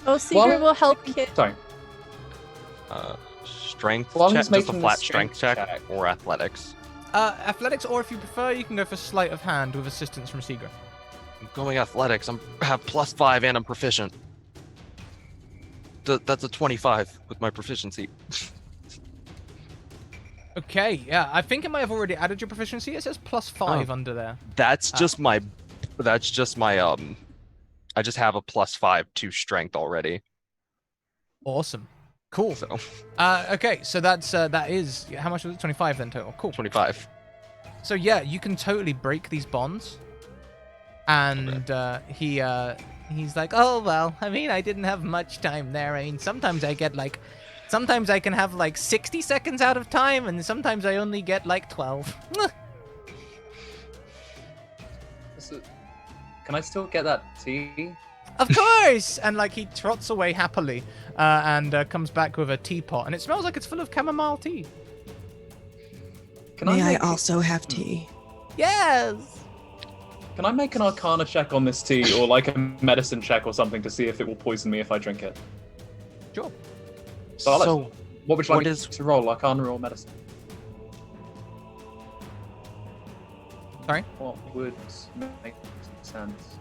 Oh, Secret Well- will help Kit. Sorry. Strength Well, I'm check, just just a making flat the strength strength check, check. or athletics. Athletics, or if you prefer, you can go for sleight of hand with assistance from Seeger. I'm going athletics. I have +5 and I'm proficient. That's a 25 with my proficiency. Okay, yeah, I think it might have already added your proficiency. It says +5 under there. That's just my. I just have a +5 to strength already. Awesome. Cool. So Okay, so that is how much was it? 25 then total. Cool. 25. So yeah, you can totally break these bonds. And he's like, oh well, I mean, I didn't have much time there. I mean, sometimes I can have like 60 seconds out of time, and sometimes I only get like 12. Can I still get that tea? Of course! And like he trots away happily and comes back with a teapot, and it smells like it's full of chamomile tea. Can May I make- also have tea? Yes. Can I make an Arcana check on this tea, or like a medicine check or something, to see if it will poison me if I drink it? Sure. So, what would you like what me is- to roll? Arcana or medicine? Sorry? What would make sense?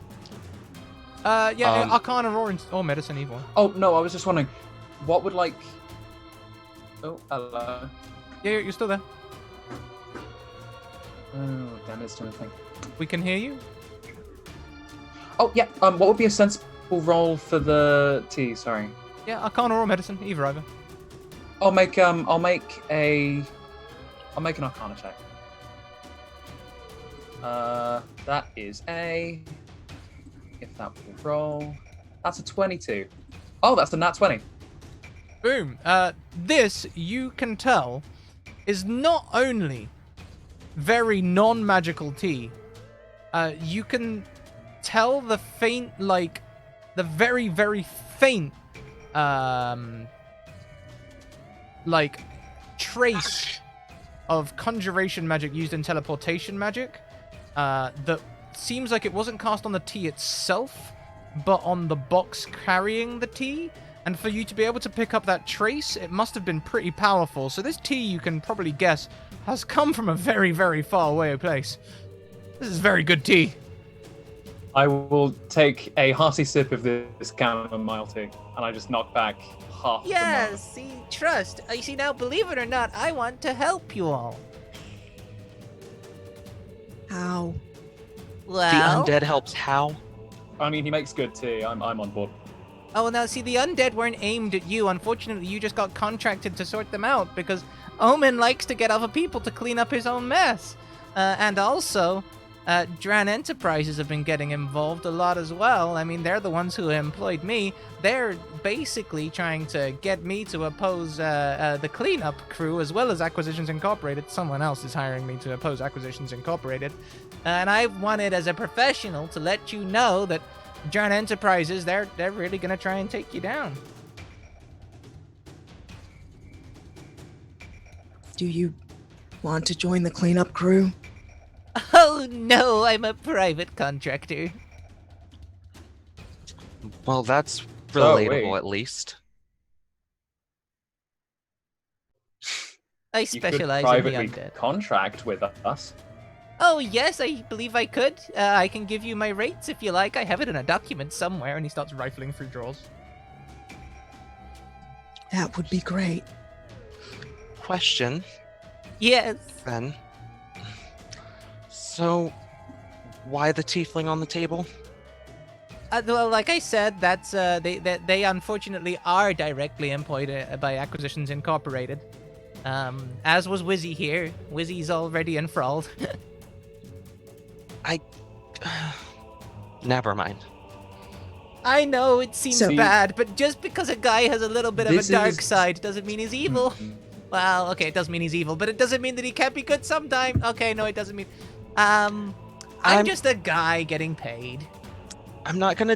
Yeah, Arcana or Medicine, either one. Oh, no, I was just wondering, what would like... Oh, hello. Yeah, you're still there. Oh, damn, it's doing a thing. We can hear you. Oh, yeah, what would be a sensible roll for the tea? Sorry. Yeah, Arcana or Medicine, either. I'll make an Arcana check. That is if that will roll, that's a 22. Oh, that's a nat 20. Boom. This, you can tell, is not only very non-magical tea. You can tell the faint, like, the very, very faint, like, trace of conjuration magic used in teleportation magic, that seems like it wasn't cast on the tea itself, but on the box carrying the tea. And for you to be able to pick up that trace, it must have been pretty powerful. So this tea, you can probably guess, has come from a very, very far away place. This is very good tea. I will take a hearty sip of this chamomile tea, and I just knock back half. Yes, see, trust. You see, now, believe it or not, I want to help you all. How? Well, The undead helps how? I mean, he makes good tea. I'm on board. oh, now, see, the undead weren't aimed at you. Unfortunately, you just got contracted to sort them out because Omen likes to get other people to clean up his own mess. And also, Dran Enterprises have been getting involved a lot as well. I mean, they're the ones who employed me. They're basically trying to get me to oppose the cleanup crew as well as Acquisitions Incorporated. Someone else is hiring me to oppose Acquisitions Incorporated. And I wanted, as a professional, to let you know that Dran Enterprises, they're really going to try and take you down. Do you want to join the cleanup crew? Oh, no, I'm a private contractor. Well, that's Oh, relatable wait. at least. I You could specialize in the privately undead. contract with us. Oh, yes, I believe I could. I can give you my rates if you like. I have it in a document somewhere. And he starts rifling through drawers. That would be great. Question, Yes. then. So, why the tiefling on the table? Well, like I said, that's they unfortunately are directly employed by Acquisitions Incorporated. As was Wizzy here. Wizzy's already enthralled. Never mind. I know it seems So- bad, but just because a guy has a little bit of a This dark is- side doesn't mean he's evil. Mhm. Well, okay, it does mean he's evil, but it doesn't mean that he can't be good sometime. Okay, no, it doesn't mean. I'm I'm- just a guy getting paid. I'm not gonna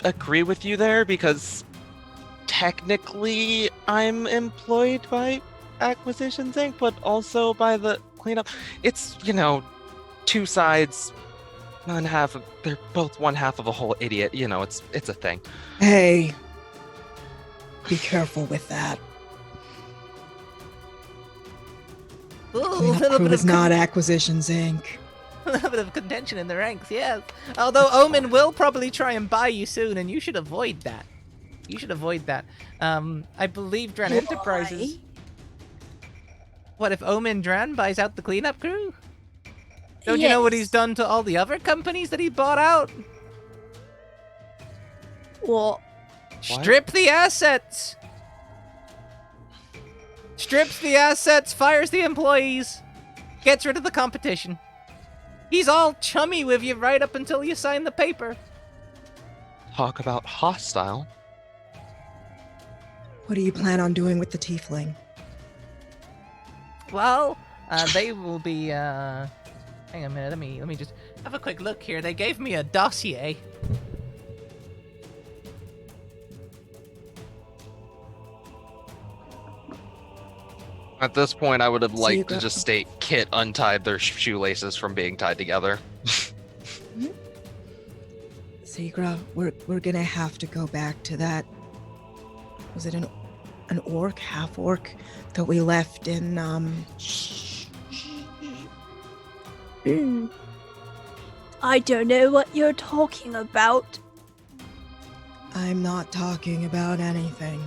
agree with you there because technically I'm employed by Acquisitions Inc., but also by the cleanup. It's, two sides, they're both one half of a whole idiot. It's a thing. Hey, be careful with that. Ooh, a Cleanup little crew bit is of not Acquisitions Inc. a little bit of contention in the ranks, yes. Although Omen will probably try and buy you soon, and you should avoid that. You should avoid that. I believe Dran Enterprises. What if Omen Dran buys out the cleanup crew? Don't you know what he's Yes. done to all the other companies that he bought out? Well, Strip the assets. Strips the assets, fires the employees, gets rid of the competition. He's all chummy with you right up until you sign the paper. Talk about hostile. What do you plan on doing with the tiefling? Well, they will be. Hang on a minute. Let me just have a quick look here. They gave me a dossier. At this point, I would have So you liked to got- just state Kit untied their shoelaces from being tied together. Segra, we're gonna have to go back to that was it an orc, half orc, that we left in I don't know what you're talking about. I'm not talking about anything.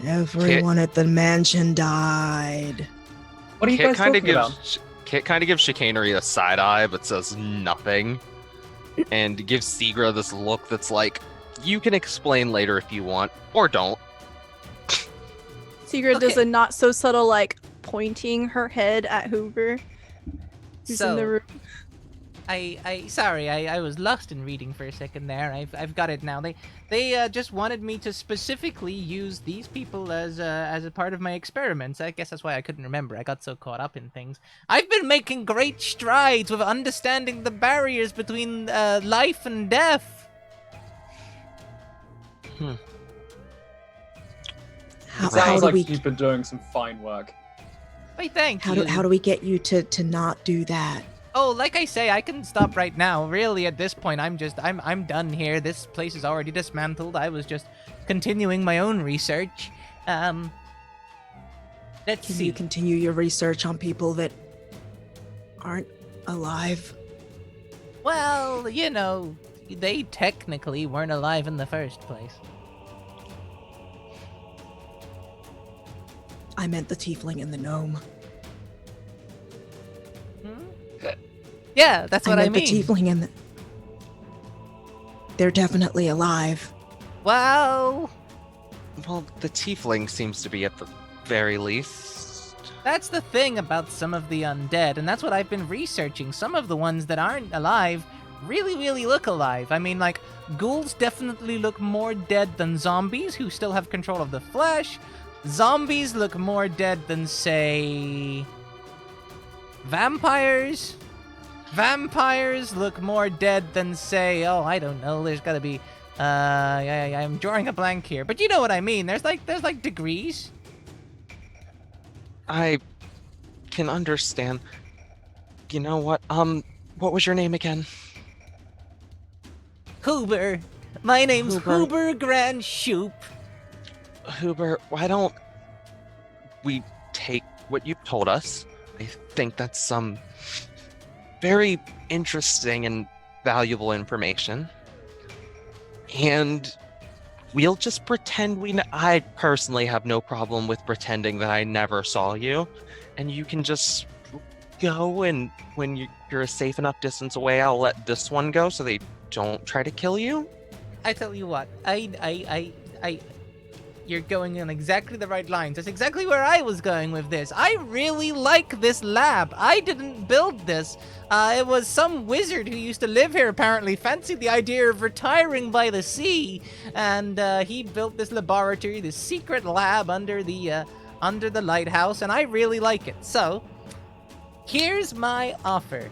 Everyone at the mansion died. What are you guys talking about? Kit kind of gives chicanery a side eye, but says nothing, and gives Seagra this look that's like, "You can explain later if you want, or don't." Sigrid does Okay. a not so subtle like pointing her head at Hoover, who's in the room. I was lost in reading for a second there. I've got it now. They just wanted me to specifically use these people as a part of my experiments. I guess that's why I couldn't remember. I got so caught up in things. I've been making great strides with understanding the barriers between life and death. How Sounds do like we you've been doing some fine work. Why, thank how you. do we get you to not do that? Oh, like I say, I can stop right now. Really, at this point, I'm done here. This place is already dismantled. I was just continuing my own research. Let's Can see. you continue your research on people that aren't alive? Well, you know, they technically weren't alive in the first place. I meant the tiefling and the gnome. Yeah, that's what I meant mean. the tiefling and the... They're definitely alive. Well, Well, the tiefling seems to be at the very least. that's the thing about some of the undead, and that's what I've been researching. Some of the ones that aren't alive really look alive. I mean, like, ghouls definitely look more dead than zombies who still have control of the flesh. Zombies look more dead than, say, vampires. Vampires look more dead than, say, oh, I don't know, there's gotta be, I'm drawing a blank here, but you know what I mean. There's like degrees. I can understand. You know what? What was your name again? Huber. My name's Huber. Huber Grand Shoop. Huber, why don't we take what you told us? I think that's some very interesting and valuable information. And we'll just pretend I personally have no problem with pretending that I never saw you. And you can just go, and when you're a safe enough distance away, I'll let this one go so they don't try to kill you. I tell you what, you're going on exactly the right lines. That's exactly where I was going with this. I really like this lab. I didn't build this. It was some wizard who used to live here apparently fancied the idea of retiring by the sea, and he built this laboratory, this secret lab under the lighthouse, and I really like it. So, here's my offer.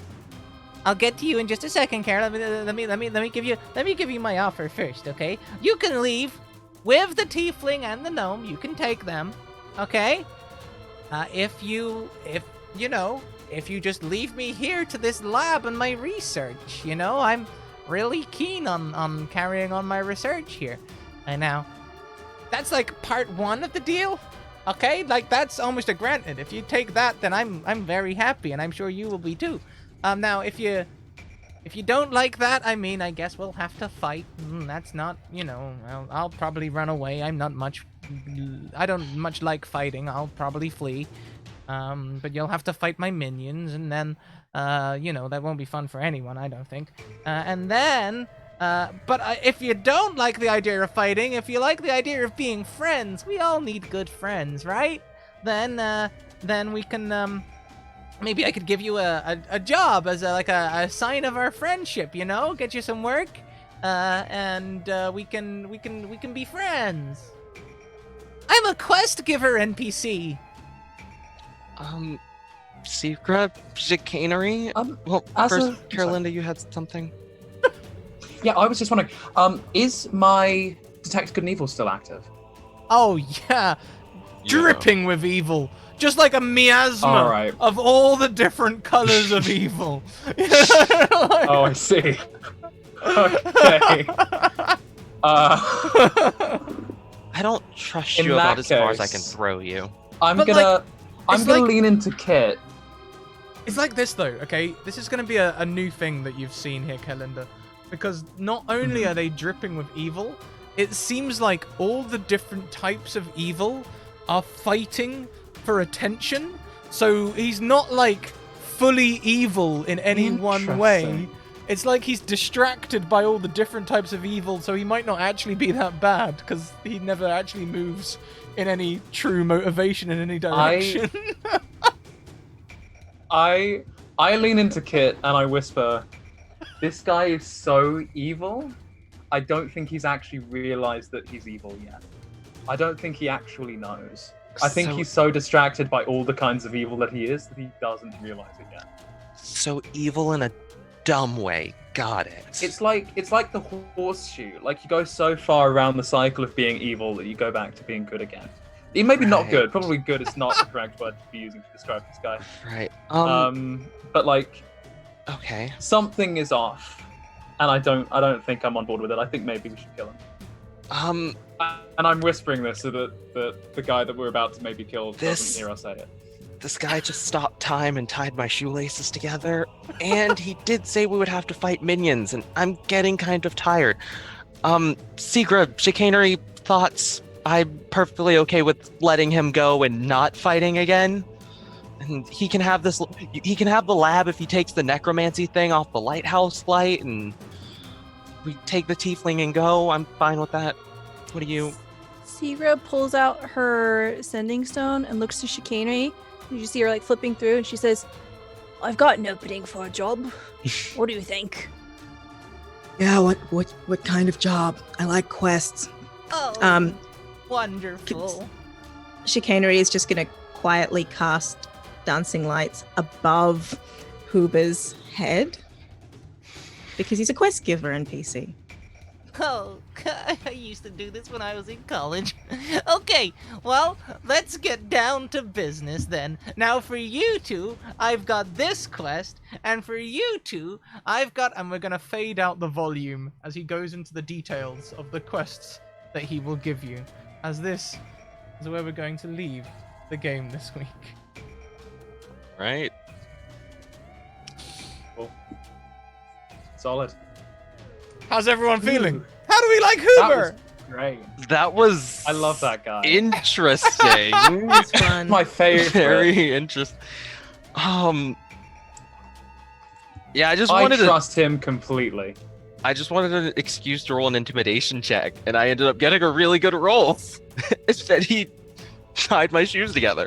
I'll get to you in just a second, Karen. Let me give you my offer first, okay? You can leave with the tiefling and the gnome. You can take them, okay? If you just leave me here to this lab and my research, you know, I'm really keen on carrying on my research here. And now, that's like part one of the deal, okay? Like, that's almost a granted. If you take that, then I'm very happy, and I'm sure you will be too. Now, if you don't like that, I mean, I guess we'll have to fight. That's not, you know, I'll probably run away. I don't much like fighting. I'll probably flee. But you'll have to fight my minions, and then, that won't be fun for anyone, I don't think. If you don't like the idea of fighting, if you like the idea of being friends, we all need good friends, right? Then we can, maybe I could give you a job as a sign of our friendship, you know? Get you some work, and we can be friends. I'm a quest giver NPC. Secret chicanery? Well, as first, a- Carolinda, you had something? Yeah, I was just wondering, is my Detect Good and Evil still active? Oh yeah, dripping with evil, just like a miasma All right. of all the different colors of evil. Oh, I see. Okay. I don't trust In you about that as far as I can case- throw you. I'm But, gonna it's like- lean into Kit. It's like this though, okay? This is going to be a new thing that you've seen here, Kalinda. Because not only are they dripping with evil, it seems like all the different types of evil are fighting for attention. So he's not like fully evil in any one way. Interesting. It's like he's distracted by all the different types of evil, so he might not actually be that bad, because he never actually moves in any true motivation in any direction. I lean into Kit and I whisper, "This guy is so evil. I don't think he's actually realized that he's evil yet. I don't think he actually knows. I think So- he's so distracted by all the kinds of evil that he is that he doesn't realize it yet. So evil in a dumb way. Got it. It's like the horseshoe. Like you go so far around the cycle of being evil that you go back to being good again. Maybe not Right. good. Probably good is not the correct word to be using to describe this guy. Right. But like Okay. something is off, and I don't think I'm on board with it. I think maybe we should kill him. And I'm whispering this so that the guy that we're about to maybe kill This- doesn't hear us say it. This guy just stopped time and tied my shoelaces together, and he did say we would have to fight minions, and I'm getting kind of tired. Segra, chicanery thoughts. I'm perfectly okay with letting him go and not fighting again. And he can have this. He can have the lab if he takes the necromancy thing off the lighthouse light, and we take the tiefling and go. I'm fine with that. What do you? Segra pulls out her sending stone and looks to chicanery. You see her like flipping through, and she says, "I've got an opening for a job. What do you think?" Yeah, what kind of job? I like quests. Oh, wonderful. Chicanery is just gonna quietly cast dancing lights above Huber's head because he's a quest giver NPC. Oh, I used to do this when I was in college. Okay, well, let's get down to business then. Now, for you two, I've got this quest, and for you two, I've got. And we're gonna fade out the volume as he goes into the details of the quests that he will give you, as this is where we're going to leave the game this week. Right. Cool. Solid. How's everyone feeling? Ooh. How do we like That Hoover? was great. That was. I love that guy. Interesting. It's fun. My favorite. Very interesting. Yeah, I just I wanted to. trust him completely. I just wanted an excuse to roll an intimidation check, and I ended up getting a really good roll. Instead, he tied my shoes together.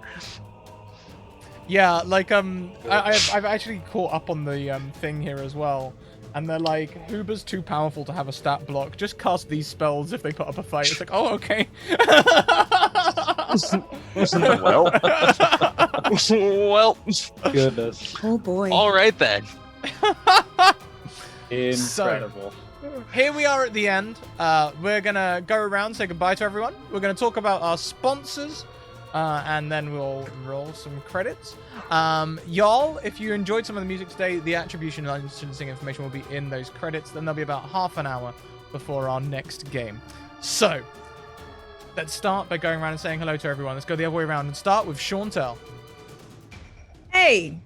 Yeah, like I've actually caught up on the thing here as well, and they're like, Hoover's too powerful to have a stat block. Just cast these spells if they put up a fight. It's like, oh, okay. Well. Well. Goodness. Oh boy. All right then. Incredible. Here we are at the end. We're gonna go around, say goodbye to everyone. We're gonna talk about our sponsors, and then we'll roll some credits. Y'all, if you enjoyed some of the music today, the attribution and licensing information will be in those credits. Then there'll be about half an hour before our next game. So, let's start by going around and saying hello to everyone. Let's go the other way around and start with Chantel. Hey,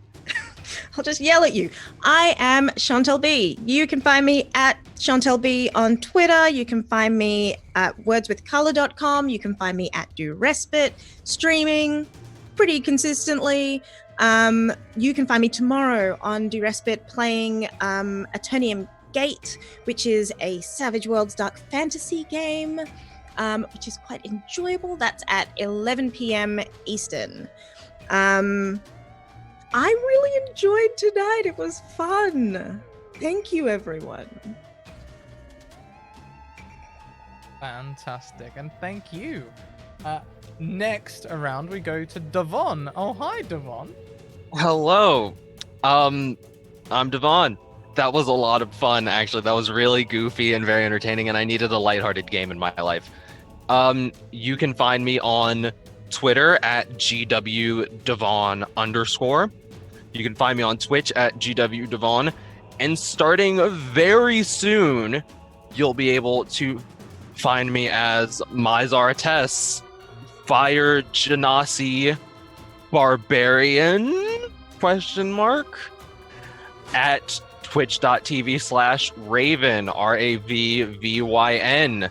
I'll just yell at you. I am Chantel B. You can find me at Chantel B on Twitter. You can find me at wordswithcolor.com. You can find me at Do Respite, streaming pretty consistently. You can find me tomorrow on Do Respite playing Eternium Gate, which is a Savage Worlds Dark Fantasy game, which is quite enjoyable. That's at 11 p.m. Eastern. I really enjoyed tonight. It was fun. Thank you, everyone. Fantastic, and thank you. Next around, we go to Devon. Oh, hi, Devon. Hello. I'm Devon. That was a lot of fun, actually. That was really goofy and very entertaining, and I needed a lighthearted game in my life. You can find me on Twitter at GWDevon_. You can find me on Twitch at GWDevon. And starting very soon, you'll be able to find me as Mizarates, Fire Genasi Barbarian, ? At twitch.tv/Raven, RAVVYN,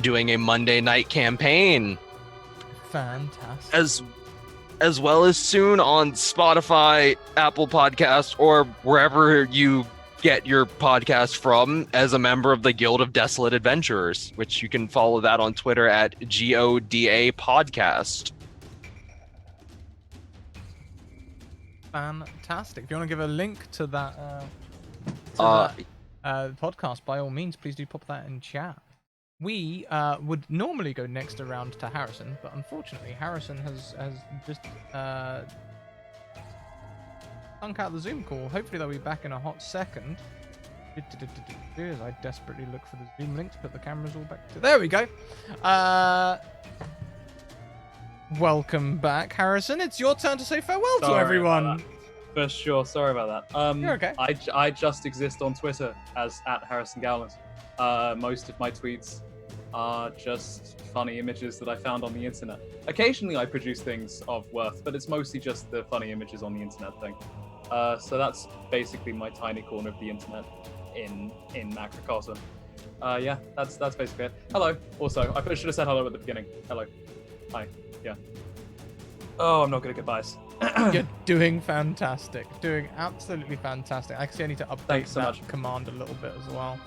doing a Monday night campaign. Fantastic. As well as soon on Spotify, Apple Podcasts, or wherever you get your podcast from, as a member of the Guild of Desolate Adventurers, which you can follow that on Twitter at GODA Podcast. Fantastic. If you want to give a link to that, podcast, by all means, please do pop that in chat. We would normally go next around to Harrison, but unfortunately, Harrison has just sunk out the Zoom call. Hopefully, they'll be back in a hot second. As I desperately look for the Zoom link to put the cameras all back to. There we go. Welcome back, Harrison. It's your turn to say farewell to everyone. For sure, sorry about that. You're okay. I just exist on Twitter as @HarrisonGowland. Most of my tweets are just funny images that I found on the internet. Occasionally I produce things of worth, but it's mostly just the funny images on the internet thing. So that's basically my tiny corner of the internet in macrocosm. Yeah, that's basically it. Hello. Also, I should have said hello at the beginning. Hello. Hi. Yeah. Oh, I'm not good at goodbyes. You're doing fantastic. Doing absolutely fantastic. Actually, I need to update Thanks so that much. command a little bit as well.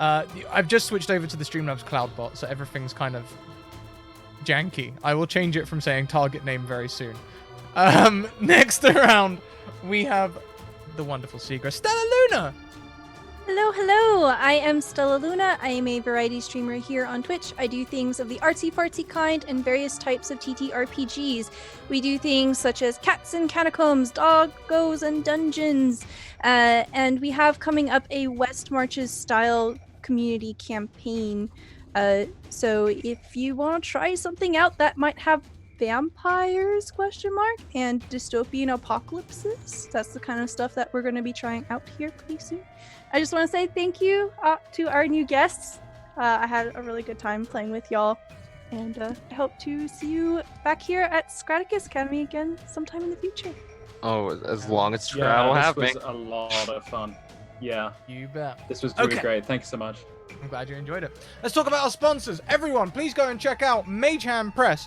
I've just switched over to the Streamlabs Cloudbot, so everything's kind of janky. I will change it from saying target name very soon. Next around, we have the wonderful Seagrass, Stella Luna. Hello, hello! I am Stella Luna. I am a variety streamer here on Twitch. I do things of the artsy-fartsy kind and various types of TTRPGs. We do things such as Cats and Catacombs, Doggos and Dungeons, and we have coming up a West Marches style community campaign. So if you want to try something out that might have vampires, ? And dystopian apocalypses, that's the kind of stuff that we're going to be trying out here pretty soon. I just want to say thank you to our new guests. I had a really good time playing with y'all, and I hope to see you back here at Scratticus Academy again sometime in the future. Oh, as long as Scrabble have me. This was a lot of fun. Yeah, You bet. this was really Okay. great. Thank you so much. I'm glad you enjoyed it. Let's talk about our sponsors. Everyone, please go and check out Mage Hand Press.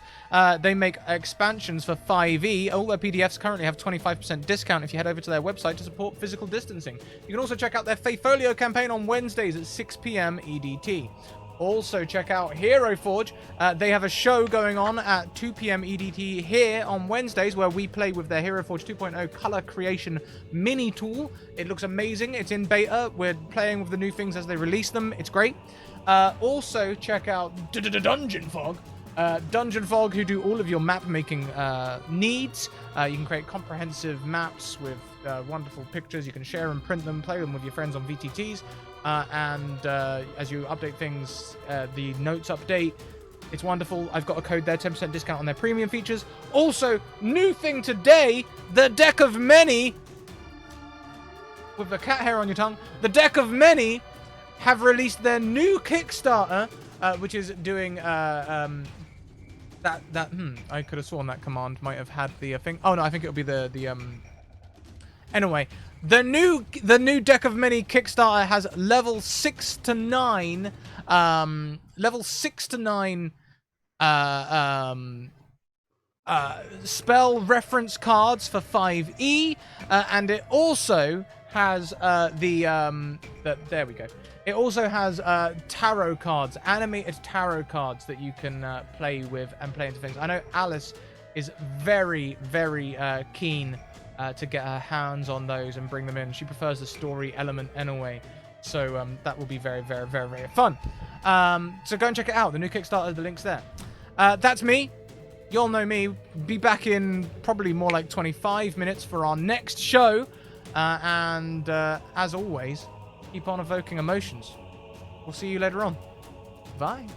They make expansions for 5e. All their PDFs currently have 25% discount if you head over to their website to support physical distancing. You can also check out their Faefolio campaign on Wednesdays at 6 p.m. EDT. Also, check out Hero Forge. They have a show going on at 2 p.m. EDT here on Wednesdays where we play with their Hero Forge 2.0 color creation mini tool. It looks amazing. It's in beta. We're playing with the new things as they release them. It's great. Also, check out Dungeon Fog. Dungeon Fog, who do all of your map making needs. You can create comprehensive maps with wonderful pictures. You can share and print them, play them with your friends on VTTs. And as you update things, the notes update. It's wonderful. I've got a code there, 10% discount on their premium features. Also, new thing today, the Deck of Many, with the cat hair on your tongue, the Deck of Many have released their new Kickstarter, which is doing I could have sworn that command might have had the thing. Oh no, I think it'll be the Anyway, the new Deck of Many Kickstarter has level 6 to 9 spell reference cards for 5e, and it also has there we go. It also has tarot cards, animated tarot cards that you can play with and play into things. I know Alice is very, very keen to get her hands on those and bring them in. She prefers the story element anyway. So that will be very, very, very, very fun. So go and check it out. The new Kickstarter, the link's there. That's me. You all know me. Be back in probably more like 25 minutes for our next show. And as always, keep on evoking emotions. We'll see you later on. Bye.